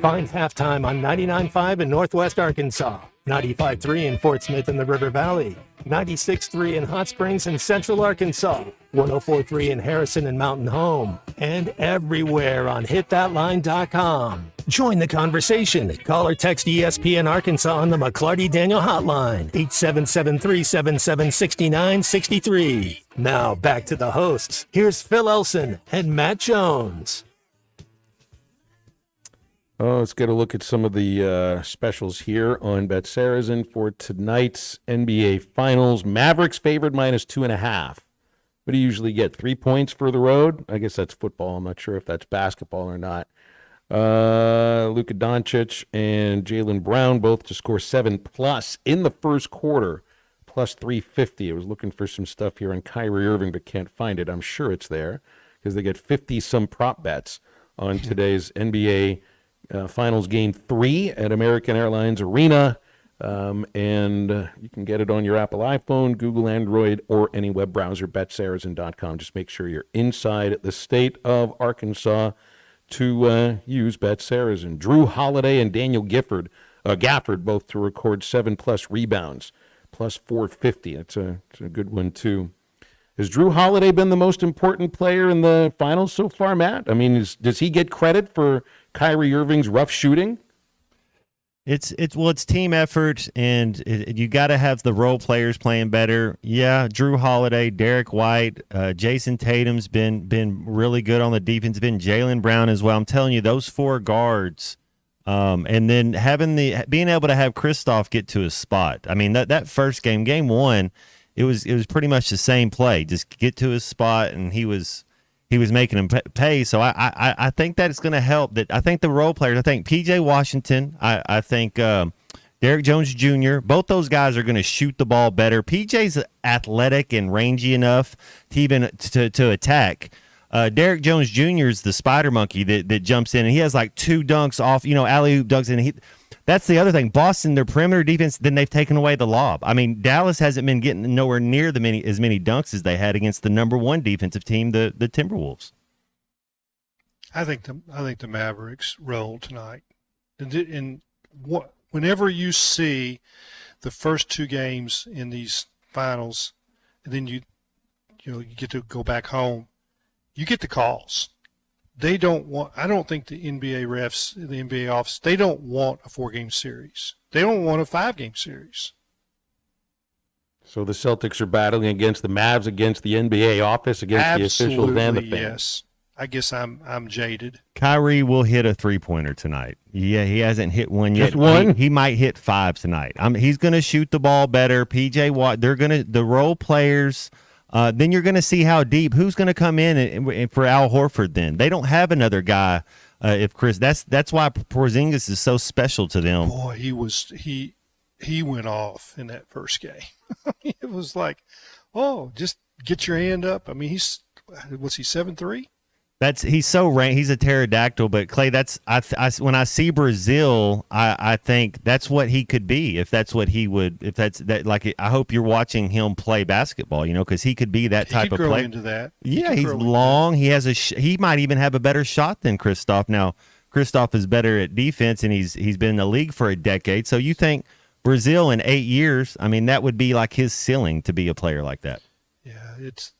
Find Halftime on 99.5 in Northwest Arkansas, 95.3 in Fort Smith in the River Valley, 96.3 in Hot Springs in Central Arkansas, 104.3 in Harrison and Mountain Home, and everywhere on hitthatline.com. Join the conversation. Call or text ESPN Arkansas on the McClarty Daniel Hotline, 877-377-6963. Now back to the hosts. Here's Phil Elson and Matt Jones. Oh, let's get a look at some of the specials here on BetSarazin for tonight's NBA Finals. Mavericks favored -2.5. What do you usually get? 3 points for the road? I guess that's football. I'm not sure if that's basketball or not. Luka Doncic and Jaylen Brown both to score 7+ in the first quarter, plus 350. I was looking for some stuff here on Kyrie Irving, but can't find it. I'm sure it's there because they get 50-some prop bets on today's NBA Finals Game 3 at American Airlines Arena. And you can get it on your Apple iPhone, Google Android, or any web browser, betsarazin.com. Just make sure you're inside the state of Arkansas to use BetSarazin. Drew Holiday and Daniel Gafford both to record 7+ rebounds, plus 450. It's a good one, too. Has Drew Holiday been the most important player in the finals so far, Matt? I mean, does he get credit for Kyrie Irving's rough shooting? It's team effort, and you got to have the role players playing better. Yeah, Drew Holiday, Derek White, Jason Tatum's been really good on the defensive end. Jaylen Brown as well. I'm telling you, those four guards, and then being able to have Kristoff get to his spot. I mean, that first game 1, it was pretty much the same play. Just get to his spot, and he was making him pay. So I think that it's going to help. That I think the role players. I think P.J. Washington. I think Derek Jones Jr. Both those guys are going to shoot the ball better. P.J.'s athletic and rangy enough to even to attack. Derek Jones Jr. is the spider monkey that jumps in, and he has like 2 dunks off, alley-oop dunks, and that's the other thing. Boston, their perimeter defense, then they've taken away the lob. I mean, Dallas hasn't been getting nowhere near as many dunks as they had against the number 1 defensive team, the Timberwolves. I think the Mavericks roll tonight, and whenever you see the first 2 games in these finals, and then you get to go back home, you get the calls. I don't think the NBA refs, the NBA office, they don't want a 4-game series. They don't want a 5-game series. So the Celtics are battling against the Mavs, against the NBA office, against the officials and the fans. Yes. I guess I'm jaded. Kyrie will hit a 3-pointer tonight. Yeah, he hasn't hit one yet. Just one? He might hit 5 tonight. He's going to shoot the ball better. PJ Watt, the role players. Then you're going to see how deep. Who's going to come in for Al Horford? Then they don't have another guy. If Chris, that's why Porzingis is so special to them. Boy, he went off in that first game. It was like, just get your hand up. I mean, was he 7'3"? He's so he's a pterodactyl, but Clay, when I see Brazil, I think that's what he could be. If that's what he would, if that's that, like, I hope you're watching him play basketball, because he could be that type of player. Into that. Yeah, he's long. He has he might even have a better shot than Kristoff. Now, Kristoff is better at defense, and he's been in the league for a decade. So you think Brazil in 8 years? I mean, that would be like his ceiling to be a player like that. Yeah, it's.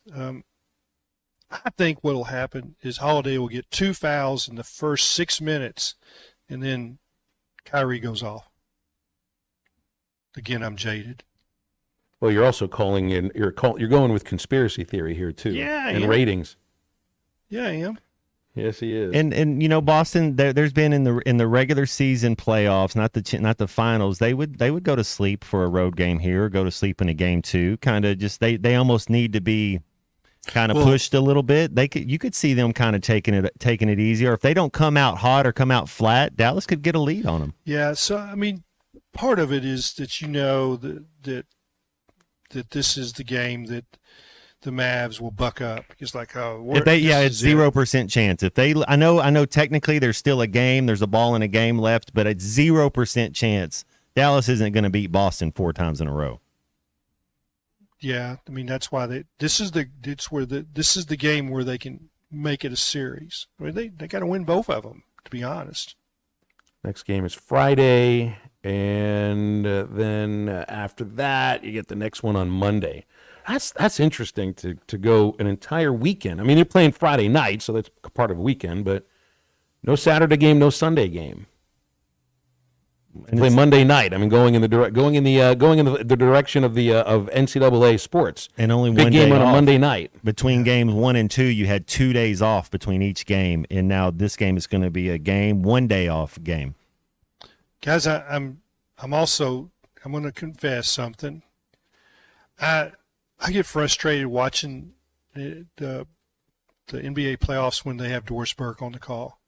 I think what will happen is Holiday will get 2 fouls in the first 6 minutes, and then Kyrie goes off. Again, I'm jaded. Well, you're also you're going with conspiracy theory here too. Yeah, and ratings. Yeah, I am. Yes, he is. And Boston, there's been in the regular season playoffs, not the finals. They would go to sleep for a road game here, or go to sleep in a game 2. Kind of just they almost need to be kind of pushed a little bit. You could see them kind of taking it easy, or if they don't come out hot or come out flat, Dallas could get a lead on them. Yeah, so I mean, part of it is that that this is the game that the Mavs will buck up. It's like, it's 0% chance. If I know technically there's still a game, there's a ball in a game left, but it's 0% chance Dallas isn't going to beat Boston 4 times in a row. Yeah, I mean, that's why this is the game where they can make it a series. I mean, they got to win both of them, to be honest. Next game is Friday, and then after that, you get the next one on Monday. That's interesting to go an entire weekend. I mean, you're playing Friday night, so that's part of a weekend, but no Saturday game, no Sunday game. And play Monday night. I mean, going in the direction of NCAA sports. And only big one game day on off. A Monday night. Between games 1 and 2, you had 2 days off between each game, and now this game is going to be a game 1 day off game. Guys, I'm going to confess something. I get frustrated watching the NBA playoffs when they have Doris Burke on the call.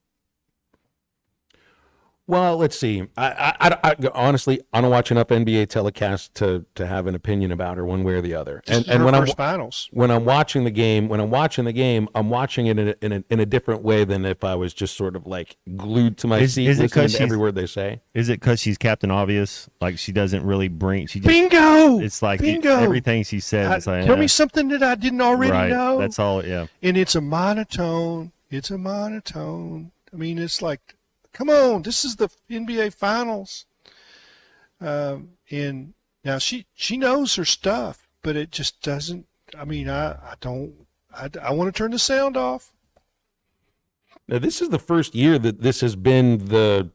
Well, let's see. I honestly, I don't watch enough NBA telecasts to have an opinion about her one way or the other. And when I'm watching the game, I'm watching it in a different way than if I was just sort of like glued to my seat listening to every word they say. Is it because she's Captain Obvious? Like she doesn't really bring. She just, bingo. It's like bingo. Everything she says. It's like, tell me something that I didn't already know. That's all. Yeah. And it's a monotone. I mean, it's like, come on, this is the NBA Finals. And now she knows her stuff, but it just doesn't. I mean, I want to turn the sound off. Now, this is the first year that this has been the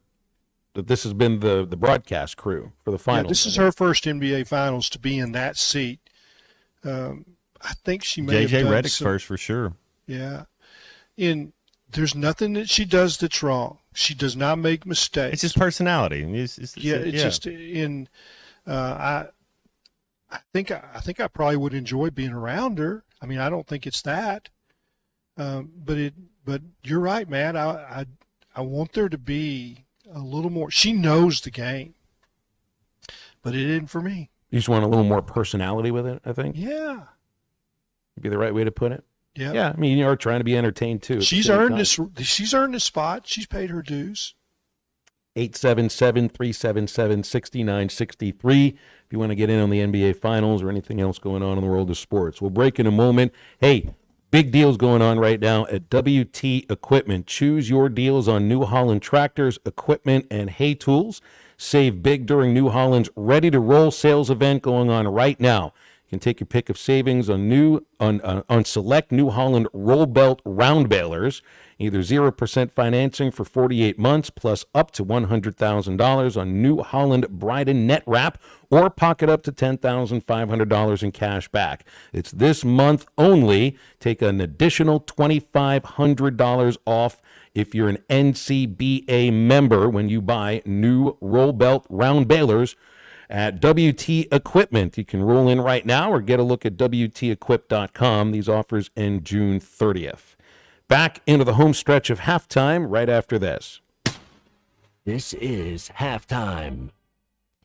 broadcast crew for the finals. Yeah, this is her first NBA Finals to be in that seat. I think she may have done Redick's first for sure. Yeah, and there's nothing that she does that's wrong. She does not make mistakes. It's just personality. Just in. I I think I probably would enjoy being around her. I mean, I don't think it's that, but you're right, Matt. I want there to be a little more. She knows the game, but it isn't for me. You just want a little more personality with it, I think. Yeah, would be the right way to put it. Yeah. Yeah. I mean, you're trying to be entertained too. She's earned this. She's earned this spot. She's paid her dues. 877-377-6963 if you want to get in on the NBA Finals or anything else going on in the world of sports. We'll break in a moment. Hey, big deals going on right now at WT Equipment. Choose your deals on New Holland tractors, equipment, and hay tools. Save big during New Holland's Ready to Roll sales event going on right now. You can take your pick of savings on select New Holland roll belt round balers, either 0% financing for 48 months plus up to $100,000 on New Holland Bryden net wrap, or pocket up to $10,500 in cash back. It's this month only. Take an additional $2,500 off if you're an NCBA member when you buy new roll belt round balers at WT Equipment. You can roll in right now or get a look at WTEquip.com. These offers end June 30th. Back into the home stretch of halftime right after this. This is Halftime.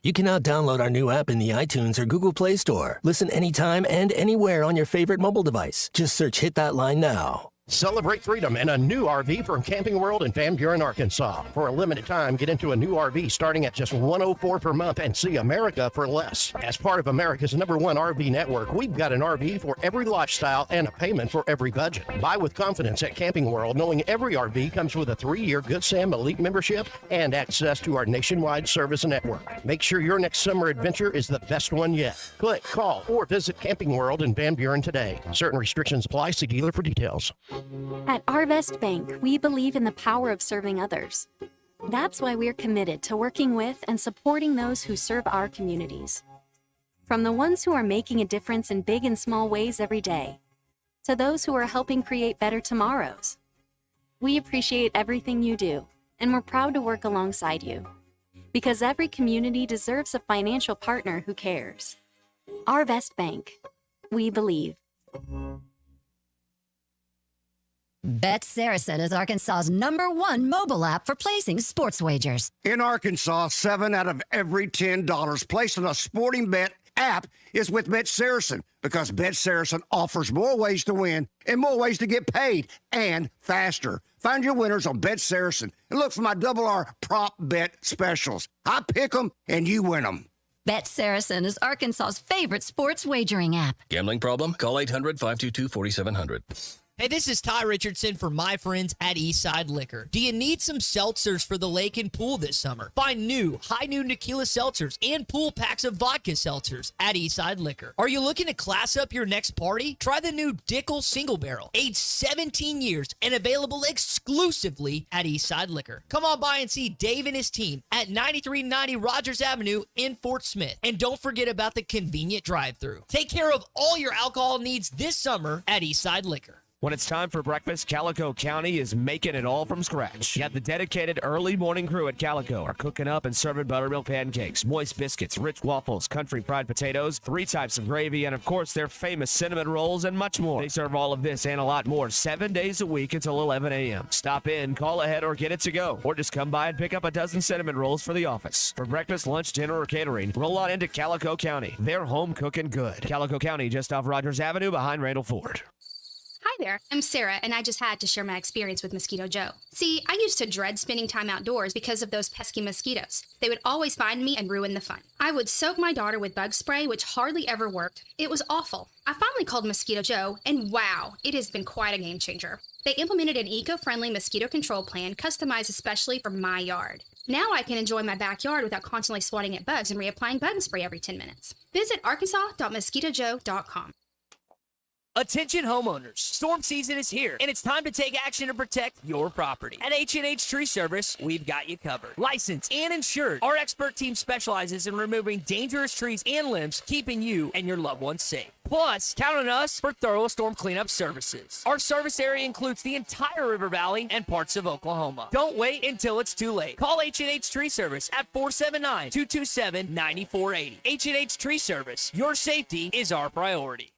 You can now download our new app in the iTunes or Google Play Store. Listen anytime and anywhere on your favorite mobile device. Just search Hit That Line now. Celebrate freedom in a new RV from Camping World in Van Buren, Arkansas. For a limited time, get into a new RV starting at just $104 per month and see America for less. As part of America's #1 RV network, we've got an RV for every lifestyle and a payment for every budget. Buy with confidence at Camping World, knowing every RV comes with a 3-year Good Sam Elite membership and access to our nationwide service network. Make sure your next summer adventure is the best one yet. Click, call, or visit Camping World in Van Buren today. Certain restrictions apply. See dealer for details. At Arvest Bank, we believe in the power of serving others. That's why we're committed to working with and supporting those who serve our communities. From the ones who are making a difference in big and small ways every day, to those who are helping create better tomorrows. We appreciate everything you do, and we're proud to work alongside you. Because every community deserves a financial partner who cares. Arvest Bank. We believe. Bet Saracen is Arkansas's #1 mobile app for placing sports wagers. In Arkansas, 7 out of every $10 placed on a sporting bet app is with Bet Saracen, because Bet Saracen offers more ways to win and more ways to get paid, and faster. Find your winners on Bet Saracen and look for my R prop bet specials. I pick them and you win them. Bet Saracen is Arkansas's favorite sports wagering app. Gambling problem? Call 800-522-4700. Hey, this is Ty Richardson for my friends at Eastside Liquor. Do you need some seltzers for the lake and pool this summer? Find new High Noon Tequila seltzers and pool packs of vodka seltzers at Eastside Liquor. Are you looking to class up your next party? Try the new Dickel Single Barrel, aged 17 years and available exclusively at Eastside Liquor. Come on by and see Dave and his team at 9390 Rogers Avenue in Fort Smith. And don't forget about the convenient drive-thru. Take care of all your alcohol needs this summer at Eastside Liquor. When it's time for breakfast, Calico County is making it all from scratch. You got the dedicated early morning crew at Calico are cooking up and serving buttermilk pancakes, moist biscuits, rich waffles, country fried potatoes, 3 types of gravy, and of course their famous cinnamon rolls and much more. They serve all of this and a lot more 7 days a week until 11 a.m. Stop in, call ahead, or get it to go. Or just come by and pick up a dozen cinnamon rolls for the office. For breakfast, lunch, dinner, or catering, roll on into Calico County. They're home cooking good. Calico County, just off Rogers Avenue behind Randall Ford. Hi there, I'm Sarah, and I just had to share my experience with Mosquito Joe. See, I used to dread spending time outdoors because of those pesky mosquitoes. They would always find me and ruin the fun. I would soak my daughter with bug spray, which hardly ever worked. It was awful. I finally called Mosquito Joe, and wow, it has been quite a game changer. They implemented an eco-friendly mosquito control plan customized especially for my yard. Now I can enjoy my backyard without constantly swatting at bugs and reapplying bug spray every 10 minutes. Visit arkansas.mosquitojoe.com. Attention homeowners, storm season is here, and it's time to take action to protect your property. At H&H Tree Service, we've got you covered. Licensed and insured, our expert team specializes in removing dangerous trees and limbs, keeping you and your loved ones safe. Plus, count on us for thorough storm cleanup services. Our service area includes the entire River Valley and parts of Oklahoma. Don't wait until it's too late. Call H&H Tree Service at 479-227-9480. H&H Tree Service. Your safety is our priority.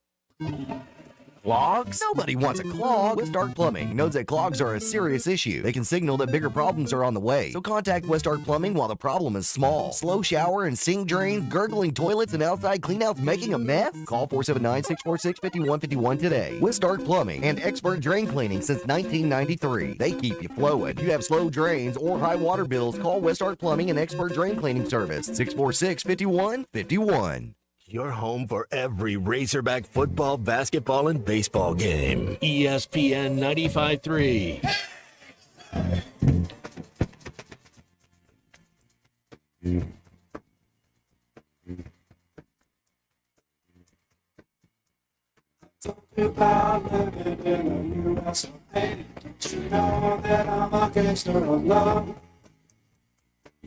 Clogs? Nobody wants a clog. West Ark Plumbing knows that clogs are a serious issue. They can signal that bigger problems are on the way. So contact West Ark Plumbing while the problem is small. Slow shower and sink drains, gurgling toilets, and outside cleanouts making a mess? Call 479-646-5151 today. West Ark Plumbing and expert drain cleaning since 1993. They keep you flowing. If you have slow drains or high water bills, call West Ark Plumbing and expert drain cleaning service. 646-5151. Your home for every Razorback football, basketball, and baseball game. ESPN 95.3. About living in the U.S. of A. Don't you know that I'm a gangster of love?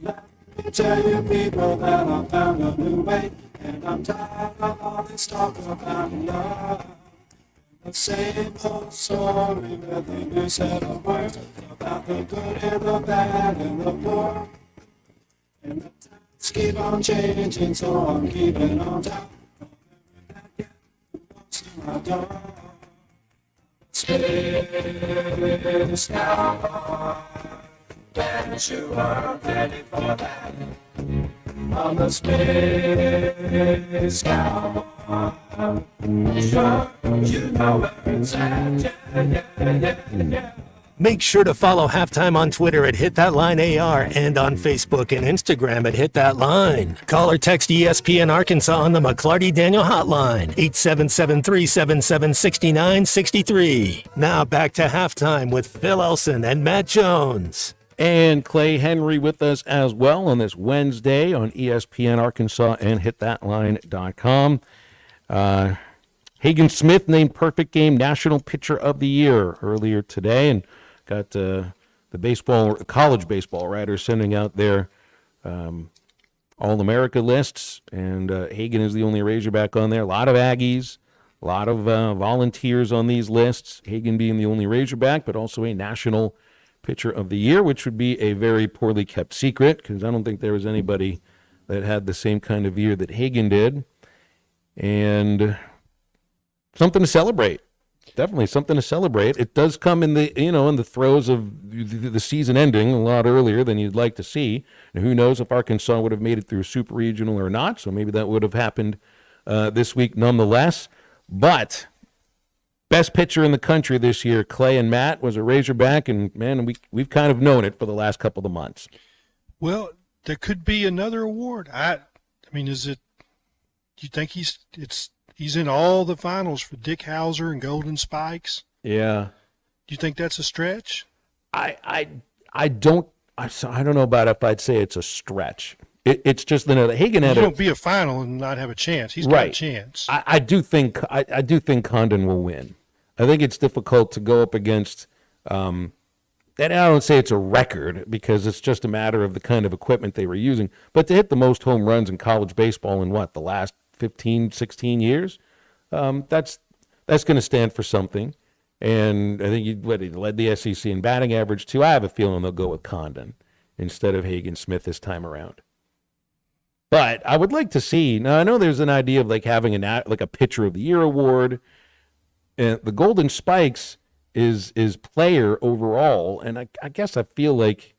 Let me tell you people that I found a new way. And I'm tired of all this talk about love. The same old story with a new set of words about the good and the bad and the poor. And the times keep on changing, so I'm keeping on top of every bad guy who walks through my door. Space cowboy, bet you are ready for that. I'm a space cowboy. Sure, you know where it's at. Yeah. Make sure to follow Halftime on Twitter at HitThatLineAR and on Facebook and Instagram at HitThatLine. Call or text ESPN Arkansas on the McClarty Daniel Hotline, 877-377-6963. Now back to Halftime with Phil Elson and Matt Jones. And Clay Henry with us as well on this Wednesday on ESPN Arkansas and HitThatLine.com. Hagen Smith named Perfect Game National Pitcher of the Year earlier today, and got the college baseball writers sending out their All-America lists, and Hagen is the only Razorback on there. A lot of Aggies, a lot of volunteers on these lists, Hagen being the only Razorback, but also a National Pitcher of the Year, which would be a very poorly kept secret because I don't think there was anybody that had the same kind of year that Hagen did. And something to celebrate. Definitely something to celebrate. It does come in the in the throes of the season ending a lot earlier than you'd like to see. And who knows if Arkansas would have made it through Super Regional or not. So maybe that would have happened this week nonetheless. But best pitcher in the country this year, Clay and Matt, was a Razorback, and man, we've kind of known it for the last couple of months. Well, there could be another award. I mean, is it? Do you think he's in all the finals for Dick Hauser and Golden Spikes? Yeah. Do you think that's a stretch? I don't know about if I'd say it's a stretch. It's just that Hagen had. You don't be a final and not have a chance. He's got a chance. I do think Condon will win. I think it's difficult to go up against. And I don't say it's a record because it's just a matter of the kind of equipment they were using. But to hit the most home runs in college baseball in the last 15, 16 years, that's going to stand for something. And I think he led the SEC in batting average too. I have a feeling they'll go with Condon instead of Hagen Smith this time around. But I would like to see. Now I know there's an idea of having a Pitcher of the Year award, and the Golden Spikes is player overall, and I guess I feel like,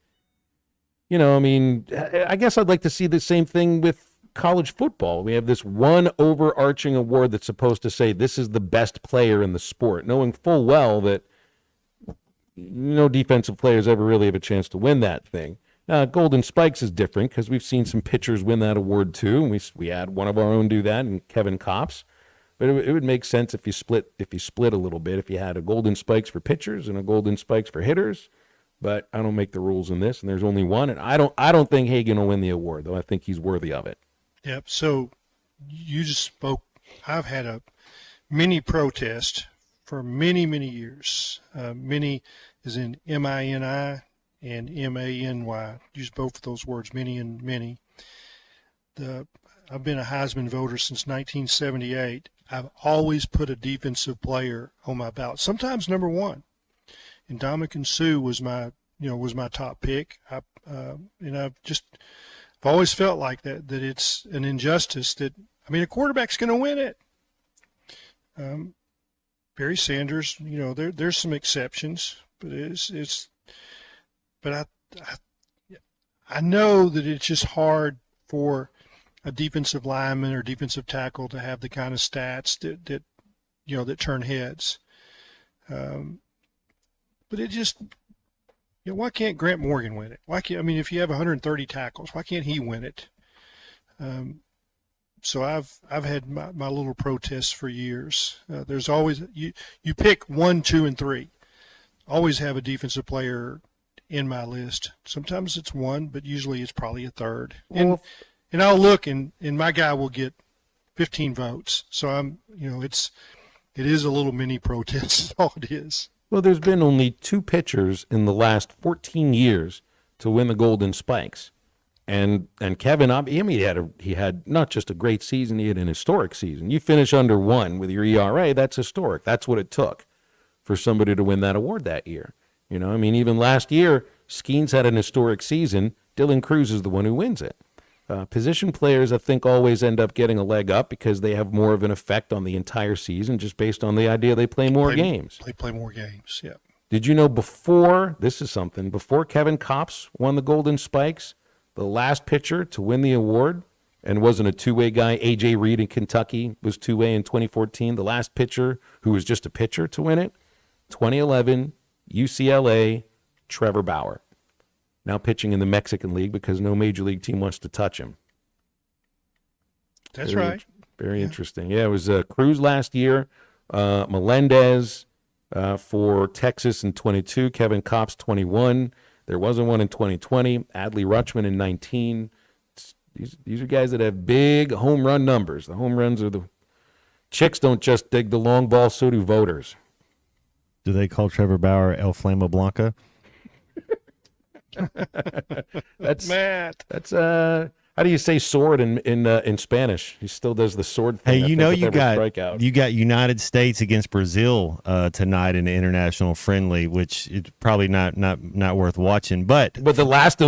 I guess I'd like to see the same thing with college football. We have this one overarching award that's supposed to say this is the best player in the sport, knowing full well that no defensive players ever really have a chance to win that thing. Golden Spikes is different because we've seen some pitchers win that award too, and we had one of our own do that, and Kevin Kopps. But it would make sense if you split a little bit, if you had a Golden Spikes for pitchers and a Golden Spikes for hitters. But I don't make the rules in this, and there's only one, and I don't think Hagen will win the award, though I think he's worthy of it. Yep. So you just spoke. I've had a mini protest for many, many years. Mini is in M-I-N-I and M-A-N-Y. Use both of those words, mini and many. I've been a Heisman voter since 1978. I've always put a defensive player on my ballot, sometimes number one. And Ndamukong Suh was my top pick. I've always felt like that it's an injustice that, a quarterback's going to win it. Barry Sanders, there's some exceptions, but I know that it's just hard for a defensive lineman or defensive tackle to have the kind of stats that turn heads. But it just, why can't Grant Morgan win it? Why can't, if you have 130 tackles, why can't he win it? So I've had my little protests for years. There's always, you pick 1, 2, and 3. Always have a defensive player in my list. Sometimes it's one, but usually it's probably a third. And I'll look, and my guy will get 15 votes. So it is a little mini protest. That's all it is. Well, there's been only 2 pitchers in the last 14 years to win the Golden Spikes. And Kevin, he had not just a great season, he had an historic season. You finish under 1 with your ERA, that's historic. That's what it took for somebody to win that award that year. Even last year, Skeens had an historic season. Dylan Cruz is the one who wins it. Position players, I think, always end up getting a leg up because they have more of an effect on the entire season just based on the idea they play more games. They play more games, yeah. Did you know before Kevin Kopps won the Golden Spikes, the last pitcher to win the award and wasn't a two-way guy, A.J. Reed in Kentucky was two-way in 2014, the last pitcher who was just a pitcher to win it, 2011, UCLA, Trevor Bauer. Now pitching in the Mexican League because no major league team wants to touch him. That's right. Very interesting. Yeah, it was Cruz last year, Melendez for Texas in 22, Kevin Kopps 21. There wasn't one in 2020, Adley Rutschman in 19. These are guys that have big home run numbers. The home runs are the chicks don't just dig the long ball, so do voters. Do they call Trevor Bauer El Flama Blanca? That's Matt. That's how do you say sword in Spanish? He still does the sword Hey, thing. you got United States against Brazil tonight in the international friendly, which is probably not worth watching. But the last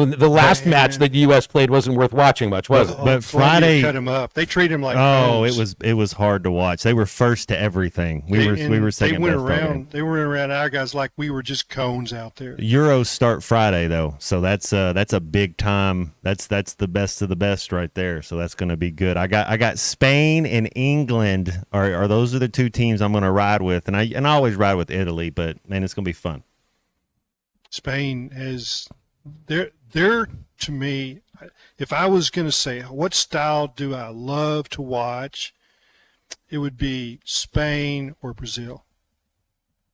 match that the U.S. played wasn't worth watching much, was it? But Friday cut him up. They treat him like it was hard to watch. They were first to everything. We were second. They went around our guys like we were just cones out there. Euros start Friday though, so that's a big time. That's the best of the best right there. So that's going to be good. I got Spain and England are those are the 2 teams I'm going to ride with, and I always ride with Italy, but man, it's going to be fun. Spain has they're to me, if I was going to say what style do I love to watch, it would be Spain or Brazil.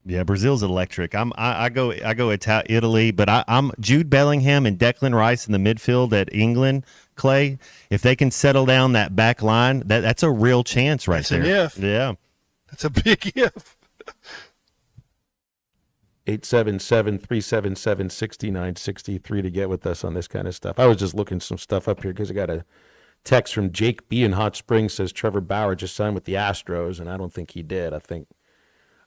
Yeah, Brazil's electric. I go Italy, but I'm Jude Bellingham and Declan Rice in the midfield at England. Clay, if they can settle down that back line, that's a real chance right there. That's an if. Yeah, that's a big if. 877-377-6963 to get with us on this kind of stuff. I was just looking some stuff up here because I got a text from Jake B in Hot Springs says Trevor Bauer just signed with the Astros, and I don't think he did. I think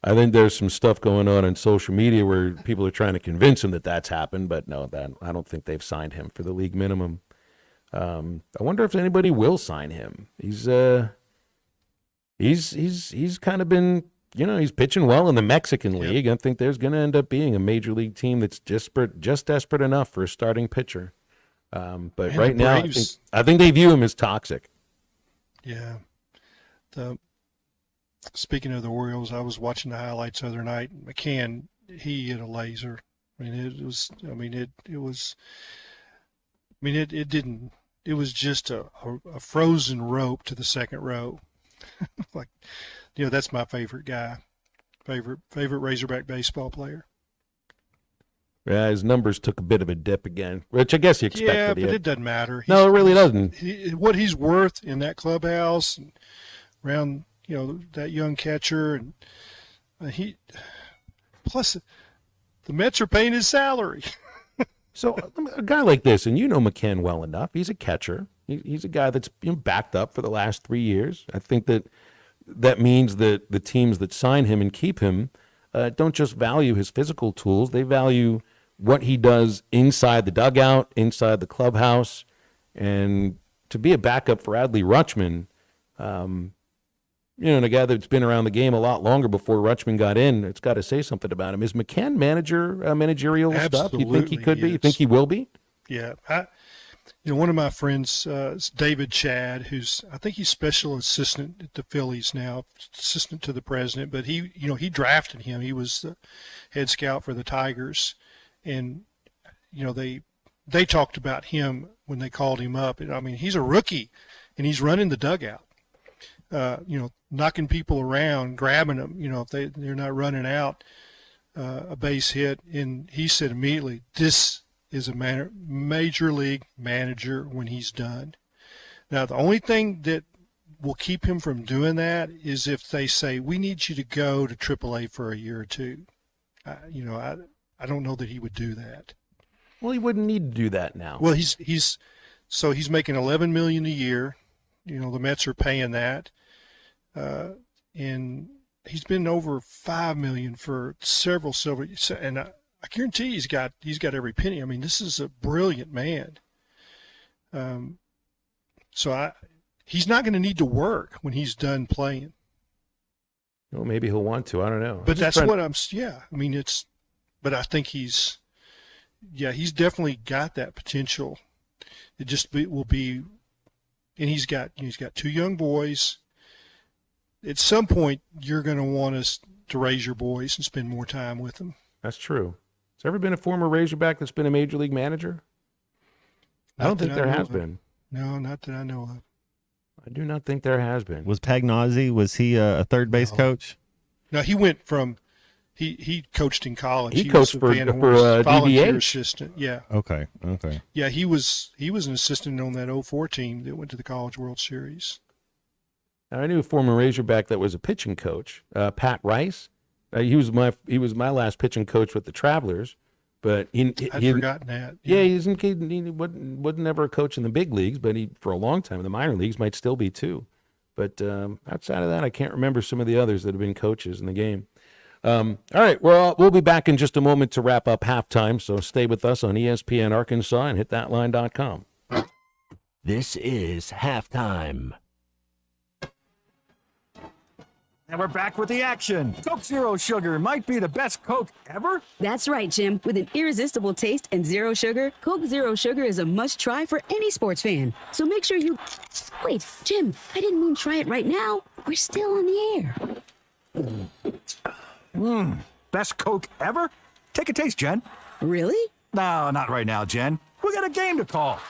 there's some stuff going on social media where people are trying to convince him that that's happened, but no, I don't think they've signed him for the league minimum. I wonder if anybody will sign him. He's kind of been, he's pitching well in the Mexican League. I think there's going to end up being a major league team that's just desperate enough for a starting pitcher. But right now, I think they view him as toxic. Yeah. Speaking of the Orioles, I was watching the highlights the other night. McCann, he hit a laser. It was just a frozen rope to the second row. That's my favorite guy, favorite Razorback baseball player. Yeah, his numbers took a bit of a dip again, which I guess you expected. Yeah, but it doesn't matter. No, it really doesn't. What he's worth in that clubhouse and around, that young catcher, and plus the Mets are paying his salary. So a guy like this, and McCann well enough, he's a catcher. He's a guy that's been backed up for the last 3 years. I think that that means that the teams that sign him and keep him don't just value his physical tools. They value what he does inside the dugout, inside the clubhouse. And to be a backup for Adley Rutschman, and a guy that's been around the game a lot longer before Rutschman got in, it's got to say something about him. Is McCann managerial stuff? You think he could be? You think he will be? Yeah. One of my friends is David Chad, I think he's special assistant at the Phillies now, assistant to the president, but he drafted him. He was the head scout for the Tigers. And, they talked about him when they called him up. I mean, he's a rookie and he's running the dugout. Knocking people around, grabbing them, if they're not running out a base hit. And he said immediately, this is a major league manager when he's done. Now, the only thing that will keep him from doing that is if they say, we need you to go to AAA for a year or two. I don't know that he would do that. Well, he wouldn't need to do that now. Well, he's making $11 million a year. The Mets are paying that. And he's been over $5 million for several. And I guarantee he's got every penny. I mean, this is a brilliant man. He's not going to need to work when he's done playing. Well, maybe he'll want to. I don't know. But that's what I'm. Yeah, I mean, but I think he's definitely got that potential. It will be, and he's got two young boys. At some point, you're going to want us to raise your boys and spend more time with them. That's true. Has there ever been a former Razorback that's been a major league manager? I don't think there has been. No, not that I know of. I do not think there has been. Was Pagnozzi, was he a third base coach? No, he went from he coached in college. He coached for volunteer DVH. assistant. Yeah. Okay. Yeah, he was an assistant on that 04 team that went to the College World Series. I knew a former Razorback that was a pitching coach, Pat Rice. He was my last pitching coach with the Travelers, but I'd forgotten that. Yeah, he wasn't ever a coach in the big leagues, but he for a long time in the minor leagues might still be too. But outside of that, I can't remember some of the others that have been coaches in the game. All right, well, we'll be back in just a moment to wrap up halftime. So stay with us on ESPN Arkansas and hitthatline.com. This is halftime. And we're back with the action. Coke Zero Sugar might be the best Coke ever. That's right, Jim. With an irresistible taste and zero sugar, Coke Zero Sugar is a must-try for any sports fan. So make sure you... Wait, Jim, I didn't mean try it right now. We're still on the air. Best Coke ever? Take a taste, Jen. Really? No, not right now, Jen. We got a game to call.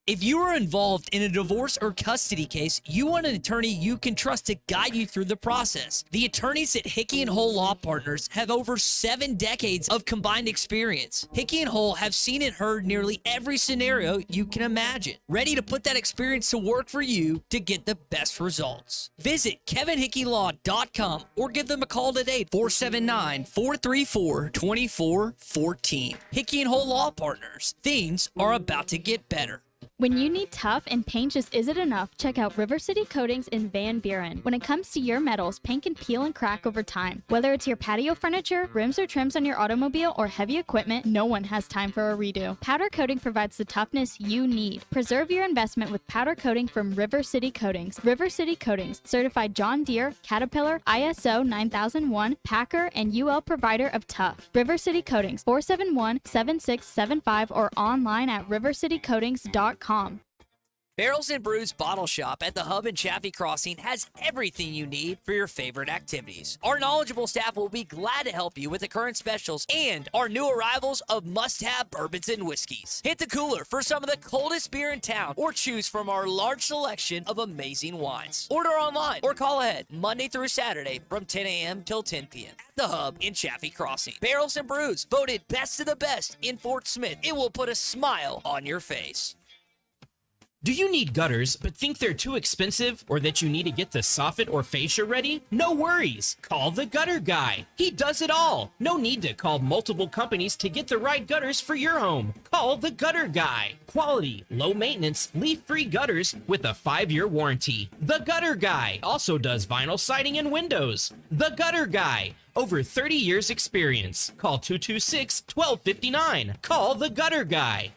If you are involved in a divorce or custody case, you want an attorney you can trust to guide you through the process. The attorneys at Hickey and Hole Law Partners have over 7 decades of combined experience. Hickey and Hole have seen and heard nearly every scenario you can imagine, ready to put that experience to work for you to get the best results. Visit KevinHickeyLaw.com or give them a call today, 479-434-2414. Hickey and Hole Law Partners. Things are about to get better. When you need tough and paint just isn't enough, check out River City Coatings in Van Buren. When it comes to your metals, paint can peel and crack over time. Whether it's your patio furniture, rims or trims on your automobile, or heavy equipment, no one has time for a redo. Powder coating provides the toughness you need. Preserve your investment with powder coating from River City Coatings. River City Coatings, certified John Deere, Caterpillar, ISO 9001, Packer, and UL provider of tough. River City Coatings, 471-7675 or online at rivercitycoatings.com. Barrels and Brews Bottle Shop at the Hub and Chaffee Crossing has everything you need for your favorite activities. Our knowledgeable staff will be glad to help you with the current specials and our new arrivals of must-have bourbons and whiskeys. Hit the cooler for some of the coldest beer in town or choose from our large selection of amazing wines. Order online or call ahead Monday through Saturday from 10 a.m. till 10 p.m. at the Hub in Chaffee Crossing. Barrels and Brews, voted best of the best in Fort Smith. It will put a smile on your face. Do you need gutters but think they're too expensive or that you need to get the soffit or fascia ready? No worries. Call the Gutter Guy. He does it all. No need to call multiple companies to get the right gutters for your home. Call the Gutter Guy. Quality, low maintenance, leak-free gutters with a 5-year warranty. The Gutter Guy also does vinyl siding and windows. The Gutter Guy. Over 30 years experience. Call 226-1259. Call the Gutter Guy.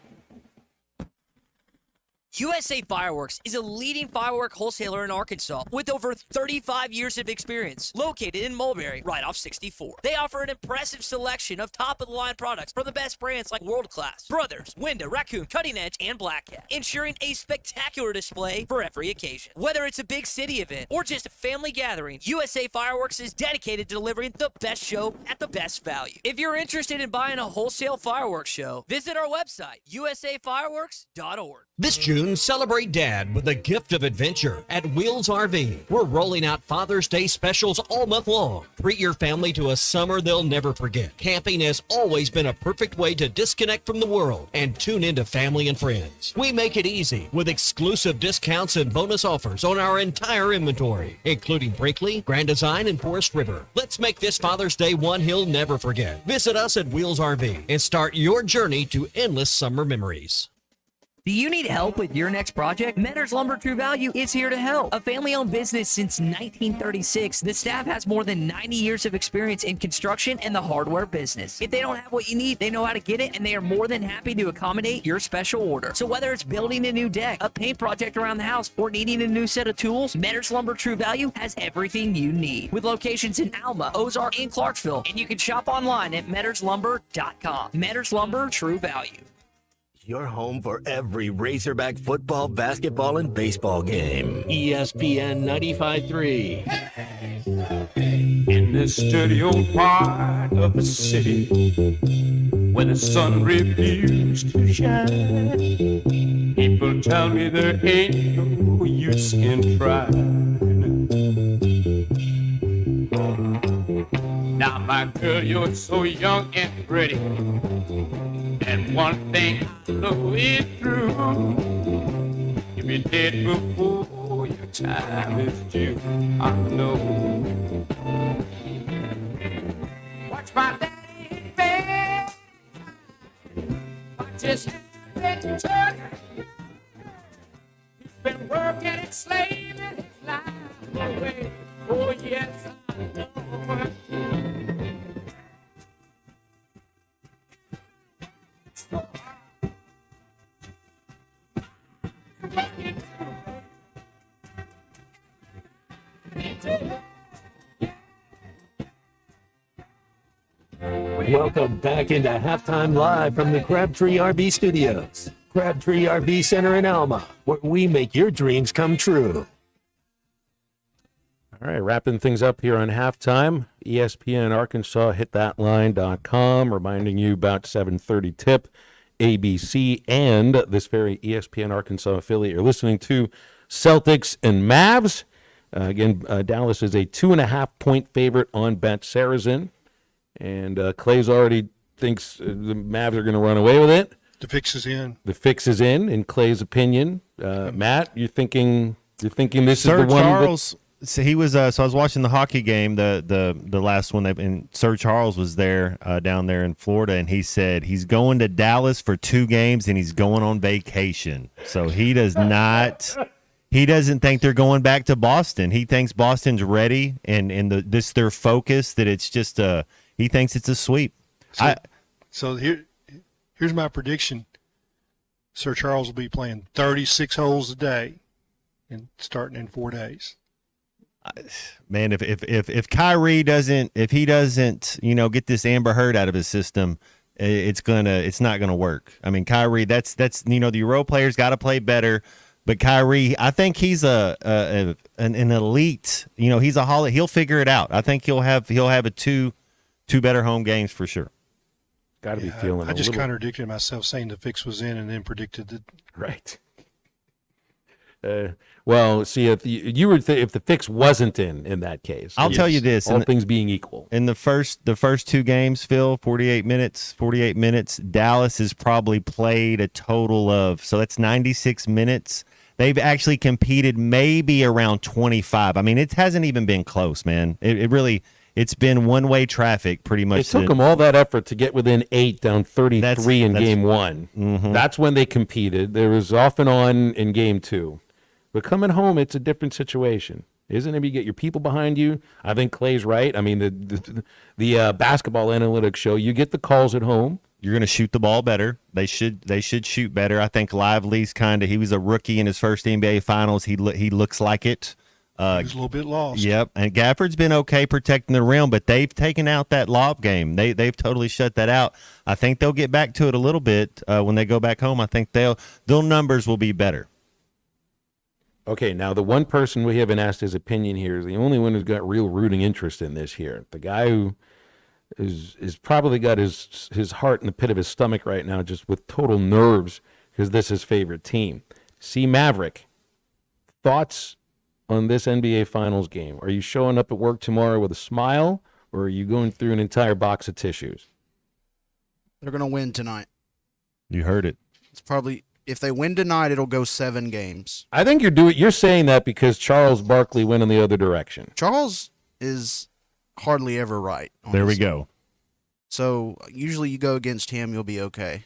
USA Fireworks is a leading firework wholesaler in Arkansas with over 35 years of experience, located in Mulberry, right off 64. They offer an impressive selection of top-of-the-line products from the best brands like World Class, Brothers, Window, Raccoon, Cutting Edge, and Black Cat, ensuring a spectacular display for every occasion. Whether it's a big city event or just a family gathering, USA Fireworks is dedicated to delivering the best show at the best value. If you're interested in buying a wholesale fireworks show, visit our website, usafireworks.org. This June, celebrate Dad with a gift of adventure at Wheels RV. We're rolling out Father's Day specials all month long. Treat your family to a summer they'll never forget. Camping has always been a perfect way to disconnect from the world and tune into family and friends. We make it easy with exclusive discounts and bonus offers on our entire inventory, including Brinkley, Grand Design, and Forest River. Let's make this Father's Day one he'll never forget. Visit us at Wheels RV and start your journey to endless summer memories. Do you need help with your next project? Metters Lumber True Value is here to help. A family-owned business since 1936, the staff has more than 90 years of experience in construction and the hardware business. If they don't have what you need, they know how to get it, and they are more than happy to accommodate your special order. So whether it's building a new deck, a paint project around the house, or needing a new set of tools, Metters Lumber True Value has everything you need. With locations in Alma, Ozark, and Clarksville, and you can shop online at metterslumber.com. Metters Lumber True Value. Your home for every Razorback football, basketball, and baseball game. ESPN 95.3. In this dirty old part of the city where the sun refused to shine, people tell me there ain't no use in trying. Now, my girl, you're so young and pretty, and one thing I know is true: you'll be dead before your time is due. I know. Watch my daddy, man. Watch his head turn. He's been working and slaving his life away. Oh, yes, I know. Welcome back into Halftime Live from the Crabtree RV Studios. Crabtree RV Center in Alma, where we make your dreams come true. All right, wrapping things up here on halftime. ESPN Arkansas, hitthatline.com, reminding you about 7:30 tip, ABC, and this very ESPN Arkansas affiliate. You're listening to Celtics and Mavs. Again, Dallas is a 2.5-point favorite on Bet Saracen. And Clay's already thinks the Mavs are going to run away with it. The fix is in. The fix is in Clay's opinion. Matt, you're thinking this Sir is the one. Charles, so he was. So I was watching the hockey game, the last one. And Sir Charles was there down there in Florida, and he said he's going to Dallas for 2 games, and he's going on vacation. So he does not. He doesn't think they're going back to Boston. He thinks Boston's ready, and their focus that it's just a. He thinks it's a sweep. So here's my prediction. Sir Charles will be playing 36 holes a day and starting in 4 days. Man, if Kyrie doesn't get this Amber Heard out of his system, it's not gonna work. I mean, Kyrie, that's the Euro players got to play better. But Kyrie, I think he's an elite. He's a Holly. He'll figure it out. I think he'll have two better home games for sure. Got to be feeling. I just contradicted myself saying the fix was in and then predicted that. Right. Well, see, if you were if the fix wasn't in that case, I'll tell you this: all things being equal, in the first 2 games, Phil, 48 minutes. Dallas has probably played a total of, so that's 96 minutes. They've actually competed maybe around 25. I mean, it hasn't even been close, man. It really, it's been one-way traffic pretty much. It took them all that effort to get within 8 down 33 in game 1. Mm-hmm. That's when they competed. There was off and on in game 2. But coming home, it's a different situation. Isn't it? You get your people behind you. I think Clay's right. I mean, the basketball analytics show you get the calls at home. You're going to shoot the ball better. They should shoot better. I think Lively's he was a rookie in his first NBA Finals. He looks like it. He was a little bit lost. Yep, and Gafford's been okay protecting the rim, but they've taken out that lob game. They've totally shut that out. I think they'll get back to it a little bit when they go back home. I think their numbers will be better. Okay, now the one person we haven't asked his opinion here is the only one who's got real rooting interest in this here. The guy who is probably got his heart in the pit of his stomach right now, just with total nerves, because this is his favorite team. C Maverick, thoughts on this NBA Finals game? Are you showing up at work tomorrow with a smile, or are you going through an entire box of tissues? They're going to win tonight. You heard it. It's probably, if they win tonight, it'll go 7 games. I think you're saying that because Charles Barkley went in the other direction. Charles is hardly ever right. There we go. So usually you go against him, you'll be okay.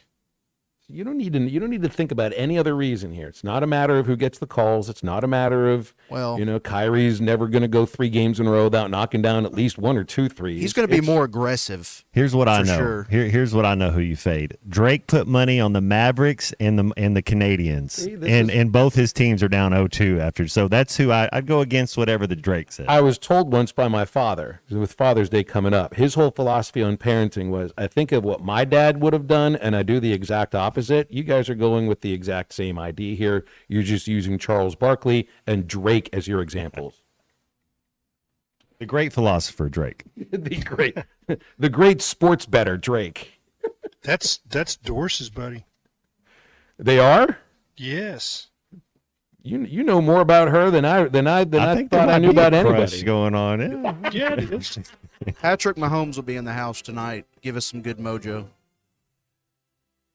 You don't need to think about any other reason here. It's not a matter of who gets the calls. It's not a matter of, Kyrie's never going to go 3 games in a row without knocking down at least 1 or 2 threes. He's going to be more aggressive. Here's what I know. Sure. Here's what I know who you fade. Drake put money on the Mavericks and the Canadians, and both his teams are down 0-2 after. So that's who I'd go against whatever the Drake said. I was told once by my father, with Father's Day coming up, his whole philosophy on parenting was, I think of what my dad would have done, and I do the exact opposite. You guys are going with the exact same idea here. You're just using Charles Barkley and Drake as your examples. The great philosopher Drake. the great sports bettor Drake. That's Dorsey's buddy. They are? Yes. You know more about her than I think thought I knew about anybody. Crush going on. Yeah, it is. Patrick Mahomes will be in the house tonight. Give us some good mojo.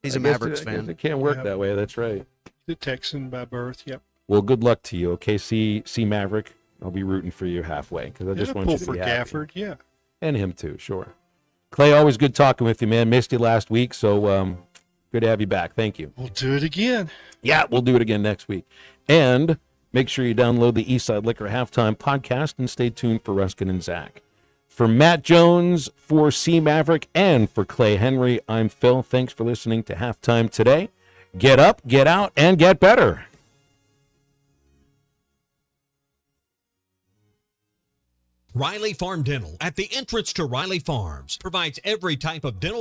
He's a Mavericks fan. It can't work that way. That's right. The Texan by birth. Yep. Well, good luck to you. Okay, see Maverick. I'll be rooting for you halfway because I just want you to be happy. Gafford, yeah. And him too, sure. Clay, always good talking with you, man. Missed you last week, so good to have you back. Thank you. We'll do it again. Yeah, we'll do it again next week. And make sure you download the Eastside Liquor Halftime podcast and stay tuned for Ruskin and Zach. For Matt Jones, for C Maverick, and for Clay Henry, I'm Phil. Thanks for listening to Halftime today. Get up, get out, and get better. Riley Farm Dental, at the entrance to Riley Farms, provides every type of dental